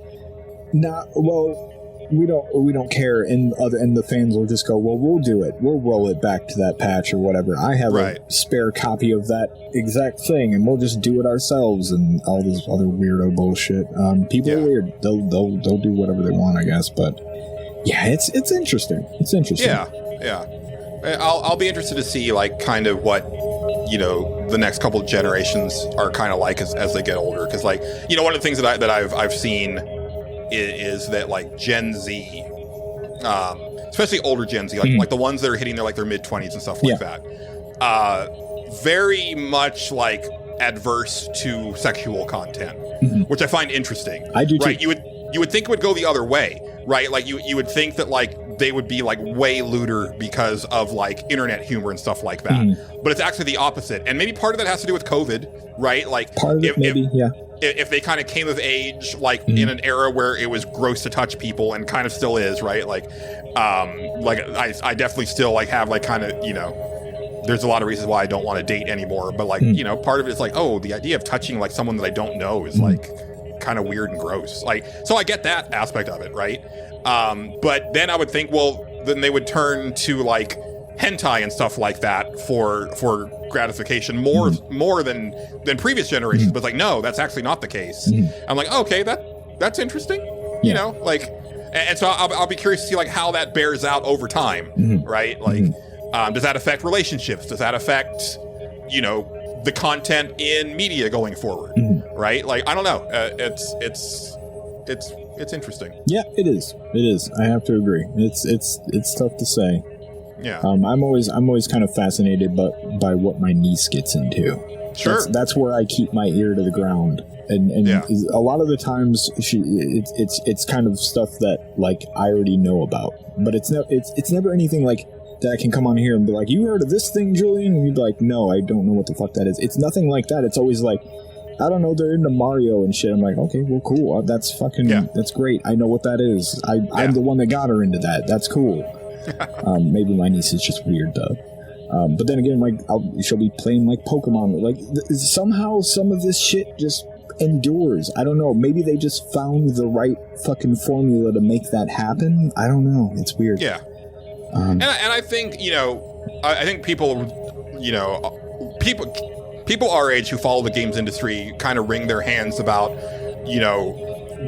"Nah, well, we don't care," and the fans will just go, "Well, we'll do it. We'll roll it back to that patch or whatever. I have a spare copy of that exact thing, and we'll just do it ourselves." And all this other weirdo bullshit. People are weird. They'll do whatever they want, I guess. But yeah, it's interesting. It's interesting. Yeah. I'll be interested to see like kind of what, you know, the next couple of generations are kind of like as they get older, because like, you know, one of the things that I've seen is that like Gen Z, especially older Gen Z, like the ones that are hitting their mid-20s and stuff like that, very much like adverse to sexual content, which I find interesting. I do right? too. You would think it would go the other way, right? Like you would think that like they would be like way lewder because of like internet humor and stuff like that, but it's actually the opposite. And maybe part of that has to do with COVID, right? Like part of it, if they kind of came of age like in an era where it was gross to touch people, and kind of still is, right? Like I definitely still like have like kind of, you know, there's a lot of reasons why I don't want to date anymore, but like, you know, part of it is like, oh, the idea of touching like someone that I don't know is like kind of weird and gross. Like, so I get that aspect of it, right? But then I would think, well, then they would turn to like hentai and stuff like that for gratification more than previous generations. But it's like, no, that's actually not the case. I'm like, okay, that's interesting. You know, like, and so I'll be curious to see like how that bears out over time, right? Like, does that affect relationships? Does that affect, you know, the content in media going forward, right? Like, I don't know. It's interesting. Yeah, it is. I have to agree. It's tough to say. Yeah. I'm always kind of fascinated by what my niece gets into. Sure. That's where I keep my ear to the ground. And a lot of the times it's kind of stuff that like I already know about, but it's never anything like that I can come on here and be like, you heard of this thing, Julian? And you'd be like, no, I don't know what the fuck that is. It's nothing like that. It's always like, I don't know, they're into Mario and shit. I'm like, okay, well, cool. That's fucking, that's great. I know what that is. I'm the one that got her into that. That's cool. Maybe my niece is just weird though. But then again, like, she'll be playing like Pokemon. Like, somehow some of this shit just endures. I don't know. Maybe they just found the right fucking formula to make that happen. I don't know. It's weird. Yeah. And I think, you know, I think people, you know, people our age who follow the games industry kind of wring their hands about, you know,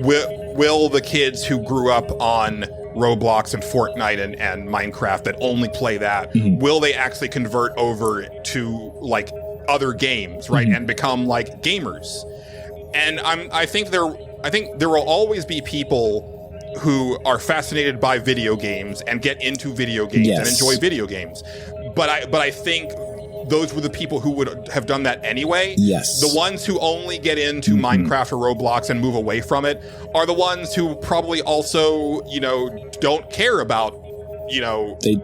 will the kids who grew up on Roblox and Fortnite and Minecraft that only play that, will they actually convert over to like other games, right, and become like gamers? And I think there will always be people who are fascinated by video games and get into video games and enjoy video games. But I think those were the people who would have done that anyway. Yes. The ones who only get into Minecraft or Roblox and move away from it are the ones who probably also, don't care about,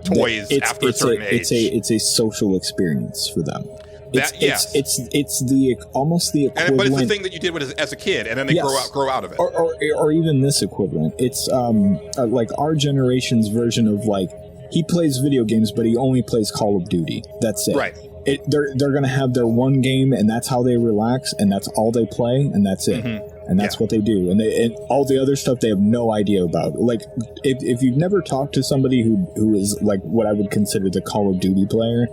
toys after a certain age. It's a social experience for them. It's the almost the equivalent. But it's the thing that you did as a kid, and then they grow out of it. Or even this equivalent. It's like our generation's version of like, he plays video games, but he only plays Call of Duty. That's it. Right. They're going to have their one game, and that's how they relax, and that's all they play, and that's it. And that's what they do. And all the other stuff they have no idea about. Like, if you've never talked to somebody who is like what I would consider the Call of Duty player,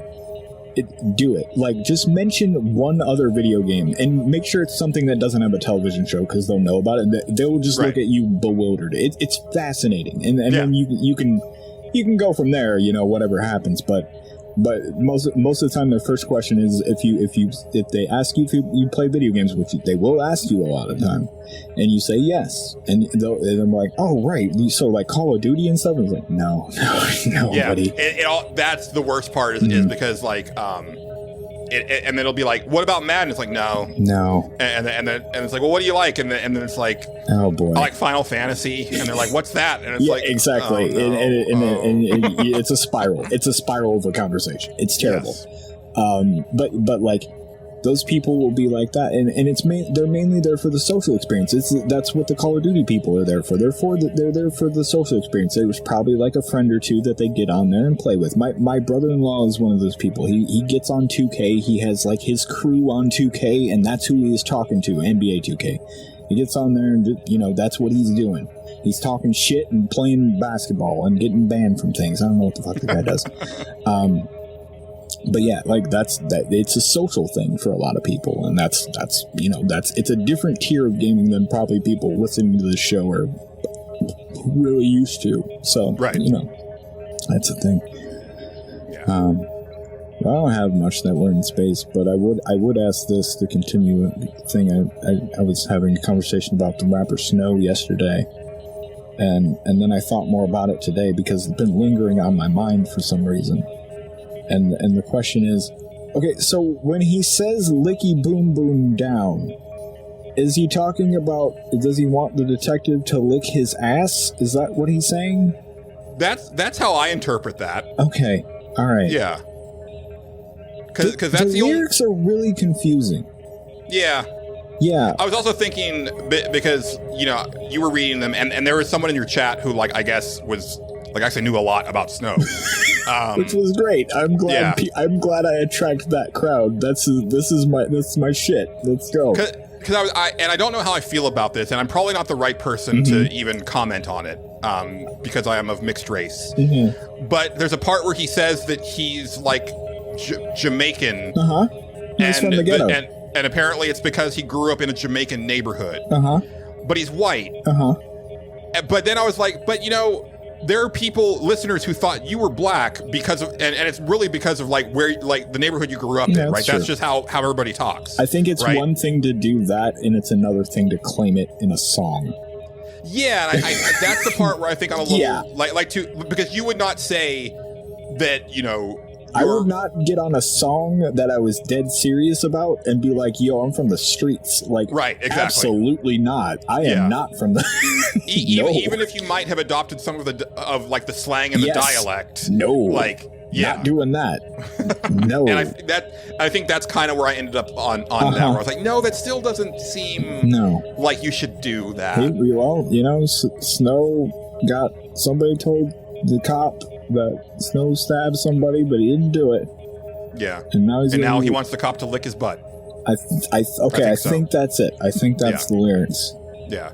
do it. Like, just mention one other video game and make sure it's something that doesn't have a television show, because they'll know about it. They'll just look at you bewildered. It's fascinating. And then you can go from there, whatever happens. But most of the time, their first question is if they ask you if you play video games, which they will ask you a lot of time, and you say yes, and I'm like, oh right, so like Call of Duty and stuff. I was like, no, buddy. That's the worst part is because like and then it'll be like, what about Madden? It's like no, and then it's like, well, what do you like? And then it's like, oh boy, I like Final Fantasy, and they're like, what's that? And it's like, exactly, oh, no. and it's a spiral. It's a spiral of a conversation. It's terrible. Yes. But like, those people will be like that, and they're mainly there for the social experience. That's what the Call of Duty people are there for. They're there for the social experience. There was probably like a friend or two that they get on there and play with. My brother-in-law is one of those people. He gets on 2K. He has like his crew on 2K, and that's who he is talking to. NBA 2K. He gets on there, and that's what he's doing. He's talking shit and playing basketball and getting banned from things. I don't know what the fuck the guy does. But yeah, like that's it's a social thing for a lot of people, and that's it's a different tier of gaming than probably people listening to this show are really used to. So that's the thing. Yeah. I don't have much that we're in space, but I would ask this to continue a thing. I was having a conversation about the rapper Snow yesterday, and then I thought more about it today because it's been lingering on my mind for some reason. And the question is, okay, so when he says licky boom boom down, is he talking about, does he want the detective to lick his ass? Is that what he's saying? That's how I interpret that. Okay, all right. Yeah. Because that's the lyrics are really confusing. Yeah. Yeah. I was also thinking, because, you were reading them, and there was someone in your chat who, like, I guess was, like, actually knew a lot about Snow. Which was great. I'm glad. Yeah. I'm glad I attract that crowd. That's my shit. Let's go. Because I don't know how I feel about this, and I'm probably not the right person to even comment on it, because I am of mixed race. But there's a part where he says that he's like Jamaican. He's from the ghetto. And apparently it's because he grew up in a Jamaican neighborhood. But he's white. But then I was like, but there are listeners who thought you were black because of, and it's really because of like where, like the neighborhood you grew up in, right? That's just how everybody talks. I think it's one thing to do that, and it's another thing to claim it in a song. Yeah, and I that's the part where I think I'm a little because you would not say that, I would not get on a song that I was dead serious about and be like, yo, I'm from the streets. Like, right, exactly. Absolutely not. I am not from the... Even if you might have adopted some of the slang and the dialect. No. Like, not doing that. No. And I think that's kind of where I ended up on that, where I was like, no, that still doesn't seem like you should do that. Well, Snow got... Somebody told the cop that Snow stabbed somebody, but he didn't do it. Yeah. And now he wants the cop to lick his butt. I think that's it. I think that's the lyrics. Yeah.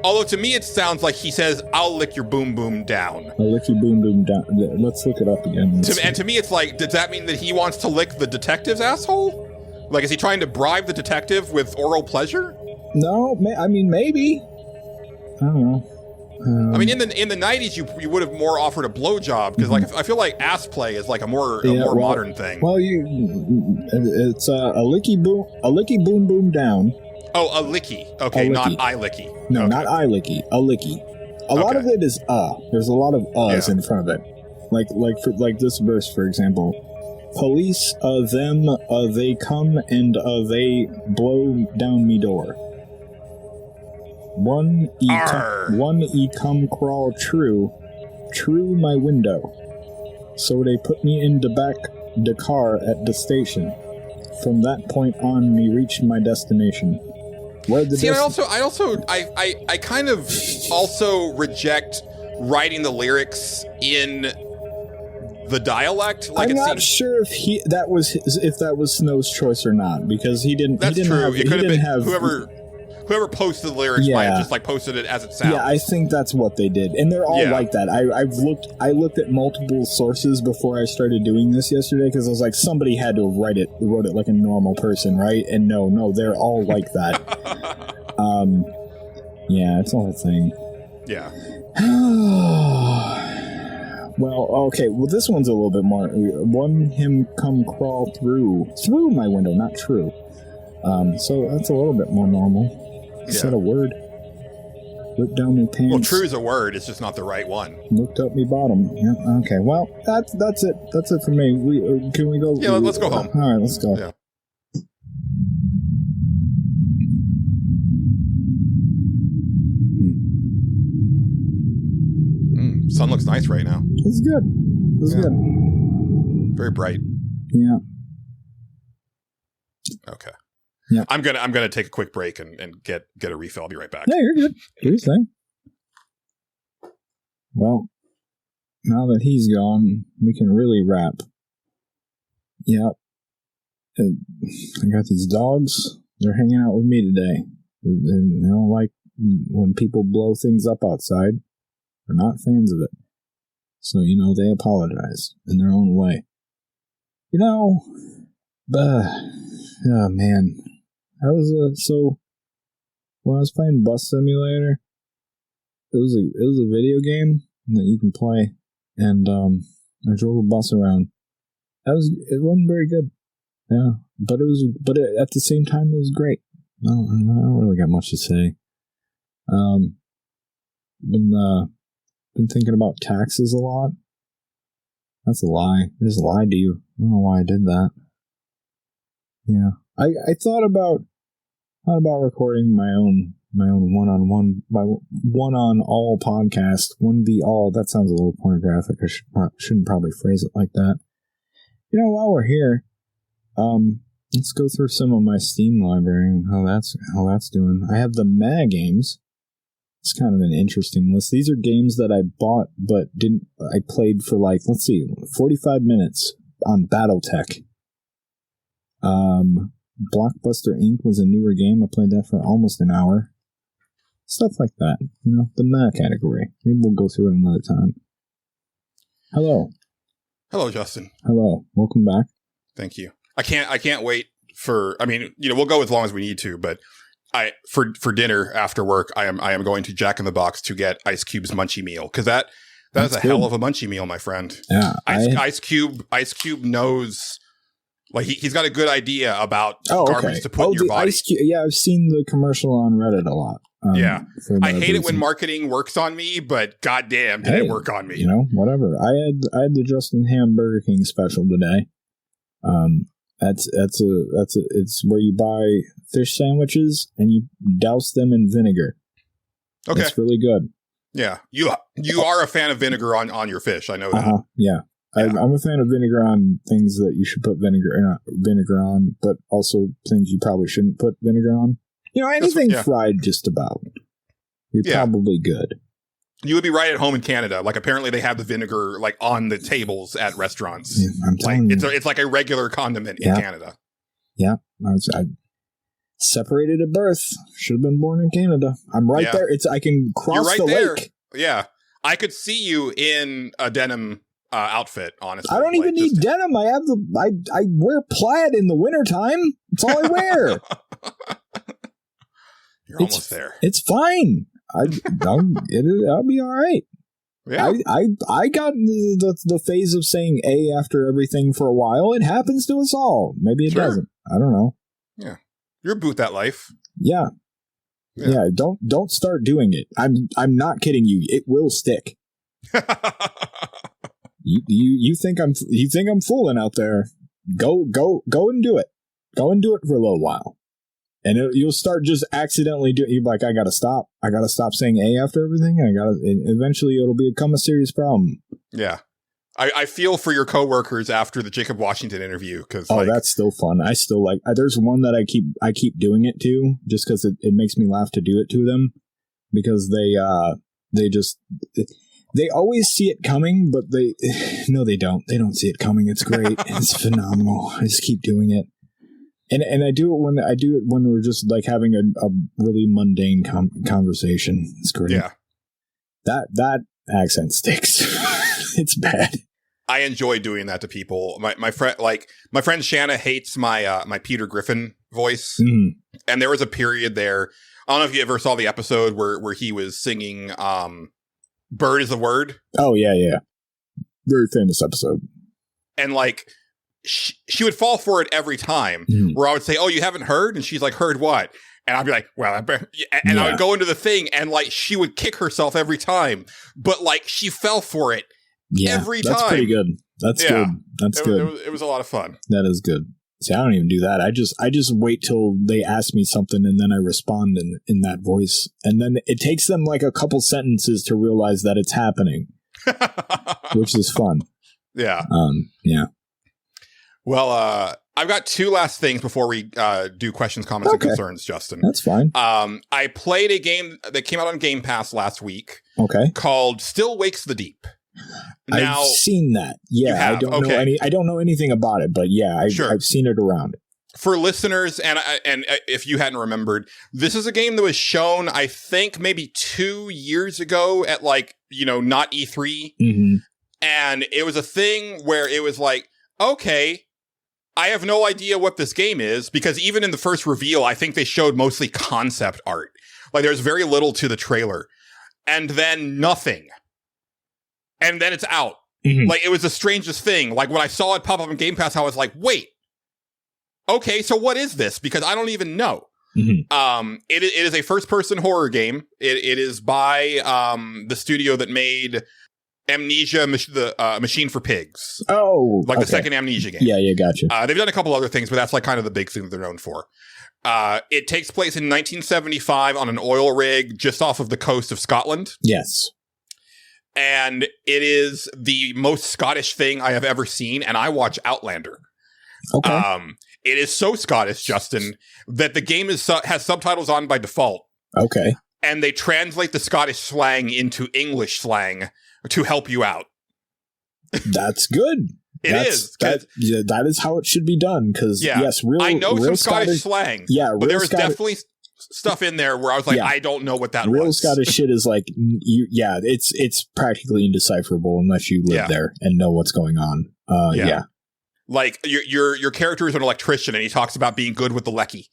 Although to me it sounds like he says, I'll lick your boom boom down. I'll lick your boom boom down. Let's look it up again. And to me it's like, does that mean that he wants to lick the detective's asshole? Like, is he trying to bribe the detective with oral pleasure? No, I mean, maybe. I don't know. I mean, in the 90s, you would have more offered a blowjob, because like I feel like ass play is like a more modern thing. Well, it's a licky boom boom down. Oh, a licky. Okay, not I licky. No, not I licky. A licky. A lot of it is There's a lot of in front of it. Like this verse, for example. Police, them, they come and they blow down me door. One come crawl true my window. So they put me in the back the car at the station. From that point on, me reached my destination. I kind of also reject writing the lyrics in the dialect. Like, I'm not sure if that was Snow's choice or not, because he didn't. That's he didn't true. Have, it could have been have, whoever posted the lyrics might have just like posted it as it sounds. Yeah, I think that's what they did, and they're all like that. I looked at multiple sources before I started doing this yesterday, because I was like, somebody had to have wrote it like a normal person, right? And no, they're all like that. Yeah, it's a whole thing. Yeah. Well, okay. Well, this one's a little bit more. One him come crawl through my window, not true. So that's a little bit more normal. Said a word. Looked down me pants. Well, true is a word. It's just not the right one. Looked up me bottom. Yeah. Okay. Well, that's it. That's it for me. Can we go? Yeah. Let's go home. All right. Let's go. Yeah. Sun looks nice right now. It's good. It's good. Very bright. Yeah. Okay. Yeah. I'm gonna take a quick break and get a refill. I'll be right back. Yeah, you're good. Do your thing. Well, now that he's gone, we can really wrap. Yeah. I got these dogs. They're hanging out with me today. They don't like when people blow things up outside. They're not fans of it. So, they apologize in their own way. Oh, man. I was, when I was playing Bus Simulator, it was a video game that you can play, and, I drove a bus around. It wasn't very good. Yeah. But at the same time, it was great. I don't really got much to say. Been thinking about taxes a lot. That's a lie. I just lied to you. I don't know why I did that. Yeah, I thought about recording my own one-on-all podcast. 1v-all. That sounds a little pornographic. I shouldn't probably phrase it like that. While we're here, let's go through some of my Steam library and how that's doing. I have the Meh games. It's kind of an interesting list. These are games that I bought but didn't. I played for 45 minutes on BattleTech. Blockbuster Inc. was a newer game. I played that for almost an hour. Stuff like that. The Meh category. Maybe we'll go through it another time. Hello. Hello, Justin. Hello. Welcome back. Thank you. I can't wait for. I mean, we'll go as long as we need to, but. For dinner after work, I am going to Jack in the Box to get Ice Cube's Munchie meal, because that is a hell of a Munchie meal, my friend. Yeah, Ice Cube knows, he's got a good idea about garbage to put in your body. Ice Cube, yeah, I've seen the commercial on Reddit a lot. Yeah, I hate it when marketing works on me, but goddamn, did it work on me? Whatever. I had the Justin Ham Burger King special today. It's where you buy fish sandwiches and you douse them in vinegar. Okay. It's really good. Yeah. You are a fan of vinegar on your fish. I know that. Yeah. I'm a fan of vinegar on things that you should put vinegar on, but also things you probably shouldn't put vinegar on. Anything fried just about. You're probably good. You would be right at home in Canada. Apparently they have the vinegar on the tables at restaurants. Yeah, I'm telling you. It's like a regular condiment in Canada. Yeah. I separated at birth. Should have been born in Canada. I'm right there. I can cross the lake. Yeah. I could see you in a denim outfit, honestly. I don't even need denim. I wear plaid in the wintertime. That's all I wear. You're almost there. It's fine. I'll be all right. Yeah. I got the phase of saying A after everything for a while. It happens to us all. Maybe it doesn't. I don't know. Yeah. You're about that life. Yeah. Don't start doing it. I'm not kidding you. It will stick. You think I'm fooling out there. go and do it. Go and do it for a little while. And you'll start just accidentally doing. You're like, I gotta stop. I gotta stop saying A after everything. Eventually, it'll become a serious problem. Yeah, I feel for your coworkers after the Jacob Washington interview because that's still fun. I still like. There's one that I keep doing it to just because it makes me laugh to do it to them because they always see it coming, but they don't. They don't see it coming. It's great. It's phenomenal. I just keep doing it. And I do it when we're just like having a really mundane conversation. It's great. Yeah. That accent sticks. It's bad. I enjoy doing that to people. My friend Shanna hates my Peter Griffin voice. Mm. And there was a period there. I don't know if you ever saw the episode where he was singing Bird is the Word. Oh yeah. Very famous episode. And like she would fall for it every time where I would say, oh, you haven't heard? And she's like, heard what? And I'd be like, well, I would go into the thing and like she would kick herself every time. But like she fell for it every time. That's pretty good. That's good. That's good. It was a lot of fun. That is good. See, I don't even do that. I just wait till they ask me something and then I respond in that voice. And then it takes them like a couple sentences to realize that it's happening, which is fun. Yeah. Yeah. Well, I've got two last things before we do questions, comments, and concerns, Justin. That's fine. I played a game that came out on Game Pass last week. Okay. Called Still Wakes the Deep. Now, I've seen that. Yeah, I don't know anything about it, but yeah, I've seen it around. For listeners, and if you hadn't remembered, this is a game that was shown, I think, maybe 2 years ago at like, not E3. Mm-hmm. And it was a thing where it was like, okay, I have no idea what this game is, because even in the first reveal, I think they showed mostly concept art. Like there's very little to the trailer. And then nothing. And then it's out. Mm-hmm. Like it was the strangest thing. Like when I saw it pop up on Game Pass, I was like, wait, okay, so what is this? Because I don't even know. Mm-hmm. It is a first-person horror game. It is by the studio that made Amnesia, the Machine for Pigs. Oh, like the second Amnesia game. Yeah, gotcha. They've done a couple other things, but that's like kind of the big thing that they're known for. It takes place in 1975 on an oil rig just off of the coast of Scotland. Yes. And it is the most Scottish thing I have ever seen, and I watch Outlander. Okay. It is so Scottish, Justin, that the game has subtitles on by default. Okay. And they translate the Scottish slang into English slang to help you out. That's good. That is how it should be done. Because yes, I know some Scottish slang. Yeah, but there was definitely stuff in there where I was like, I don't know what that was. Real Scottish shit is like, it's practically indecipherable unless you live there and know what's going on. Yeah. Like your character is an electrician and he talks about being good with the lecky.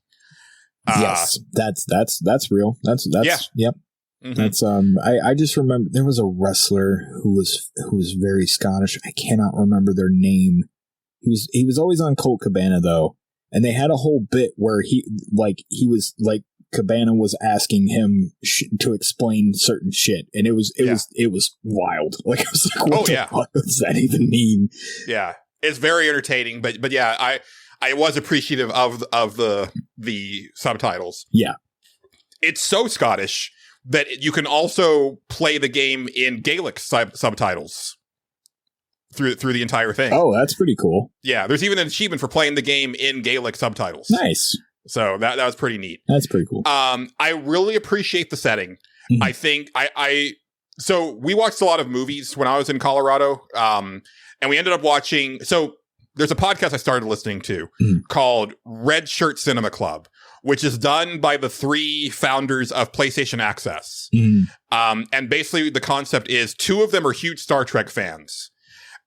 Yes, that's real. That's yep. Mm-hmm. That's I just remember there was a wrestler who was very Scottish. I cannot remember their name. He was always on Colt Cabana though, and they had a whole bit where he was like Cabana was asking him to explain certain shit, and it was wild. Like I was like, what the fuck does that even mean? Yeah, it's very entertaining, but yeah, I was appreciative of the subtitles. Yeah, it's so Scottish that you can also play the game in Gaelic subtitles through the entire thing. Oh, that's pretty cool. Yeah, there's even an achievement for playing the game in Gaelic subtitles. Nice. So that was pretty neat. That's pretty cool. I really appreciate the setting. Mm-hmm. I think so we watched a lot of movies when I was in Colorado, and we ended up watching. So there's a podcast I started listening to called Red Shirt Cinema Club, which is done by the three founders of PlayStation Access. Mm-hmm. And basically the concept is two of them are huge Star Trek fans.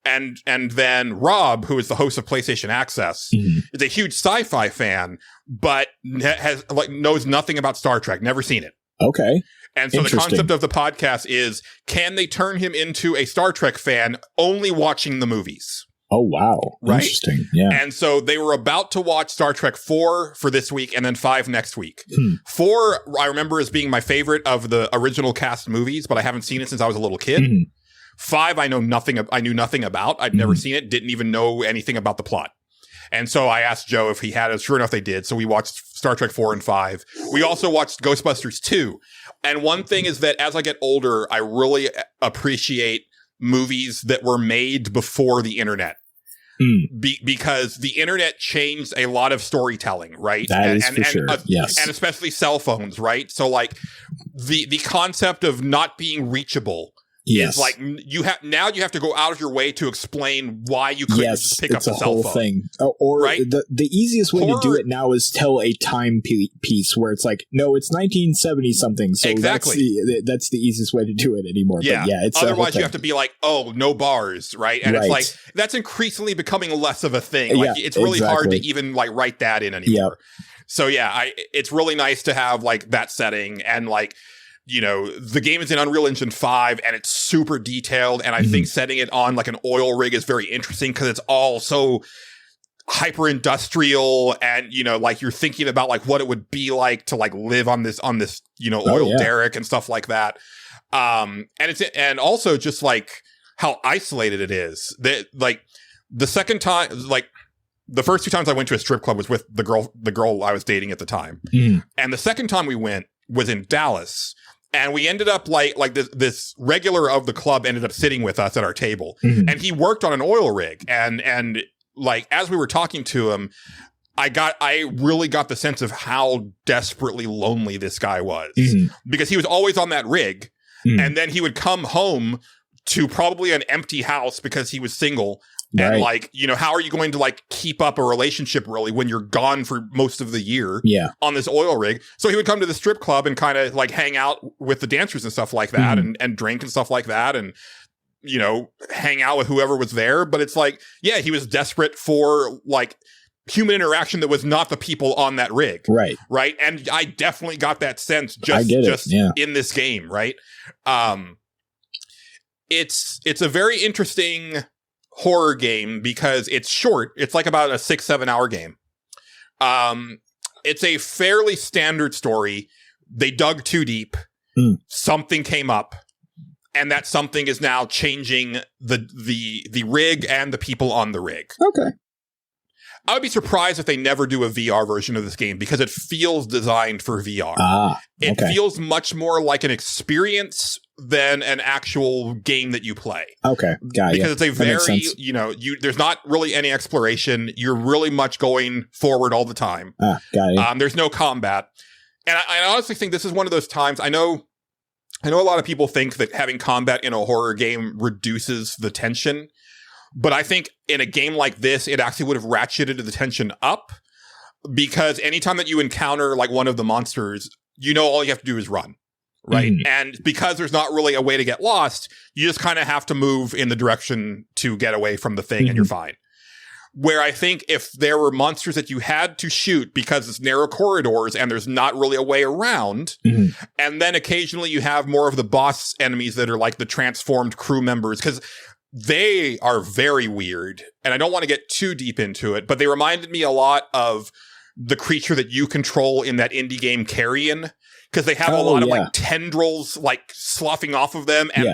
And then Rob, who is the host of PlayStation Access, is a huge sci-fi fan, but knows nothing about Star Trek, never seen it. Okay. And so the concept of the podcast is, can they turn him into a Star Trek fan only watching the movies? Oh, wow. Right? Interesting. Yeah. And so they were about to watch Star Trek 4 for this week and then 5 next week. 4, I remember as being my favorite of the original cast movies, but I haven't seen it since I was a little kid. 5, I knew nothing about. I'd never seen it, didn't even know anything about the plot. And so I asked Joe if he had it. Sure enough, they did. So we watched Star Trek 4 and 5. We also watched Ghostbusters 2. And one thing is that as I get older, I really appreciate movies that were made before the internet. Because the internet changed a lot of storytelling, right? That is for sure. Yes. And especially cell phones, right? So like the concept of not being reachable is like you have to go out of your way to explain why you couldn't just pick up a cell phone. Thing. Or right? the easiest way to do it now is tell a time piece where it's like, no, it's 1970 something. So exactly. That's the easiest way to do it anymore. Yeah. But yeah, it's otherwise you have to be like, oh, no bars, right? And it's like that's increasingly becoming less of a thing. Like it's really hard to even like write that in anymore. Yeah. So yeah, it's really nice to have like that setting and like, you know, the game is in Unreal Engine 5 and it's super detailed. And I think setting it on like an oil rig is very interesting because it's all so hyper industrial. And, you know, like you're thinking about like what it would be like to like live on this, you know, oil derrick and stuff like that. And also just like how isolated it is. That like the second time, like the first 2 times I went to a strip club was with the girl I was dating at the time. And the second time we went was in Dallas. And we ended up like this regular of the club ended up sitting with us at our table, and he worked on an oil rig. And like as we were talking to him, I really got the sense of how desperately lonely this guy was because he was always on that rig, and then he would come home to probably an empty house because he was single. Right. And like, you know, how are you going to like keep up a relationship really when you're gone for most of the year on this oil rig? So he would come to the strip club and kind of like hang out with the dancers and stuff like that and drink and stuff like that. And, you know, hang out with whoever was there. But it's like, yeah, he was desperate for like human interaction that was not the people on that rig. Right. Right. And I definitely got that sense just in this game. Right. It's a very interesting horror game because it's short. It's like about a 6-7 hour game. It's a fairly standard story. They dug too deep. Something came up, and that something is now changing the rig and the people on the rig. Okay. I would be surprised if they never do a VR version of this game because it feels designed for VR. It feels much more like an experience than an actual game that you play. Okay, got it. Because it's a very, you know, there's not really any exploration. You're really much going forward all the time. Got it. There's no combat. And I honestly think this is one of those times, I know a lot of people think that having combat in a horror game reduces the tension. But I think in a game like this, it actually would have ratcheted the tension up because anytime that you encounter like one of the monsters, you know, all you have to do is run. Right. And because there's not really a way to get lost, you just kind of have to move in the direction to get away from the thing and you're fine. Where I think if there were monsters that you had to shoot because it's narrow corridors and there's not really a way around, and then occasionally you have more of the boss enemies that are like the transformed crew members, because they are very weird. And I don't want to get too deep into it, but they reminded me a lot of the creature that you control in that indie game Carrion. Because they have a lot of like tendrils like sloughing off of them, and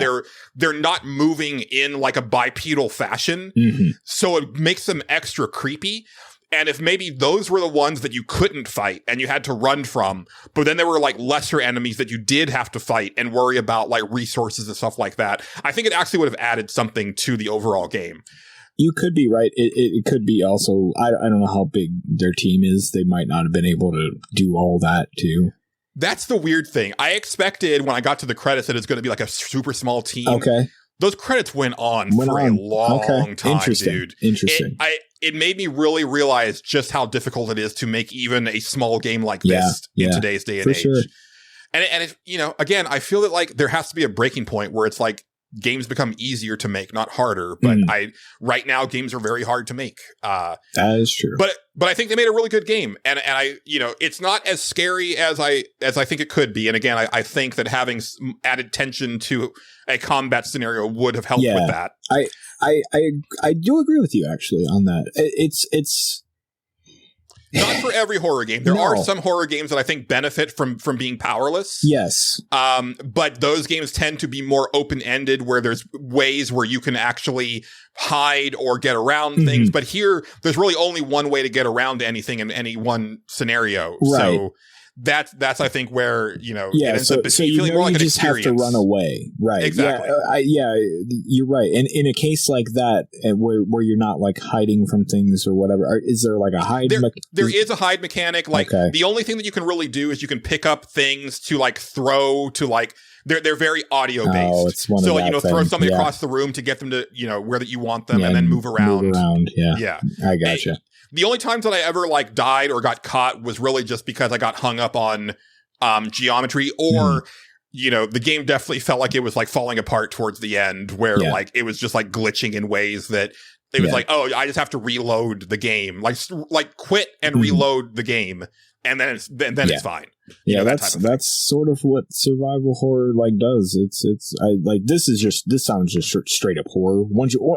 they're not moving in like a bipedal fashion. So it makes them extra creepy. And if maybe those were the ones that you couldn't fight and you had to run from, but then there were like lesser enemies that you did have to fight and worry about like resources and stuff like that, I think it actually would have added something to the overall game. You could be right. It could be also, I don't know how big their team is. They might not have been able to do all that too. That's the weird thing. I expected when I got to the credits that it's going to be like a super small team. Okay. Those credits went on for a long time, dude. Interesting. It made me really realize just how difficult it is to make even a small game like this in today's day and age. Sure. And it, you know, again, I feel that like there has to be a breaking point where it's like games become easier to make, not harder. But right now games are very hard to make. That is true. But I think they made a really good game, and I, you know, it's not as scary as I think it could be. And again, I think that having added tension to a combat scenario would have helped with that. I do agree with you actually on that. It's not for every horror game. There are some horror games that I think benefit from being powerless. Yes. But those games tend to be more open-ended, where there's ways where you can actually hide or get around things. But here, there's really only one way to get around anything in any one scenario. Right. So that's I think where, you know, yeah, it ends so, up so you feeling know more like you an just experience. have to run away, right? Exactly. Yeah, you're right. And in a case like that, where you're not like hiding from things or whatever, is there like a hide? There is a hide mechanic. Like the only thing that you can really do is you can pick up things to like throw to like. They're very audio based. Oh, it's one of so that you know, throw thing. something Yeah. across the room to get them to, you know, where that you want them, Yeah, and then move around. Yeah, I gotcha. The only times that I ever like died or got caught was really just because I got hung up on geometry, or you know, the game definitely felt like it was like falling apart towards the end, where like it was just like glitching in ways that it was like, oh, I just have to reload the game, like quit and reload the game, and then it's fine. Yeah, that's sort of what survival horror like does. This sounds just straight up horror. Once you,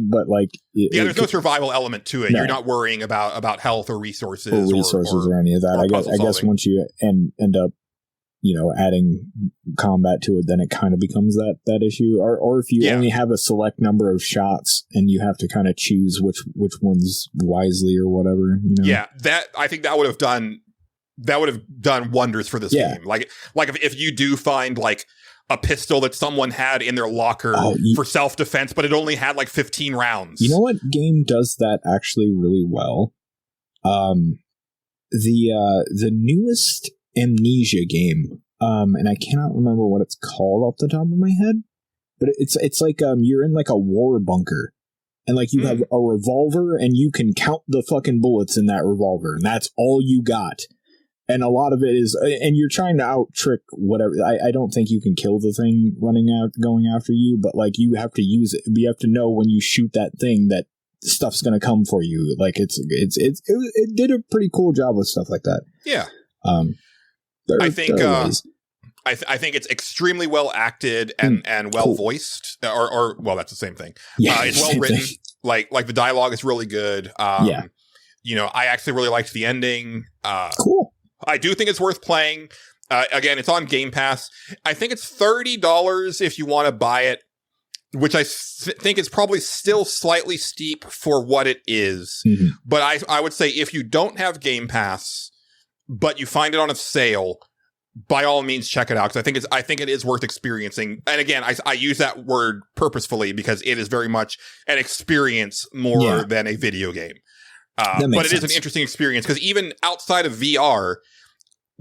but like, there's no survival element to it. No. You're not worrying about health or resources or any of that. I guess once you end up, you know, adding combat to it, then it kind of becomes that issue. Or if you only have a select number of shots and you have to kind of choose which ones wisely or whatever. You know? Yeah, I think that would have done wonders for this game. Like if you do find like a pistol that someone had in their locker for self-defense, but it only had like 15 rounds. You know what game does that actually really well? The newest Amnesia game, and I cannot remember what it's called off the top of my head, but it's like you're in like a war bunker. And like you have a revolver and you can count the fucking bullets in that revolver, and that's all you got. And a lot of it is, and you're trying to out trick whatever. I don't think you can kill the thing going after you, but like you have to use it. You have to know when you shoot that thing that stuff's going to come for you. Like it did a pretty cool job with stuff like that. Yeah. I think it's extremely well acted and well voiced, or well, that's the same thing. Yeah, it's well written. Like the dialogue is really good. You know, I actually really liked the ending. Cool. I do think it's worth playing. Again, it's on Game Pass. I think it's $30 if you want to buy it, which I think is probably still slightly steep for what it is. But I would say if you don't have Game Pass, but you find it on a sale, by all means check it out, because I think it is worth experiencing. And again, I use that word purposefully because it is very much an experience more than a video game. But it is an interesting experience because even outside of VR,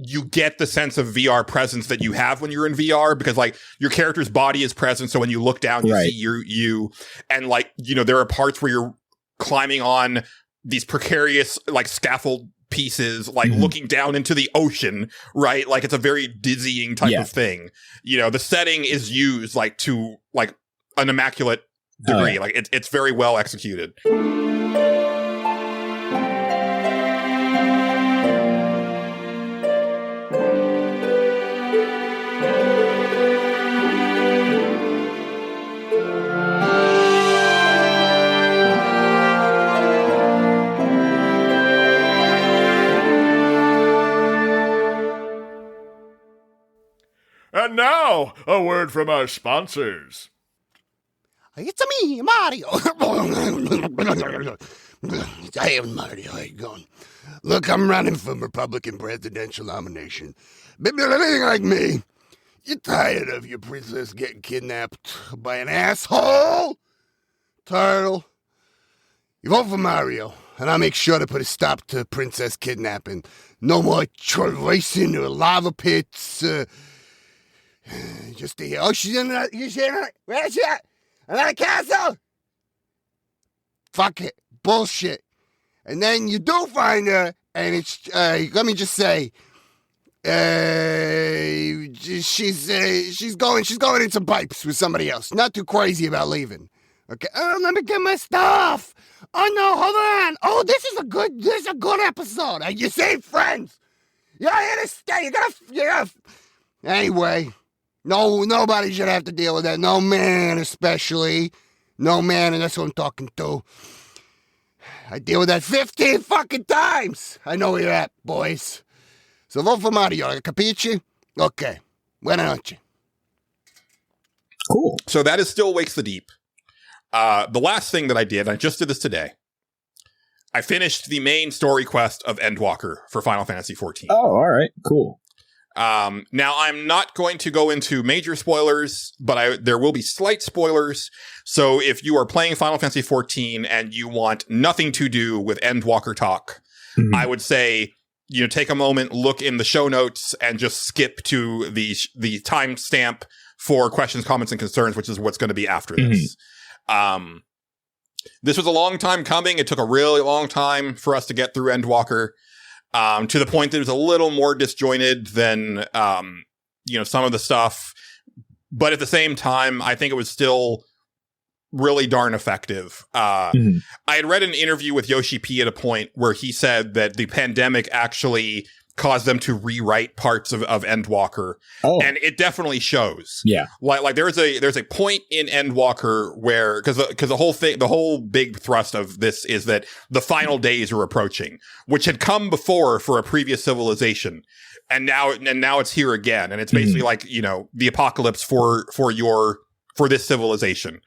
you get the sense of VR presence that you have when you're in VR, because like your character's body is present. So when you look down, you see you, and like, you know, there are parts where you're climbing on these precarious like scaffold pieces, like looking down into the ocean, right? Like it's a very dizzying type of thing. You know, the setting is used like to like an immaculate degree. Like it's very well executed. And now, a word from our sponsors. It's me, Mario. I am Mario. How you going? Look, I'm running for Republican presidential nomination. Maybe anything like me. You tired of your princess getting kidnapped by an asshole? Turtle. You vote for Mario, and I'll make sure to put a stop to princess kidnapping. No more troll racing or lava pits. Just to hear, oh, she's in that, where's she at? Another castle? Fuck it. Bullshit. And then you do find her, and it's, let me just say, she's going in some pipes with somebody else. Not too crazy about leaving. Okay. Oh, let me get my stuff. Oh no, hold on. Oh, this is a good episode. You save friends. You're here to stay. You gotta. Anyway. No, nobody should have to deal with that. No man, especially. No man, and that's what I'm talking to. I deal with that 15 fucking times. I know where you're at, boys. So vote for Mario, capiche? Okay. Buona noche. Cool. So that is still Wakes the Deep. The last thing that I did, I just did this today. I finished the main story quest of Endwalker for Final Fantasy XIV. Oh, all right. Cool. Now, I'm not going to go into major spoilers, but there will be slight spoilers. So if you are playing Final Fantasy XIV and you want nothing to do with Endwalker talk, I would say, take a moment, look in the show notes, and just skip to the timestamp for questions, comments, and concerns, which is what's going to be after this. This was a long time coming. It took a really long time for us to get through Endwalker. To the point that it was a little more disjointed than, some of the stuff. But at the same time, I think it was still really darn effective. I had read an interview with Yoshi P at a point where he said that the pandemic actually caused them to rewrite parts of Endwalker. Oh. And it definitely shows. Yeah. Like there's a point in Endwalker where, because the whole big thrust of this is that the final days are approaching, which had come before for a previous civilization. And now it's here again. And it's basically like, the apocalypse for this civilization.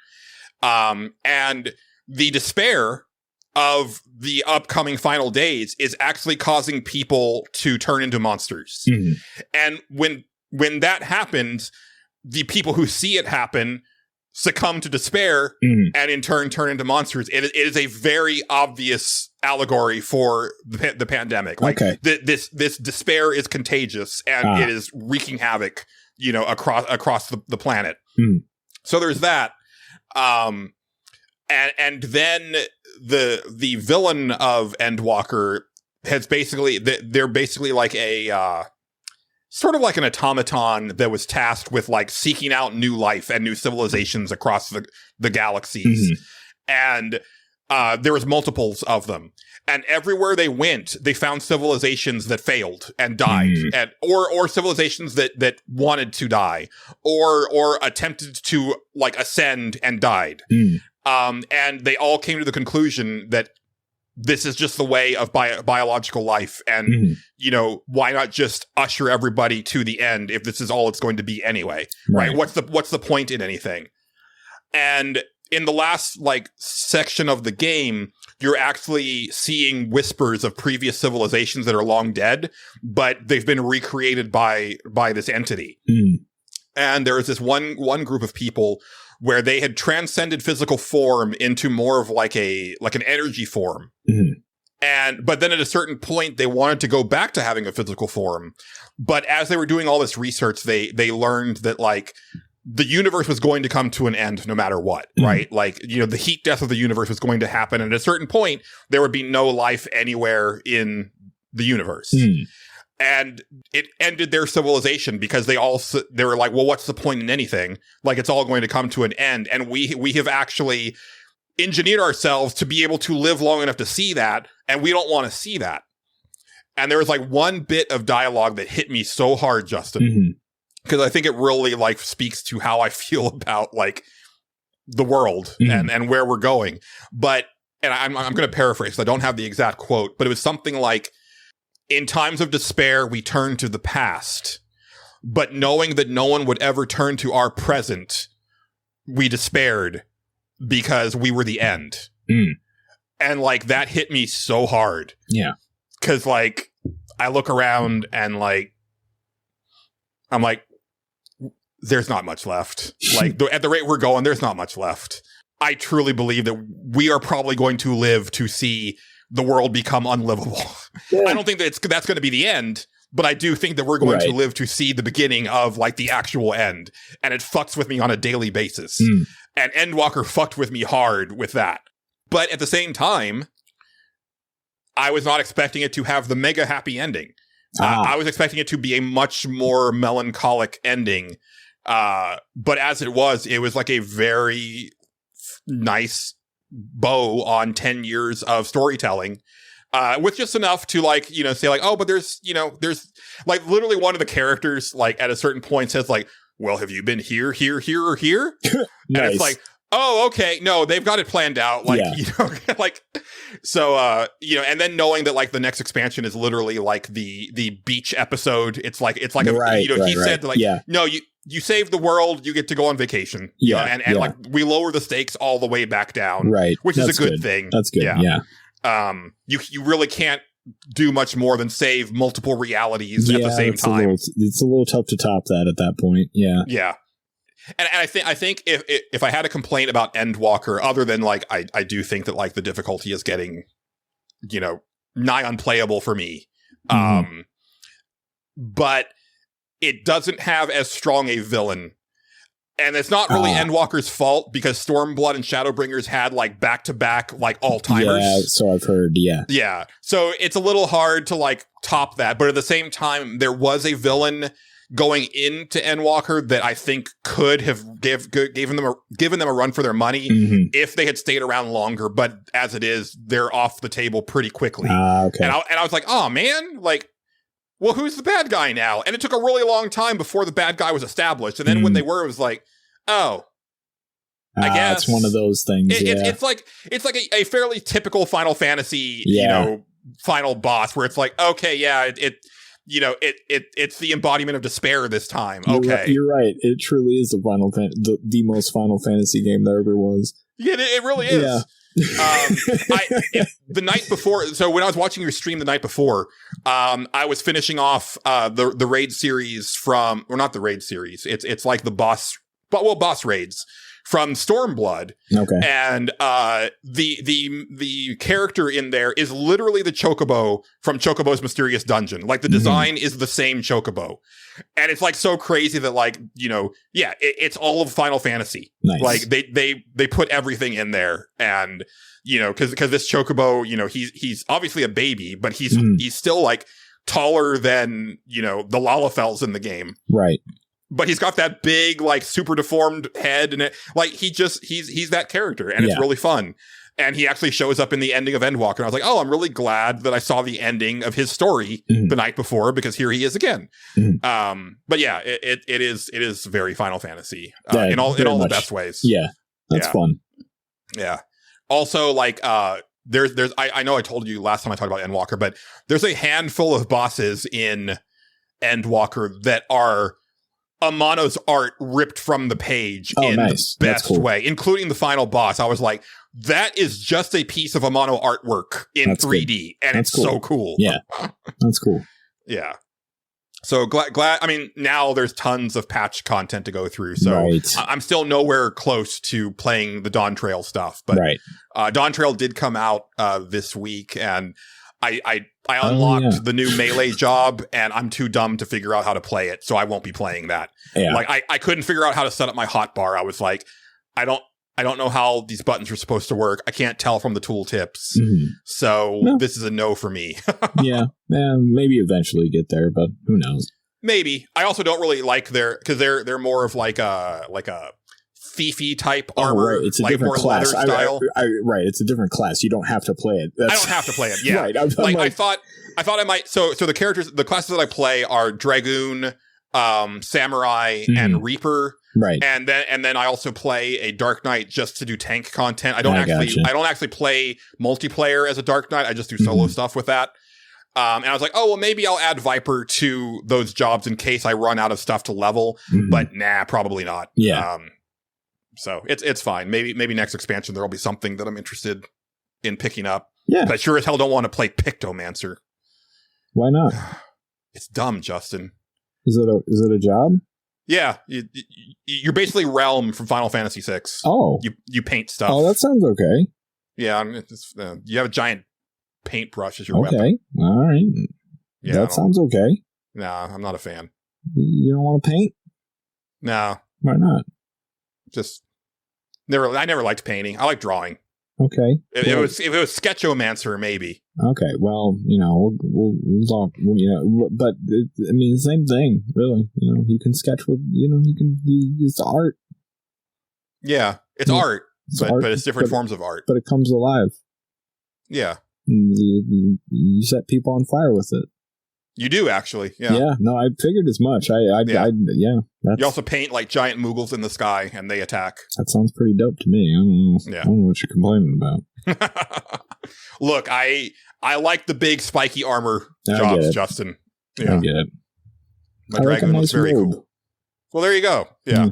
And the despair of the upcoming final days is actually causing people to turn into monsters. And when that happens, the people who see it happen succumb to despair and in turn turn into monsters. It is a very obvious allegory for the pandemic. Like this despair is contagious and it is wreaking havoc, across the planet. So there's that. And then the villain of Endwalker has they're basically like a sort of like an automaton that was tasked with like seeking out new life and new civilizations across the galaxies. And there was multiples of them. And everywhere they went, they found civilizations that failed and died, or civilizations that wanted to die, or attempted to like ascend and died. And they all came to the conclusion that this is just the way of biological life. And, why not just usher everybody to the end if this is all it's going to be anyway? Right? What's the point in anything? And in the last section of the game, you're actually seeing whispers of previous civilizations that are long dead, but they've been recreated by this entity. And there is this one group of people where they had transcended physical form into more of like an energy form. But then at a certain point, they wanted to go back to having a physical form. But as they were doing all this research, they learned that the universe was going to come to an end no matter what, right? The heat death of the universe was going to happen. And at a certain point, there would be no life anywhere in the universe. And it ended their civilization because they were like, well, what's the point in anything? It's all going to come to an end. And we have actually engineered ourselves to be able to live long enough to see that. And we don't want to see that. And there was one bit of dialogue that hit me so hard, Justin, because I think it really speaks to how I feel about the world and where we're going. But, and I'm going to paraphrase, I don't have the exact quote, but it was something like, in times of despair, we turn to the past, but knowing that no one would ever turn to our present, we despaired because we were the end. And that hit me so hard. Yeah. Cause I look around and I'm like, there's not much left. At the rate we're going, there's not much left. I truly believe that we are probably going to live to see the world become unlivable. Yeah. I don't think that's going to be the end, but I do think that we're going to live to see the beginning of the actual end. And it fucks with me on a daily basis. And Endwalker fucked with me hard with that. But at the same time, I was not expecting it to have the mega happy ending. I was expecting it to be a much more melancholic ending. But as it was a very nice bow on 10 years of storytelling, with just enough to say oh, but there's literally one of the characters at a certain point says well, have you been here, or here? And Nice. it's oh, okay. No, they've got it planned out. So, and then knowing that the next expansion is literally the beach episode. It's like, he said no, you save the world, you get to go on vacation. Yeah, and like we lower the stakes all the way back down. Right. Which That's is a good thing. That's good. Yeah. You really can't do much more than save multiple realities at the same time. It's a little tough to top that at that point. Yeah. Yeah. And I think if I had a complaint about Endwalker, other than like I do think that like the difficulty is getting, nigh unplayable for me. But it doesn't have as strong a villain. And it's not really Endwalker's fault because Stormblood and Shadowbringers had like back-to-back like all-timers. Yeah, so I've heard, yeah. Yeah. So it's a little hard to like top that. But at the same time, there was a villain going into Endwalker that I think could have given them a run for their money if they had stayed around longer. But as it is, they're off the table pretty quickly. Okay. And I was like, oh man, like, well, who's the bad guy now? And it took a really long time before the bad guy was established. And then when they were, it was like, oh, I guess it's one of those things. It's like a fairly typical Final Fantasy, final boss where it's like, okay, yeah, it's the embodiment of despair this time. Okay, you're right. It truly is the most Final Fantasy game there ever was. Yeah, it really is. Yeah. The night before, so when I was watching your stream the night before, I was finishing off the raid series from, or not the raid series. It's like the boss raids from Stormblood. Okay. And the character in there is literally the Chocobo from Chocobo's Mysterious Dungeon. Like the design is the same Chocobo. And it's like so crazy that like, it's all of Final Fantasy. Nice. Like they put everything in there, and because this Chocobo, he's obviously a baby, but he's still like taller than the Lalafels in the game. Right. But he's got that big, like, super deformed head, and he's that character, and it's really fun. And he actually shows up in the ending of Endwalker, and I was like, oh, I'm really glad that I saw the ending of his story the night before, because here he is again. But yeah, it is very Final Fantasy in all the best ways. Yeah, that's fun. Yeah. Also, like, there's I know I told you last time I talked about Endwalker, but there's a handful of bosses in Endwalker that are Amano's art ripped from the page in the best way, including the final boss. I was like, that is just a piece of Amano artwork in 3D, and it's so cool. Yeah, that's cool. Yeah. So glad. I mean, now there's tons of patch content to go through. So I'm still nowhere close to playing the Dawn Trail stuff, but Dawn Trail did come out this week, and I unlocked the new melee job, and I'm too dumb to figure out how to play it, so I won't be playing that. Yeah. Like I couldn't figure out how to set up my hotbar. I was like, I don't know how these buttons are supposed to work. I can't tell from the tooltips. So this is a no for me. Yeah, maybe eventually get there, but who knows? Maybe. I also don't really like because they're more of like a thiefy type armor. Right. It's a like different more class. leather style. Right. It's a different class. You don't have to play it. I don't have to play it. Yeah. Right. I thought I might. So the classes that I play are Dragoon, Samurai, and Reaper. Right. And then I also play a Dark Knight just to do tank content. I don't actually play multiplayer as a Dark Knight. I just do solo stuff with that. And I was like, oh, well, maybe I'll add Viper to those jobs in case I run out of stuff to level. But nah, probably not. Yeah. So it's fine. Maybe next expansion there'll be something that I'm interested in picking up. Yeah. But I sure as hell don't want to play Pictomancer. Why not? It's dumb, Justin. Is it a job? Yeah, you're basically Realm from Final Fantasy VI. Oh, you paint stuff. Oh, that sounds okay. Yeah, you have a giant paintbrush as your weapon. Okay, all right. Yeah, that sounds okay. Nah, I'm not a fan. You don't want to paint? No. Why not? Just I never liked painting. I like drawing. Okay. If it was Sketchomancer, maybe. Okay. Well, we'll talk. But I mean, same thing, really. You can sketch with. It's art. Yeah, it's art, but it's different forms of art. But it comes alive. Yeah. You set people on fire with it. You do, actually. Yeah. Yeah. No, I figured as much. You also paint like giant Moogles in the sky and they attack. That sounds pretty dope to me. I don't know what you're complaining about. Look, I like the big spiky armor jobs, Justin. Yeah. I get it. My Dragoon looks very cool. Well, there you go. Yeah.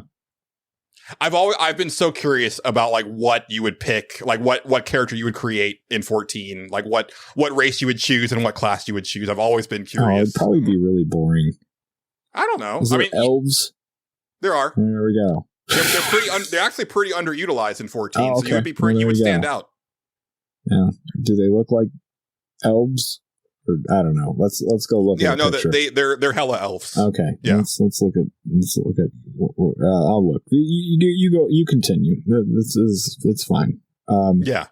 I've been so curious about like what you would pick, like what character you would create in 14, like what race you would choose and what class you would choose. I've always been curious. It'd probably be really boring. I don't know. Is there elves? There are. There we go. They're actually pretty underutilized in 14, okay. so you would be pretty. You would stand out. Yeah. Do they look like elves? Or, I don't know. Let's go look. Yeah, at no, picture. they're hella elves. Okay. Yeah. Let's look at. I'll look. You go. You continue. It's fine. Yeah.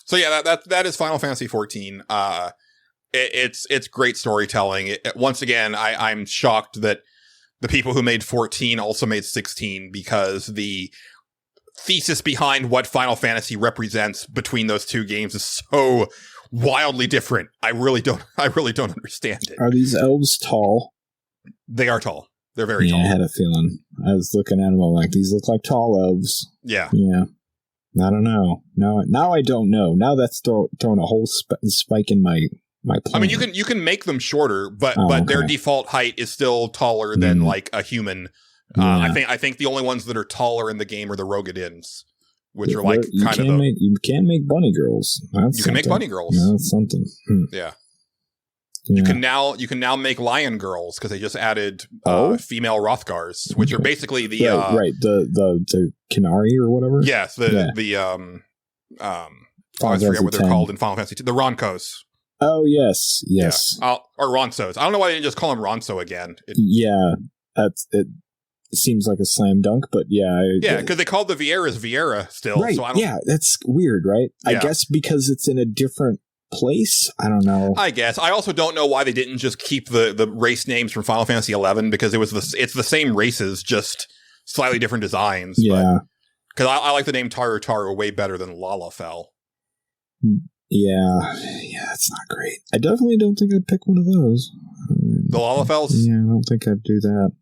So yeah, that is Final Fantasy 14. It's great storytelling. Once again, I'm shocked that the people who made 14 also made 16 because the thesis behind what Final Fantasy represents between those two games is so wildly different. I really don't understand it. Are these elves tall? They are tall. They're very tall. I had a feeling. I was looking at them. I'm like, these look like tall elves. Yeah. Yeah. I don't know. Now I don't know. Now that's throwing a whole spike in my plan. I mean, you can make them shorter, but their default height is still taller than like a human. Yeah. I think the only ones that are taller in the game are the Rogadins, which are like you can make bunny girls. You can make bunny girls. That's something. Yeah. Yeah. You can now make lion girls because they just added female Rothgars, which are basically the the Kinari or whatever. Yes, I forget what they're called in Final Fantasy II. The Ronkos. Oh yes. Yeah. Or Ronsos. I don't know why they didn't just call them Ronso again. It seems like a slam dunk, but because they called the Vieras Viera still. Right. So that's weird, right? Yeah. I guess because it's in a different place. I don't know. I guess. I also don't know why they didn't just keep the race names from Final Fantasy XI because it's the same races, just slightly different designs. Yeah. Because I like the name Taru Taru way better than Lalafell. Yeah, that's not great. I definitely don't think I'd pick one of those. The Lalafells? Yeah, I don't think I'd do that.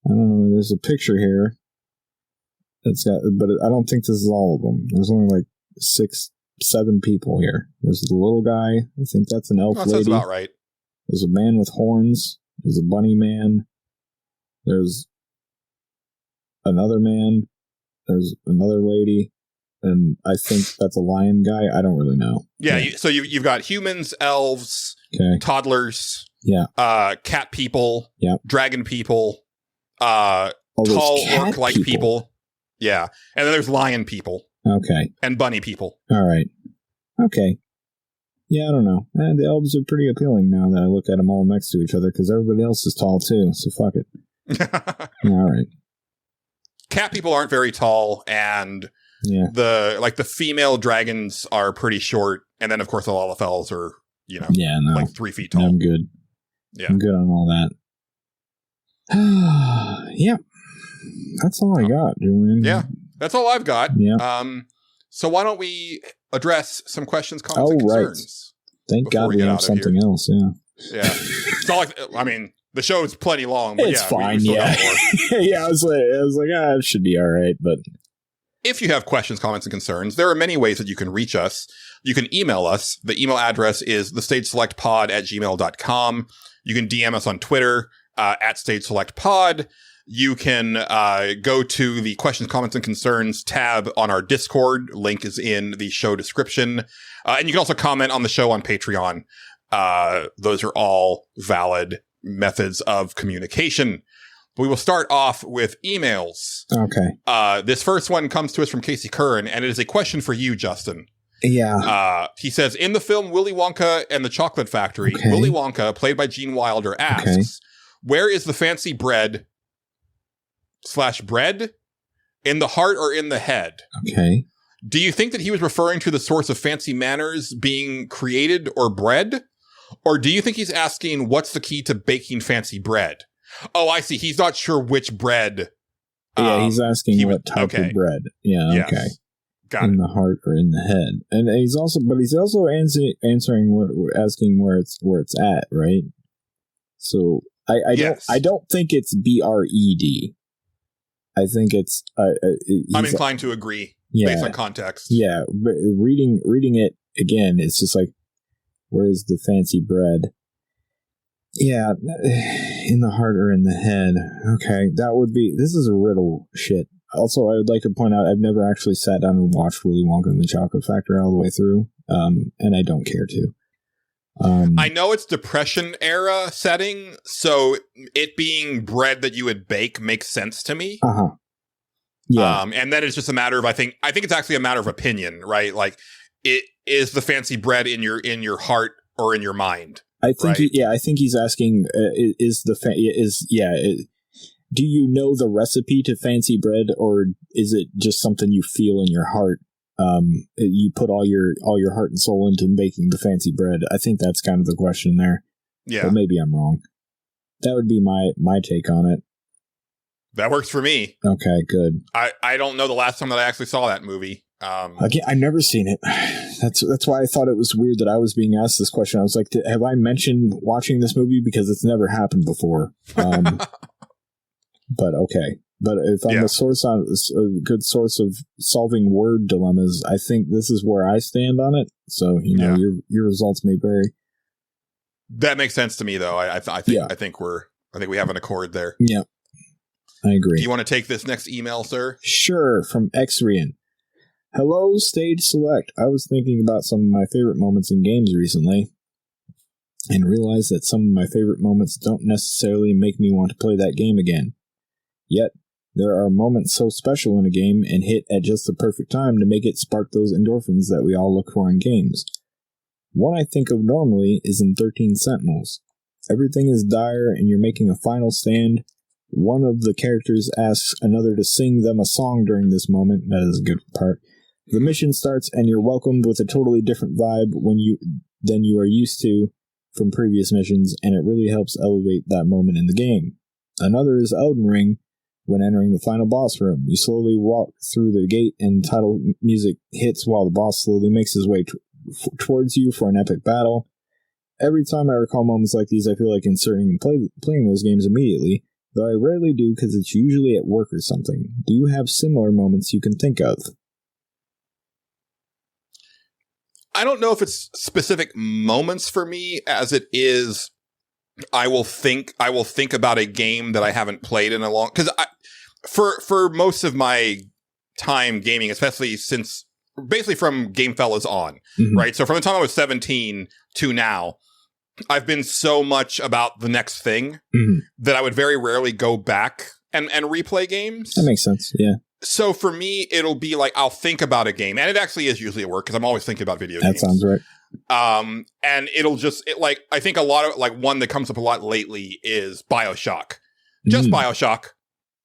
I don't know. There's a picture here. But I don't think this is all of them. There's only like 6-7 people here. There's the little guy. I think that's an elf lady. That's about right. There's a man with horns. There's a bunny man. There's another man. There's another lady. And I think that's a lion guy. I don't really know. Yeah, so you've got humans, elves, toddlers, cat people, dragon people, tall orc-like people. Yeah, and then there's lion people. Okay. And bunny people. All right. Okay. Yeah, I don't know. The elves are pretty appealing now that I look at them all next to each other because everybody else is tall too, so fuck it. All right. Cat people aren't very tall, and the female dragons are pretty short, and then of course the Lalafells are, like 3 feet tall. I'm good. Yeah. I'm good on all that. Yeah. That's all I got, Julian. Yeah. That's all I've got. Yeah. So why don't we address some questions, comments, and concerns? Right. Thank God we have something else, yeah. Yeah. It's not like, I mean, the show is plenty long, but it's fine, yeah. Yeah, I was like, it should be all right, but if you have questions, comments, and concerns, there are many ways that you can reach us. You can email us. The email address is thestageselectpod@gmail.com. You can DM us on Twitter @stageselectpod. You can go to the questions, comments, and concerns tab on our Discord. Link is in the show description. And you can also comment on the show on Patreon. Those are all valid methods of communication. We will start off with emails. Okay. This first one comes to us from Casey Curran, and it is a question for you, Justin. Yeah. He says, in the film Willy Wonka and the Chocolate Factory, Willy Wonka, played by Gene Wilder, asks, where is the fancy bread in the heart or in the head? Okay. Do you think that he was referring to the source of fancy manners being created or bred? Or do you think he's asking what's the key to baking fancy bread? Oh, I see. He's not sure which bread. Yeah, he's asking what type of bread. Yeah, yes. Okay. Got in it. the heart or in the head. And he's also asking where it's at, right? So I don't think it's BRED. I think it's I'm inclined to agree based on context. Yeah, reading it again, it's just like, where's the fancy bread? Yeah, in the heart or in the head. Okay, that would be... This is a riddle shit. Also, I would like to point out I've never actually sat down and watched Willy Wonka and the Chocolate Factory all the way through, and I don't care to. I know it's Depression era setting, so it being bread that you would bake makes sense to me. Uh-huh. Yeah. And then it's just a matter of I think it's actually a matter of opinion, right? Like, it is the fancy bread in your heart or in your mind. I think right? I think he's asking do you know the recipe to fancy bread, or is it just something you feel in your heart? You put all your heart and soul into making the fancy bread. I think that's kind of the question there. Yeah. But maybe I'm wrong. That would be my take on it. That works for me. Okay, good. I don't know the last time that I actually saw that movie. Again, I've never seen it. That's why I thought it was weird that I was being asked this question. I was like, have I mentioned watching this movie? Because it's never happened before. But okay. But if I'm a good source of solving word dilemmas, I think this is where I stand on it. So, your results may vary. That makes sense to me, though. I think we have an accord there. Yeah, I agree. Do you want to take this next email, sir? Sure, from Xrian. Hello, Stage Select. I was thinking about some of my favorite moments in games recently, and realized that some of my favorite moments don't necessarily make me want to play that game again. Yet, there are moments so special in a game and hit at just the perfect time to make it spark those endorphins that we all look for in games. One I think of normally is in 13 Sentinels. Everything is dire and you're making a final stand. One of the characters asks another to sing them a song during this moment. That is a good part. The mission starts and you're welcomed with a totally different vibe than you are used to from previous missions, and it really helps elevate that moment in the game. Another is Elden Ring. When entering the final boss room, you slowly walk through the gate and title music hits while the boss slowly makes his way towards you for an epic battle. Every time I recall moments like these, I feel like inserting and playing those games immediately, though I rarely do because it's usually at work or something. Do you have similar moments you can think of? I don't know if it's specific moments for me as it is I will think about a game that I haven't played in a long, because for most of my time gaming, especially since basically from Game Fellas on, right? So from the time I was 17 to now, I've been so much about the next thing that I would very rarely go back and replay games. That makes sense. Yeah. So for me, it'll be like, I'll think about a game, and it actually is usually at work because I'm always thinking about video games. That sounds right. And it'll just, I think a lot of, like, one that comes up a lot lately is BioShock. Just BioShock.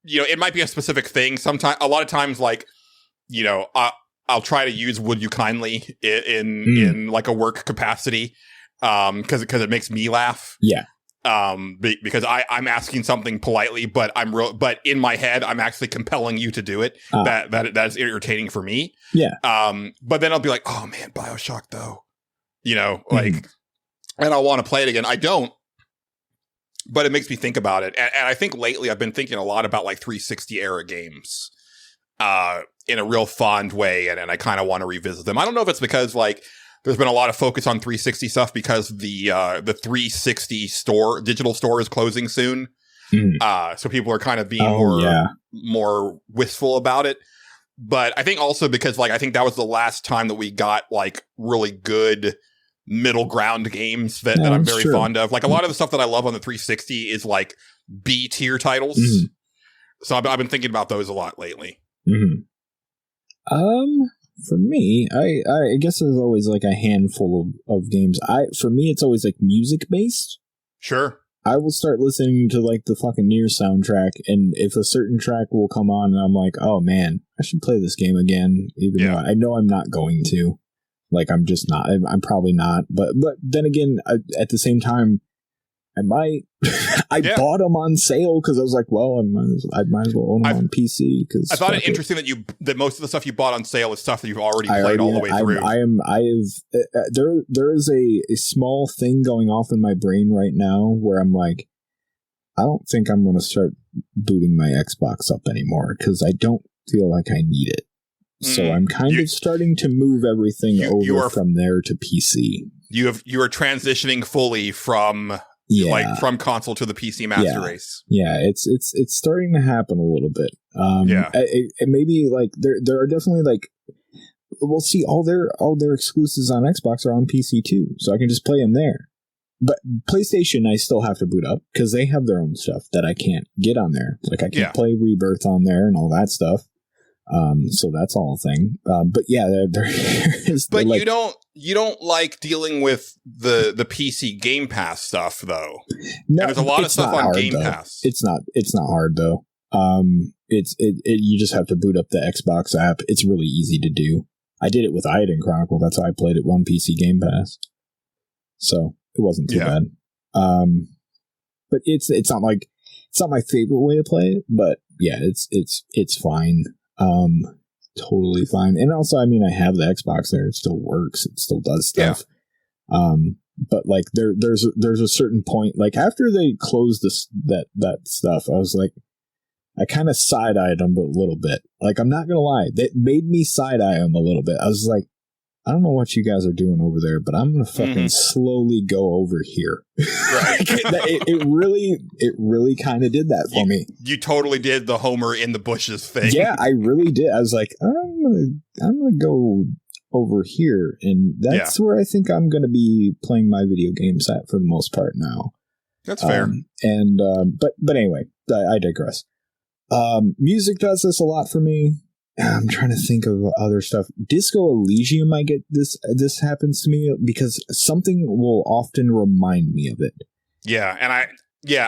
You know, it might be a specific thing. A lot of times, like, you know, I'll try to use Would You Kindly in like a work capacity, because it makes me laugh. Yeah. Because I'm asking something politely, but but in my head, I'm actually compelling you to do it. That's irritating for me. Yeah. But then I'll be like, oh man, BioShock though, you know, like, and I'll want to play it again. I don't, but it makes me think about it. And I think lately I've been thinking a lot about like 360 era games, in a real fond way. And I kind of want to revisit them. I don't know if it's because like, there's been a lot of focus on 360 stuff because the 360 digital store is closing soon. So people are kind of being more wistful about it. But I think also because like, I think that was the last time that we got like really good middle ground games that I'm very fond of. Like a lot of the stuff that I love on the 360 is like B tier titles. So I've been thinking about those a lot lately. For me, I guess there's always like a handful of games. For me, it's always like music based. Sure. I will start listening to like the fucking Nier soundtrack, and if a certain track will come on, and I'm like, oh man, I should play this game again, even though I know I'm not going to. Like, I'm just not. I'm probably not. But then again, at the same time, I might. I bought them on sale because I was like, well, I might as well own them on PC. Because I thought it interesting that most of the stuff you bought on sale is stuff that you've already played all the way through. There is a small thing going off in my brain right now where I'm like, I don't think I'm going to start booting my Xbox up anymore because I don't feel like I need it. So I'm kind of starting to move everything over from there to PC. You are transitioning fully from Yeah. like from console to the PC master race. Yeah, it's starting to happen a little bit. And maybe like there are definitely like, we'll see all their exclusives on Xbox are on PC too, so I can just play them there. But PlayStation, I still have to boot up because they have their own stuff that I can't get on there. Like I can't play Rebirth on there and all that stuff. So that's all a thing. But yeah, there is. But like, you don't like dealing with the PC Game Pass stuff though. No, and there's a lot of stuff on hard, Game though. Pass. It's not hard though. You just have to boot up the Xbox app. It's really easy to do. I did it with Eiyuden Chronicle. That's how I played it on PC Game Pass. So it wasn't too bad. But it's not my favorite way to play it, but yeah, it's fine. Totally fine. And also, I mean, I have the Xbox there. It still works. It still does stuff. Yeah. But like there's a certain point, like after they closed that stuff, I was like, I kind of side-eyed them a little bit. Like, I'm not going to lie. That made me side-eye them a little bit. I was like, I don't know what you guys are doing over there, but I'm going to fucking slowly go over here. Right. it really kind of did that for me. You totally did the Homer in the bushes thing. Yeah, I really did. I was like, I'm going to go over here. And that's where I think I'm going to be playing my video games at for the most part now. That's fair. But anyway, I digress. Music does this a lot for me. I'm trying to think of other stuff. Disco Elysium, I get this happens to me because something will often remind me of it. Yeah, and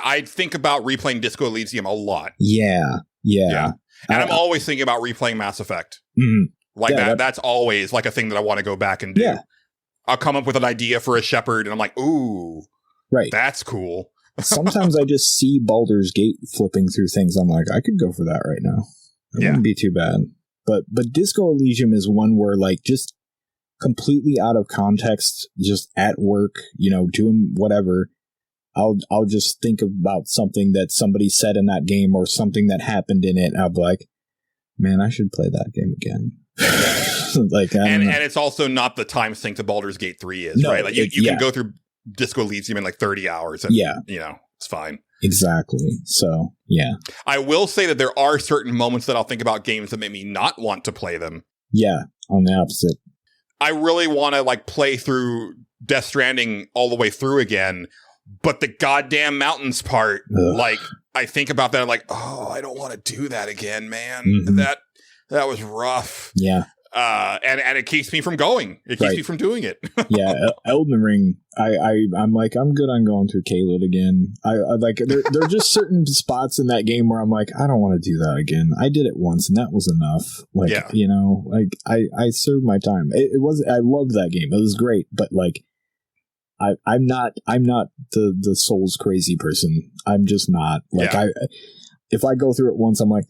I think about replaying Disco Elysium a lot. Yeah. And I'm always thinking about replaying Mass Effect. Mm-hmm. Like that's always like a thing that I want to go back and do. Yeah. I'll come up with an idea for a shepherd and I'm like, ooh, right, that's cool. Sometimes I just see Baldur's Gate flipping through things. I'm like, I could go for that right now. It wouldn't be too bad. But Disco Elysium is one where like just completely out of context, just at work, doing whatever. I'll just think about something that somebody said in that game or something that happened in it. And I'll be like, man, I should play that game again. Like, and it's also not the time sink to Baldur's Gate 3 is, right? Like you can go through Disco Elysium in like 30 hours and it's fine. Exactly. So, yeah. I will say that there are certain moments that I'll think about games that make me not want to play them. Yeah, on the opposite. I really want to like play through Death Stranding all the way through again, but the goddamn mountains part, like I think about that, I'm like, oh, I don't want to do that again, man. Mm-hmm. That was rough. Yeah. And it keeps me from going. It keeps me from doing it. Yeah, Elden Ring. I'm like, I'm good on going through Caelid again. I like there are just certain spots in that game where I'm like, I don't want to do that again. I did it once and that was enough. Like, like I served my time. It was. I loved that game. It was great. But like, I'm not the Souls crazy person. I'm just not. Like if I go through it once, I'm like,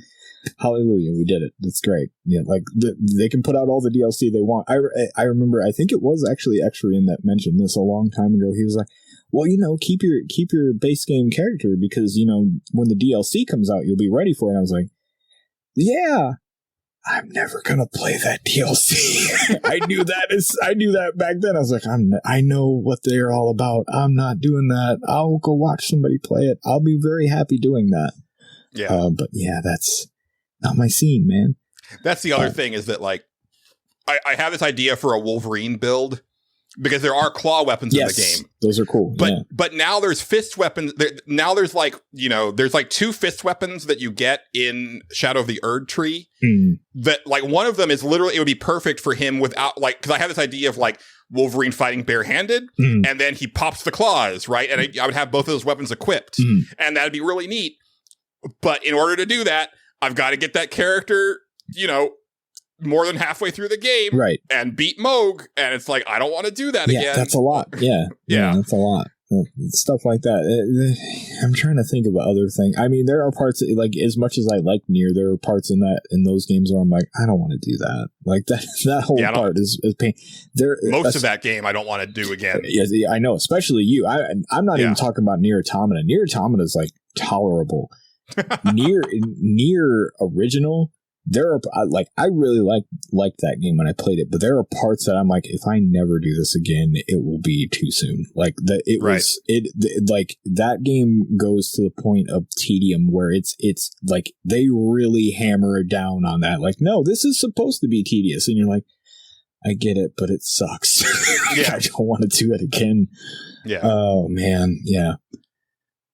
hallelujah, we did it. That's great. Yeah, like they can put out all the DLC they want. I remember, I think it was actually Extrian that mentioned this a long time ago. He was like, well, keep your base game character because, when the DLC comes out, you'll be ready for it. And I was like, yeah, I'm never going to play that DLC. I knew that back then. I was like, I know what they're all about. I'm not doing that. I'll go watch somebody play it. I'll be very happy doing that. Yeah. But yeah, that's not my scene, man. That's the other thing is that like I have this idea for a Wolverine build because there are claw weapons in the game. Those are cool. But now there's fist weapons. Now there's like, there's like 2 fist weapons that you get in Shadow of the Erdtree. That like one of them is literally, it would be perfect for him without like, because I have this idea of like Wolverine fighting barehanded and then he pops the claws, right? And I would have both of those weapons equipped and that'd be really neat. But in order to do that, I've got to get that character, more than halfway through the game, right? And beat Moog, and it's like I don't want to do that again. That's a lot. Yeah, that's a lot. Stuff like that. I'm trying to think of other things. I mean, there are parts like as much as I like Nier, there are parts in those games where I'm like, I don't want to do that. Like that whole part is pain. Most of that game I don't want to do again. Yeah, I know, especially you. I'm not even talking about Nier Automata. Nier Automata is like tolerable. Nier original I really liked that game when I played it, but there are parts that I'm like, if I never do this again, it will be too soon. Like that game goes to the point of tedium where it's like they really hammer it down on that. Like, no, this is supposed to be tedious, and you're like, I get it, but it sucks. Yeah. I don't want to do it again. Yeah. Oh man, yeah.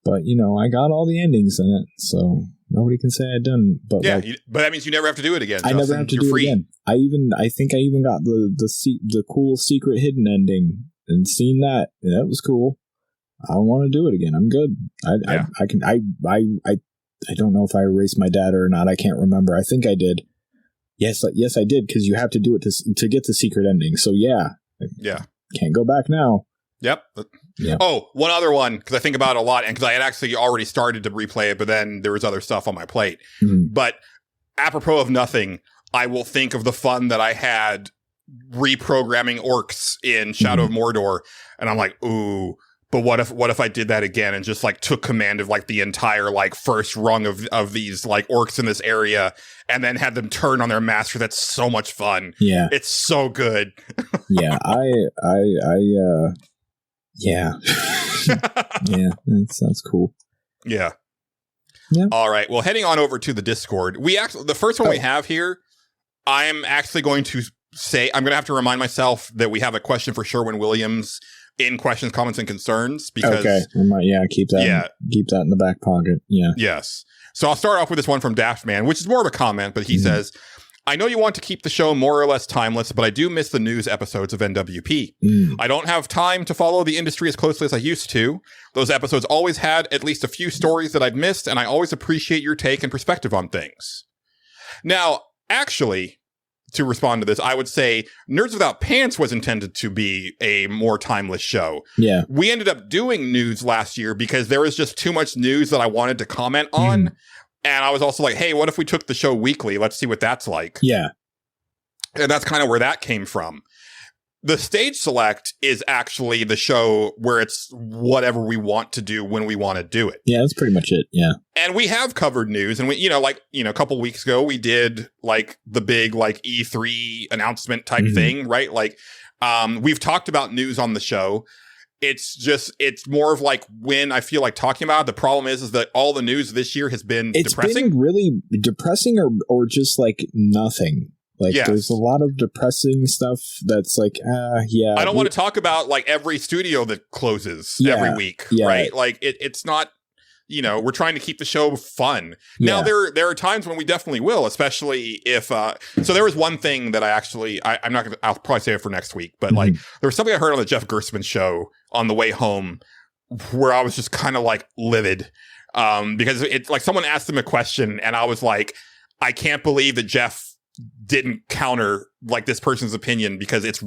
But I got all the endings in it, so nobody can say I didn't. But yeah, but that means you never have to do it again. I never have to do it again. I think I even got the cool secret hidden ending and seen that. Yeah, that was cool. I don't want to do it again. I'm good. I don't know if I erased my data or not. I can't remember. I think I did. Yes, I did, because you have to do it to get the secret ending. So yeah. Can't go back now. Yep. Yeah. Oh, one other one, because I think about it a lot, and because I had actually already started to replay it, but then there was other stuff on my plate. Mm-hmm. But apropos of nothing, I will think of the fun that I had reprogramming orcs in Shadow of Mordor, and I'm like, ooh. But what if I did that again and just like took command of like the entire like first rung of these like orcs in this area and then had them turn on their master? That's so much fun. Yeah. It's so good. Yeah. Yeah. Yeah. That's cool. Yeah. Yeah. All right. Well, heading on over to the Discord, the first one we have here, I'm actually going to say, I'm going to have to remind myself that we have a question for Sherwin Williams in questions, comments, and concerns, because keep that in the back pocket. Yeah. Yes. So I'll start off with this one from Daft Man, which is more of a comment, but he says, I know you want to keep the show more or less timeless, but I do miss the news episodes of NWP. I don't have time to follow the industry as closely as I used to. Those episodes always had at least a few stories that I'd missed, and I always appreciate your take and perspective on things. Now, actually, to respond to this, I would say Nerds Without Pants was intended to be a more timeless show. Yeah. We ended up doing news last year because there was just too much news that I wanted to comment on. And I was also like, hey, what if we took the show weekly? Let's see what that's like. Yeah. And that's kind of where that came from. The Stage Select is actually the show where it's whatever we want to do when we want to do it. Yeah, that's pretty much it. Yeah. And we have covered news, and we, a couple weeks ago, we did like the big like E3 announcement type thing, right? Like, we've talked about news on the show. It's more of like when I feel like talking about it. The problem is that all the news this year has been depressing. It's been really depressing or just like nothing. Like, there's a lot of depressing stuff that's like, yeah. I don't want to talk about like every studio that closes every week, right? Like it's not, we're trying to keep the show fun. Now there are times when we definitely will, especially if, so there was one thing that I'll probably save it for next week, but like there was something I heard on the Jeff Gerstmann show on the way home where I was just kind of like livid. Because it's like someone asked him a question and I was like, I can't believe that Jeff didn't counter like this person's opinion because it's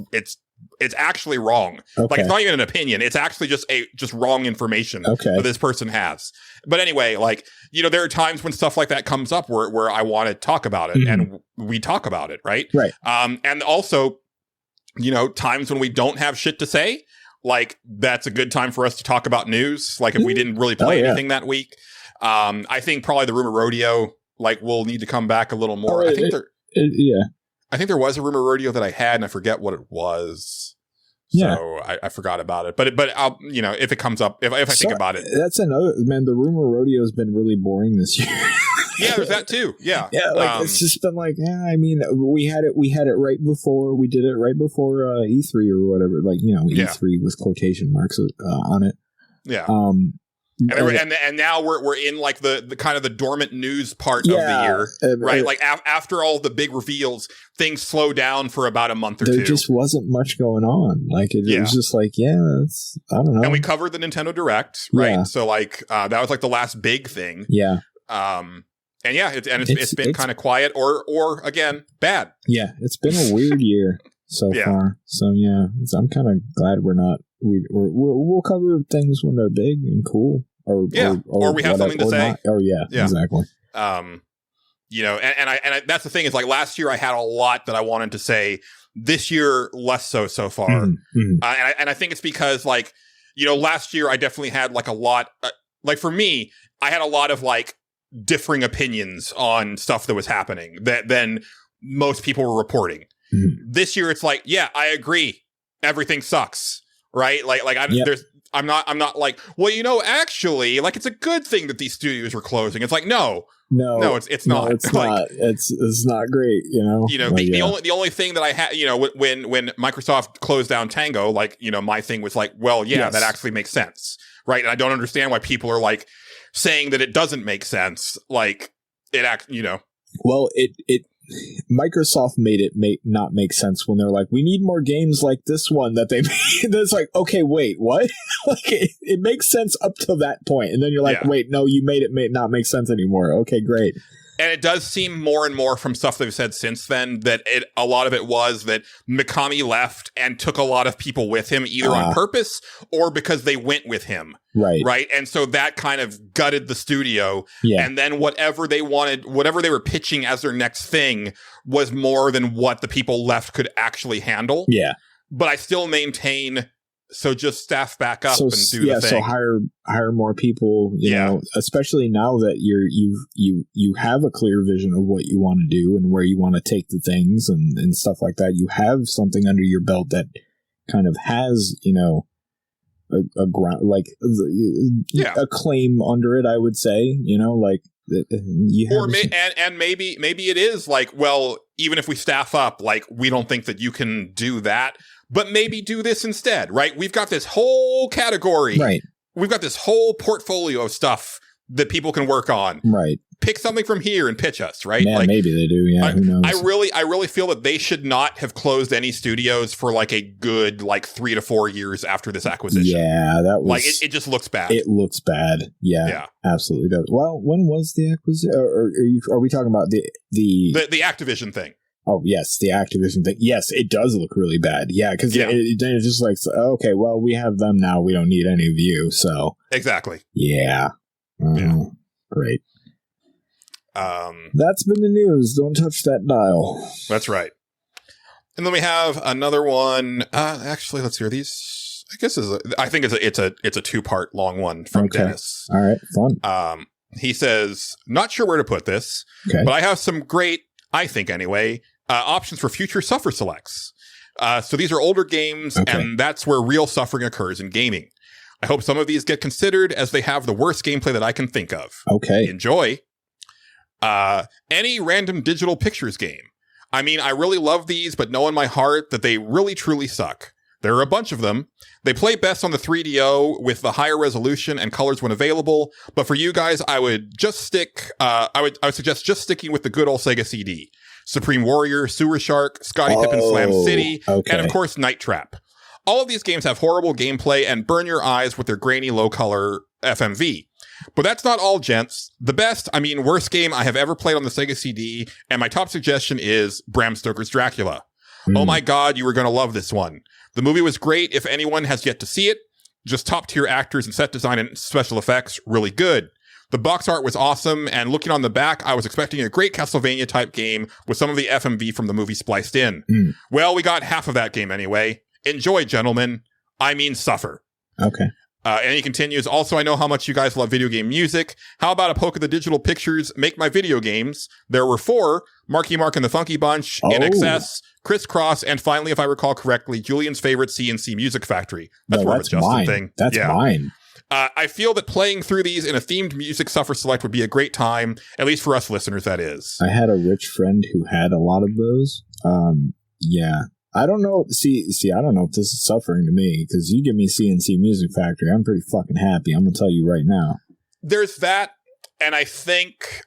actually wrong. Okay. Like, it's not even an opinion. It's actually just wrong information that this person has. But anyway, like, there are times when stuff like that comes up where I want to talk about it and we talk about it. Right. Right. And also, times when we don't have shit to say, like that's a good time for us to talk about news. Like if we didn't really play anything that week, I think probably the Rumor Rodeo, like we'll need to come back a little more. I think there was a Rumor Rodeo that I had and I forget what it was. So I forgot about it, but I'll, if it comes up, if I think about it, that's another, man, the Rumor Rodeo has been really boring this year. Yeah, there's that too. Yeah. Yeah. Like it's just been like, I mean, we had it right before E3 or whatever, like, E3 with quotation marks on it. Yeah. And now we're in like the kind of the dormant news part of the year, right? Like after all the big reveals, things slow down for about a month or two. There just wasn't much going on. Like it was just like, I don't know. And we covered the Nintendo Direct, right? Yeah. So like that was like the last big thing. Yeah. And it's been kind of quiet or again bad. Yeah, it's been a weird year so far. So yeah, I'm kind of glad we'll cover things when they're big and cool. Or we have something to say. Exactly. And that's the thing is like last year I had a lot that I wanted to say. This year less so far. And I think it's because like last year I definitely had like a lot. Like for me, I had a lot of like differing opinions on stuff that was happening than most people were reporting. This year, it's like, yeah, I agree. Everything sucks, right? I'm not like, well, actually, like, it's a good thing that these studios were closing. It's like, no, it's not. It's not. It's not great, The only thing that I had, when Microsoft closed down Tango, like, my thing was like, well, yeah, that actually makes sense, right? And I don't understand why people are like saying that it doesn't make sense, like Well, it Microsoft made it not make sense when they're like, we need more games like this one that they made. That's like, okay, wait, what? Like it makes sense up to that point, and then you're like, wait, no, you made it not make sense anymore. Okay, great. And it does seem more and more from stuff they've said since then that a lot of it was that Mikami left and took a lot of people with him, either on purpose or because they went with him. Right. And so that kind of gutted the studio. Yeah. And then whatever they were pitching as their next thing was more than what the people left could actually handle. Yeah. But I still maintain, so just staff back up and do the thing. So hire more people, you know, especially now that you have a clear vision of what you want to do and where you want to take the things and stuff like that. You have something under your belt that kind of has, a ground, like a claim under it, I would say, like you have maybe it is like, well, even if we staff up, like, we don't think that you can do that, but maybe do this instead, right? We've got this whole category. Right. We've got this whole portfolio of stuff that people can work on. Right. Pick something from here and pitch us, right? Yeah, maybe they do. Yeah, who knows? I really feel that they should not have closed any studios for like a good 3 to 4 years after this acquisition. Yeah, that was like it just looks bad. It looks bad. Yeah, absolutely does. Well, when was the acquisition? Or are we talking about the Activision thing? Oh, yes, the Activision thing. Yes, it does look really bad. Yeah, because it's just like, okay, well, we have them now. We don't need any of you. So exactly. Yeah. Great. That's been the news. Don't touch that dial. That's right. And then we have another one. Actually, let's hear these. I guess I think it's a 2-part long one from Dennis. All right, fun. He says, not sure where to put this, but I have some great, I think anyway, options for future suffer selects. So these are older games, and that's where real suffering occurs in gaming. I hope some of these get considered, as they have the worst gameplay that I can think of. Okay. Enjoy. Any random digital pictures game. I mean, I really love these, but know in my heart that they really truly suck. There are a bunch of them. They play best on the 3DO with the higher resolution and colors when available. But for you guys, I would suggest just sticking with the good old Sega CD. Supreme Warrior, Sewer Shark, Scotty Pippen Slam City, and of course Night Trap. All of these games have horrible gameplay and burn your eyes with their grainy low color FMV. But that's not all, gents. The worst game I have ever played on the Sega CD, and my top suggestion is Bram Stoker's Dracula. Oh my god, you were going to love this one. The movie was great if anyone has yet to see it. Just top tier actors and set design and special effects, really good. The box art was awesome, and looking on the back, I was expecting a great Castlevania type game with some of the FMV from the movie spliced in. Well, we got half of that game anyway. Enjoy, gentlemen. I mean, suffer. Okay. And he continues, also, I know how much you guys love video game music. How about a poke of the digital pictures make my video games? There were 4, Marky Mark and the Funky Bunch, NXS, Crisscross, and finally, if I recall correctly, Julian's favorite CNC Music Factory. That's more of a Justin thing. That's mine. I feel that playing through these in a themed music suffer select would be a great time, at least for us listeners, that is. I had a rich friend who had a lot of those. Yeah. I don't know. See, I don't know if this is suffering to me, because you give me CNC Music Factory, I'm pretty fucking happy. I'm going to tell you right now. There's that, and I think...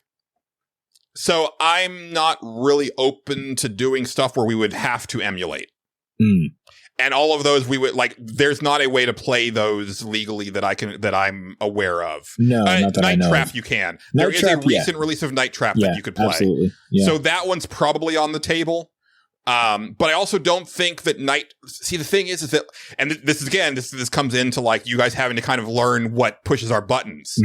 So I'm not really open to doing stuff where we would have to emulate. And all of those we would, there's not a way to play those legally that I'm aware of. No, not that Night I know Trap of. you can. Night there is Trap, a recent release of Night Trap that you could play. Absolutely. Yeah. So that one's probably on the table. But I also don't think that see, the thing is that, and this comes into you guys having to kind of learn what pushes our buttons,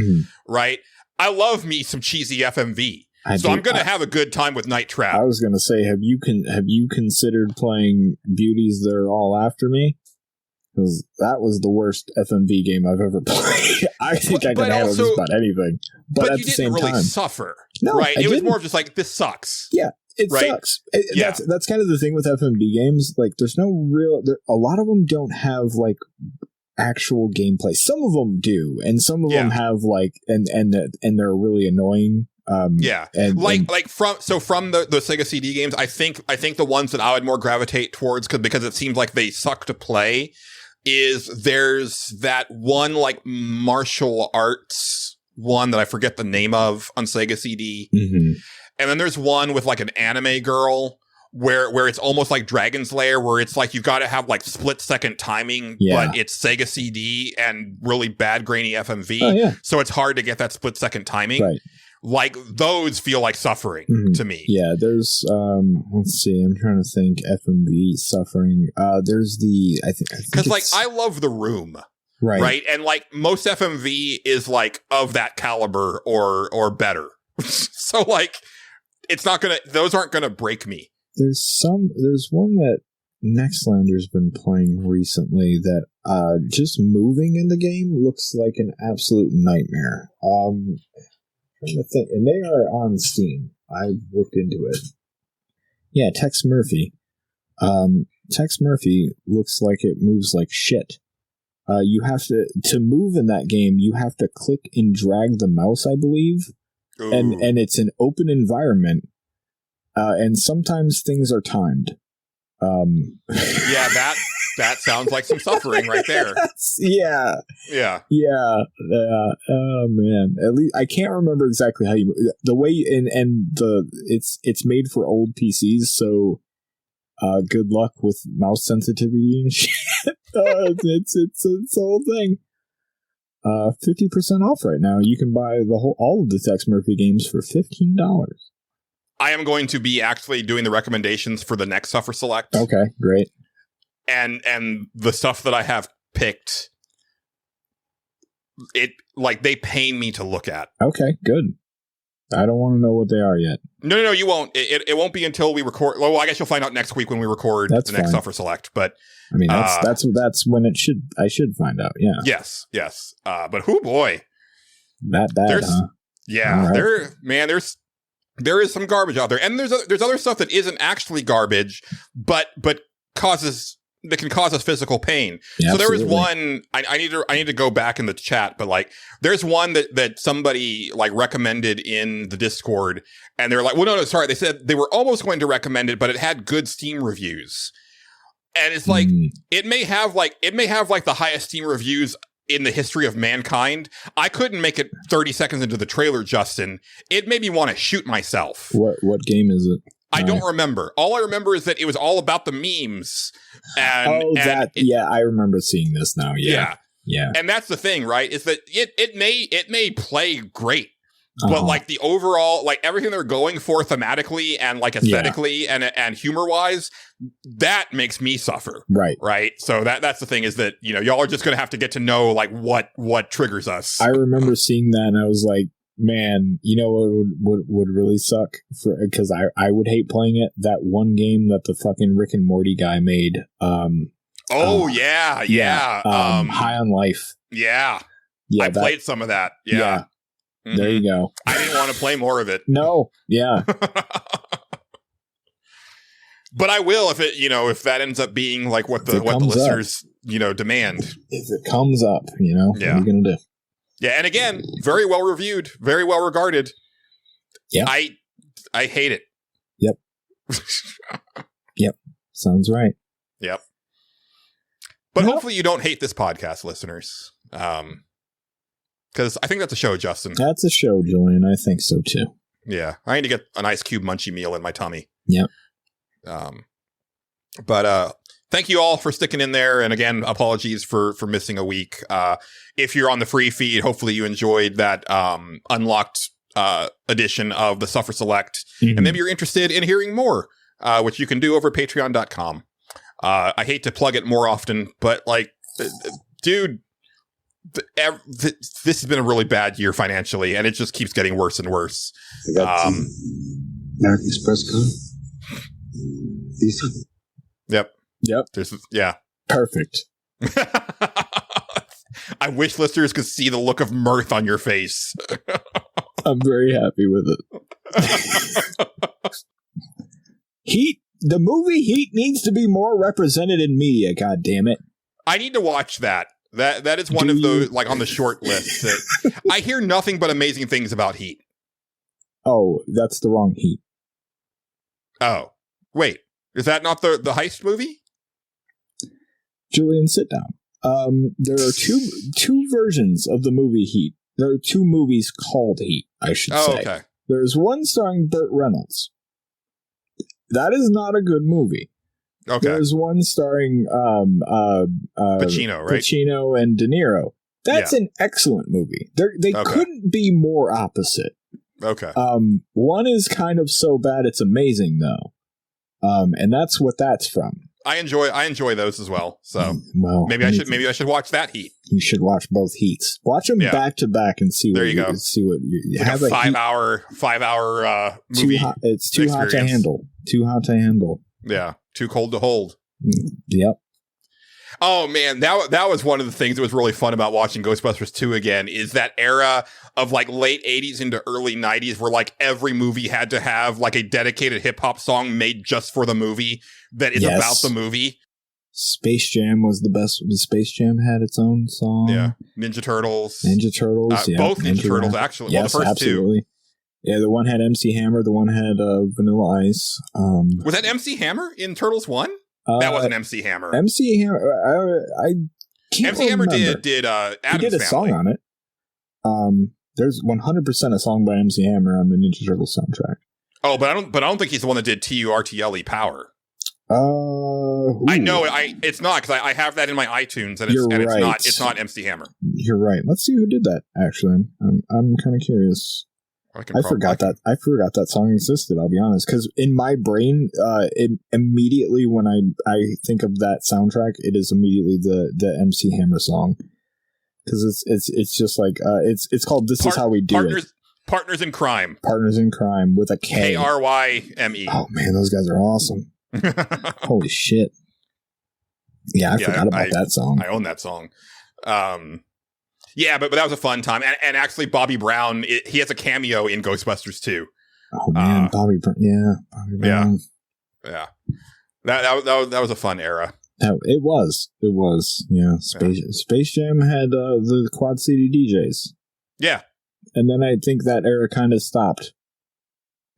right? I love me some cheesy FMV. I'm going to have a good time with Night Trap. I was going to say, have you considered playing Beauties They're All After Me? Because that was the worst FMV game I've ever played. I think I can handle just about anything. but at you the didn't same really time, suffer, no, right? I It was didn't. more of just like, this sucks. Yeah, it Right? sucks. Yeah. That's kind of the thing with FMV games. Like, there's no real. A lot of them don't have like actual gameplay. Some of them do, and some of them have like, and they're really annoying. From the Sega CD games, I think the ones that I would more gravitate towards because it seems like they suck to play is there's that one like martial arts one that I forget the name of on Sega CD, and then there's one with like an anime girl where it's almost like Dragon's Lair, where it's like you've got to have like split second timing, but it's Sega CD and really bad grainy FMV, so it's hard to get that split second timing. Right. Like those feel like suffering to me. Yeah, there's let's see, I'm trying to think FMV suffering. There's I think because like I love The Room, right, and like most FMV is like of that caliber or better. So like those aren't gonna break me. There's one that Nextlander's been playing recently that just moving in the game looks like an absolute nightmare. Trying to think, and they are on Steam. I looked into it. Yeah, Tex Murphy. Tex Murphy looks like it moves like shit. You have to move in that game. You have to click and drag the mouse, I believe, and it's an open environment. And sometimes things are timed. Yeah, that sounds like some suffering right there. Yeah. Oh man, at least I can't remember exactly how you the way it's made for old PCs. So, good luck with mouse sensitivity and shit. It's the whole thing. 50% off right now. You can buy all of the Tex Murphy games for $15. I am going to be actually doing the recommendations for the next Suffer Select. Okay, great. And the stuff that I have picked, they pain me to look at. Okay, good. I don't want to know what they are yet. No, you won't. It won't be until we record. Well, I guess you'll find out next week when we record the next Suffer Select. But I mean, that's when I should find out. Yeah. Yes. But whoo boy, that bad, huh? Yeah, right. There is some garbage out there, and there's other stuff that isn't actually garbage, but that can cause us physical pain. Yeah, so there was absolutely. one I need to go back in the chat, but like there's one that somebody like recommended in the Discord, and they're like, well, no, sorry, they said they were almost going to recommend it, but it had good Steam reviews, and it's like it may have like the highest Steam reviews in the history of mankind. I couldn't make it 30 seconds into the trailer, Justin. It made me want to shoot myself. What game is it? I don't remember. All I remember is that it was all about the memes. I remember seeing this now. Yeah. And that's the thing, right? Is that it may play great, but like the overall, like everything they're going for thematically and like aesthetically and humor wise, that makes me suffer. Right. So that's the thing is that, y'all are just going to have to get to know like what triggers us. I remember seeing that and I was like, man, you know what would really suck because I would hate playing it. That one game that the fucking Rick and Morty guy made. High on Life. Yeah. I played some of that. Yeah. Mm-hmm. There you go. I didn't want to play more of it. No. Yeah. But I will if that ends up being like what the listeners demand. If it comes up, what are you gonna do? Yeah, and again, very well reviewed, very well regarded. Yeah, I hate it. Yep. Yep. Sounds right. Yep. But hopefully you don't hate this podcast, listeners. Because I think that's a show, Justin. That's a show, Julian. I think so too. Yeah, I need to get an Ice Cube Munchie meal in my tummy. Yep. But thank you all for sticking in there. And again, apologies for missing a week. If you're on the free feed, hopefully you enjoyed that unlocked edition of the Suffer Select. And maybe you're interested in hearing more, which you can do over patreon.com. I hate to plug it more often, but like, dude, this has been a really bad year financially, and it just keeps getting worse and worse. American Express card. Visa. Yep. Perfect. I wish listeners could see the look of mirth on your face. I'm very happy with it. Heat. The movie Heat needs to be more represented in media. God damn it! I need to watch that. That is one of those like on the short list. That I hear nothing but amazing things about Heat. Oh, that's the wrong Heat. Oh, wait, is that not the heist movie? Julian, sit down. There are two versions of the movie Heat. There are two movies called Heat, I should say. Okay. There's one starring Burt Reynolds. That is not a good movie. Okay. There's one starring Pacino, right? Pacino and De Niro. That's an excellent movie. They couldn't be more opposite. Okay. One is kind of so bad it's amazing though. And that's what that's from. I enjoy those as well. So well, maybe I should watch that Heat. You should watch both Heats. Watch them back to back and see. There you go. See what you have a 5 hour movie. It's too hot to handle. Too hot to handle. Yeah. Too cold to hold. Yep. Oh man, that was one of the things that was really fun about watching Ghostbusters 2 again, is that era of like late 80s into early 90s where like every movie had to have like a dedicated hip hop song made just for the movie that is about the movie. Space Jam was the best. Space Jam had its own song. Yeah. Ninja Turtles. Both Ninja Turtles actually. Yes, well, the first absolutely. Yeah, the one had MC Hammer, the one had Vanilla Ice. Was that MC Hammer in Turtles 1? That wasn't MC Hammer. MC Hammer, I can't MC Hammer remember. did Addams He did a song on it. There's 100% a song by MC Hammer on the Ninja Turtles soundtrack. Oh, but I don't think he's the one that did TURTLE Power. I know it's not, because I have that in my iTunes and it's not MC Hammer. You're right. Let's see who did that. Actually, I'm kind of curious. I forgot that song existed. I'll be honest, because in my brain, immediately when I think of that soundtrack, it is immediately the MC Hammer song, because it's just like it's called "This Is How We Do It." Partners in Crime. Partners in Crime with a K. KRYME. Oh man, those guys are awesome. Holy shit! Yeah, I forgot about that song. I own that song. Yeah, but that was a fun time. And actually, Bobby Brown, he has a cameo in Ghostbusters 2. Oh, man. Bobby Brown. Yeah. Bobby Brown. Yeah. That was a fun era. It was. Yeah. Space Jam had the Quad City DJs. Yeah. And then I think that era kind of stopped.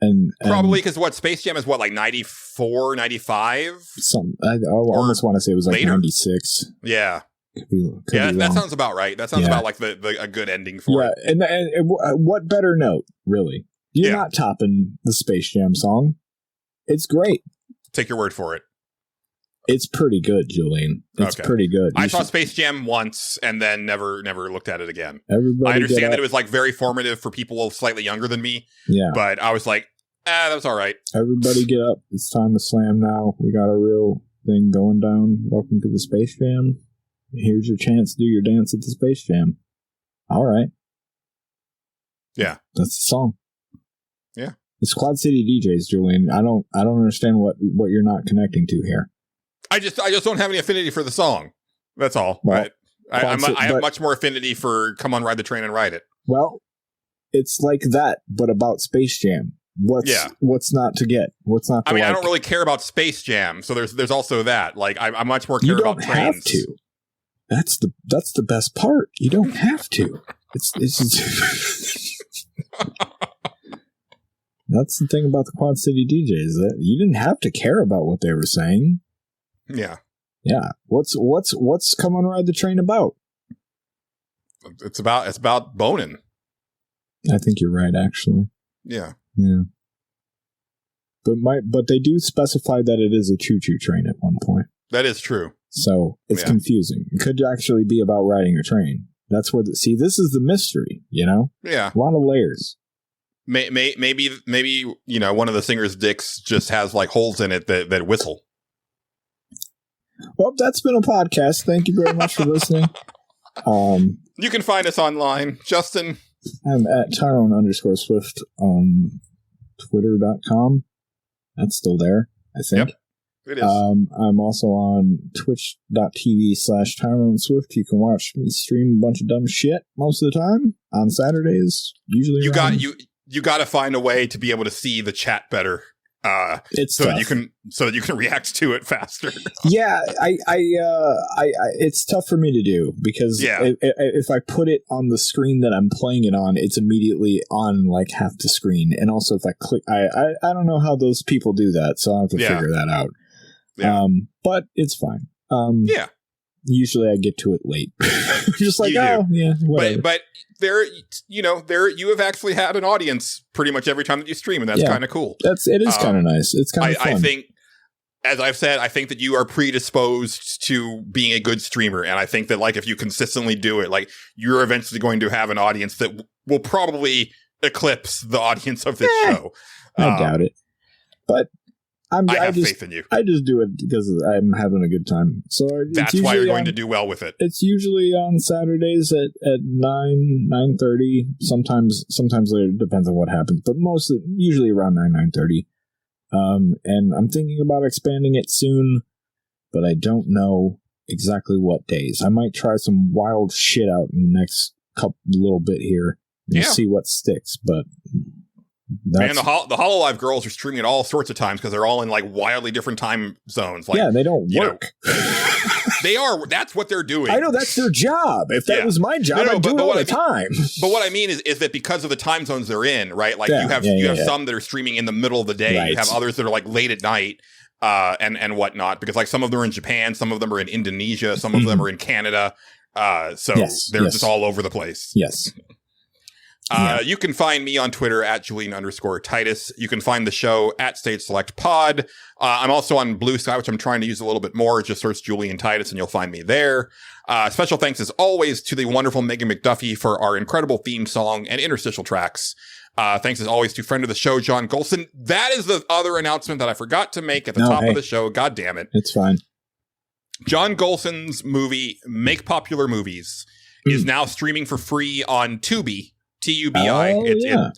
And probably because Space Jam is like 94, 95? I almost want to say it was like later? 96. Yeah. Could be that sounds about right. That sounds about like a good ending for it. And what better note, really? You're not topping the Space Jam song. It's great. Take your word for it. It's pretty good, Julian. It's pretty good. I saw Space Jam once and then never looked at it again. Everybody I understand that it was like very formative for people slightly younger than me. Yeah. But I was like, that was all right. Everybody get up. It's time to slam now. We got a real thing going down. Welcome to the Space Jam. Here's your chance to do your dance at the Space Jam. All right. Yeah. That's the song. Yeah. It's Quad City DJs, Julian. I don't understand what you're not connecting to here. I just don't have any affinity for the song. That's all. Well, I have much more affinity for Come On Ride the Train and Ride It. Well, it's like that, but about Space Jam. What's not to get? What's not to I don't really care about Space Jam, so there's also that. Like I much more care about trains. You don't have to. That's the best part. You don't have to. It's That's the thing about the Quad City DJs, that you didn't have to care about what they were saying. Yeah. Yeah. What's Come On Ride the Train about? It's about boning. I think you're right, actually. Yeah. Yeah. But they do specify that it is a choo-choo train at one point. That is true. So it's confusing. It could actually be about riding a train. That's where this is the mystery, you know? Yeah. A lot of layers. Maybe one of the singer's dicks just has like holes in it that whistle. Well, that's been a podcast. Thank you very much for listening. You can find us online. Justin. I'm at Tyrone_Swift on Twitter.com. That's still there, I think. Yep. It is. I'm also on twitch.tv/TyroneSwift. You can watch me stream a bunch of dumb shit most of the time on Saturdays. Usually, you got to find a way to be able to see the chat better. It's so tough. that you can react to it faster. Yeah, I it's tough for me to do because if I put it on the screen that I'm playing it on, it's immediately on like half the screen. And also, if I click, I don't know how those people do that, so I have to figure that out. Yeah. But it's fine. Yeah. Usually I get to it late. Just like, whatever. But you have actually had an audience pretty much every time that you stream, and that's kind of cool. It is kind of nice. It's kind of fun. I think, as I've said, I think that you are predisposed to being a good streamer, and I think that like if you consistently do it, like you're eventually going to have an audience that will probably eclipse the audience of this show. I doubt it, but I have faith in you. I just do it because I'm having a good time. So that's why you're going to do well with it. It's usually on Saturdays at 9:30. Sometimes later. Depends on what happens, but usually around 9:30. And I'm thinking about expanding it soon, but I don't know exactly what days. I might try some wild shit out in the next little bit here and see what sticks, but. Man, the Hololive girls are streaming at all sorts of times because they're all in like wildly different time zones. Like, they don't work. They are. That's what they're doing. I know that's their job. If that was my job, I'd do it all the time. But what I mean is that because of the time zones they're in, right? Like you have some that are streaming in the middle of the day. Right. You have others that are like late at night and whatnot. Because like some of them are in Japan, some of them are in Indonesia, some of them are in Canada. So they're just all over the place. Yes. You can find me on Twitter at Julian_Titus. You can find the show at Stage Select Pod. I'm also on Blue Sky, which I'm trying to use a little bit more. Just search Julian Titus and you'll find me there. Special thanks as always to the wonderful Megan McDuffie for our incredible theme song and interstitial tracks. Thanks as always to friend of the show, John Gholson. That is the other announcement that I forgot to make at the top of the show. God damn it. It's fine. John Gholson's movie, Make Popular Movies, is now streaming for free on Tubi. TUBI.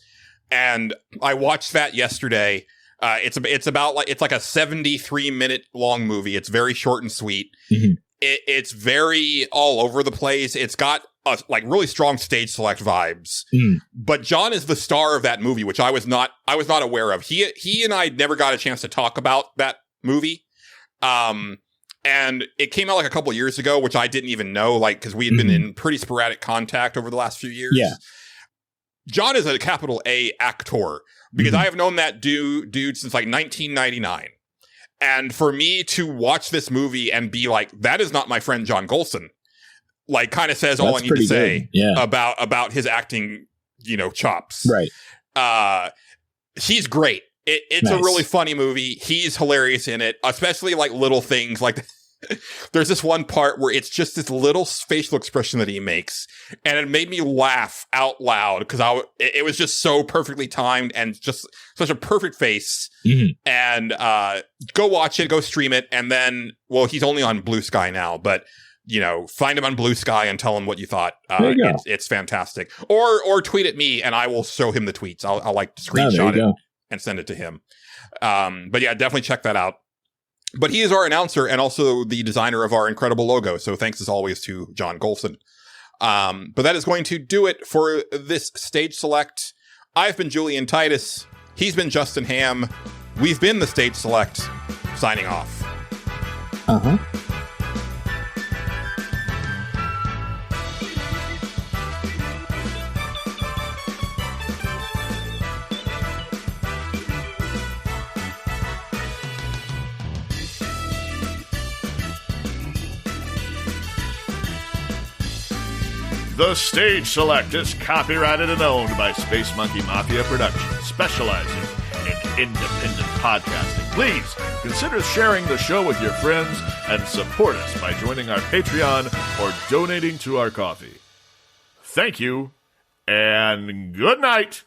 And I watched that yesterday. It's like a 73-minute long movie. It's very short and sweet. Mm-hmm. It's very all over the place. It's got like really strong Stage Select vibes. But John is the star of that movie, which I was not aware of. He and I never got a chance to talk about that movie. And it came out like a couple of years ago, which I didn't even know, like, because we had been in pretty sporadic contact over the last few years. Yeah. John is a capital A actor because I have known that dude since like 1999. And for me to watch this movie and be like, that is not my friend John Gholson, like kind of says all I need to say about his acting, chops. Right. He's great. It's a really funny movie. He's hilarious in it, especially like little things like there's this one part where it's just this little facial expression that he makes, and it made me laugh out loud because it was just so perfectly timed and just such a perfect face. And go watch it, go stream it, and then, well, he's only on Blue Sky now, but find him on Blue Sky and tell him what you thought. It's fantastic. Or tweet at me, and I will show him the tweets. I'll like screenshot it and send it to him. But yeah, definitely check that out. But he is our announcer and also the designer of our incredible logo. So thanks as always to John Gholson. But that is going to do it for this Stage Select. I've been Julian Titus. He's been Justin Ham. We've been the Stage Select. Signing off. The Stage Select is copyrighted and owned by Space Monkey Mafia Productions, specializing in independent podcasting. Please consider sharing the show with your friends and support us by joining our Patreon or donating to our coffee. Thank you, and good night.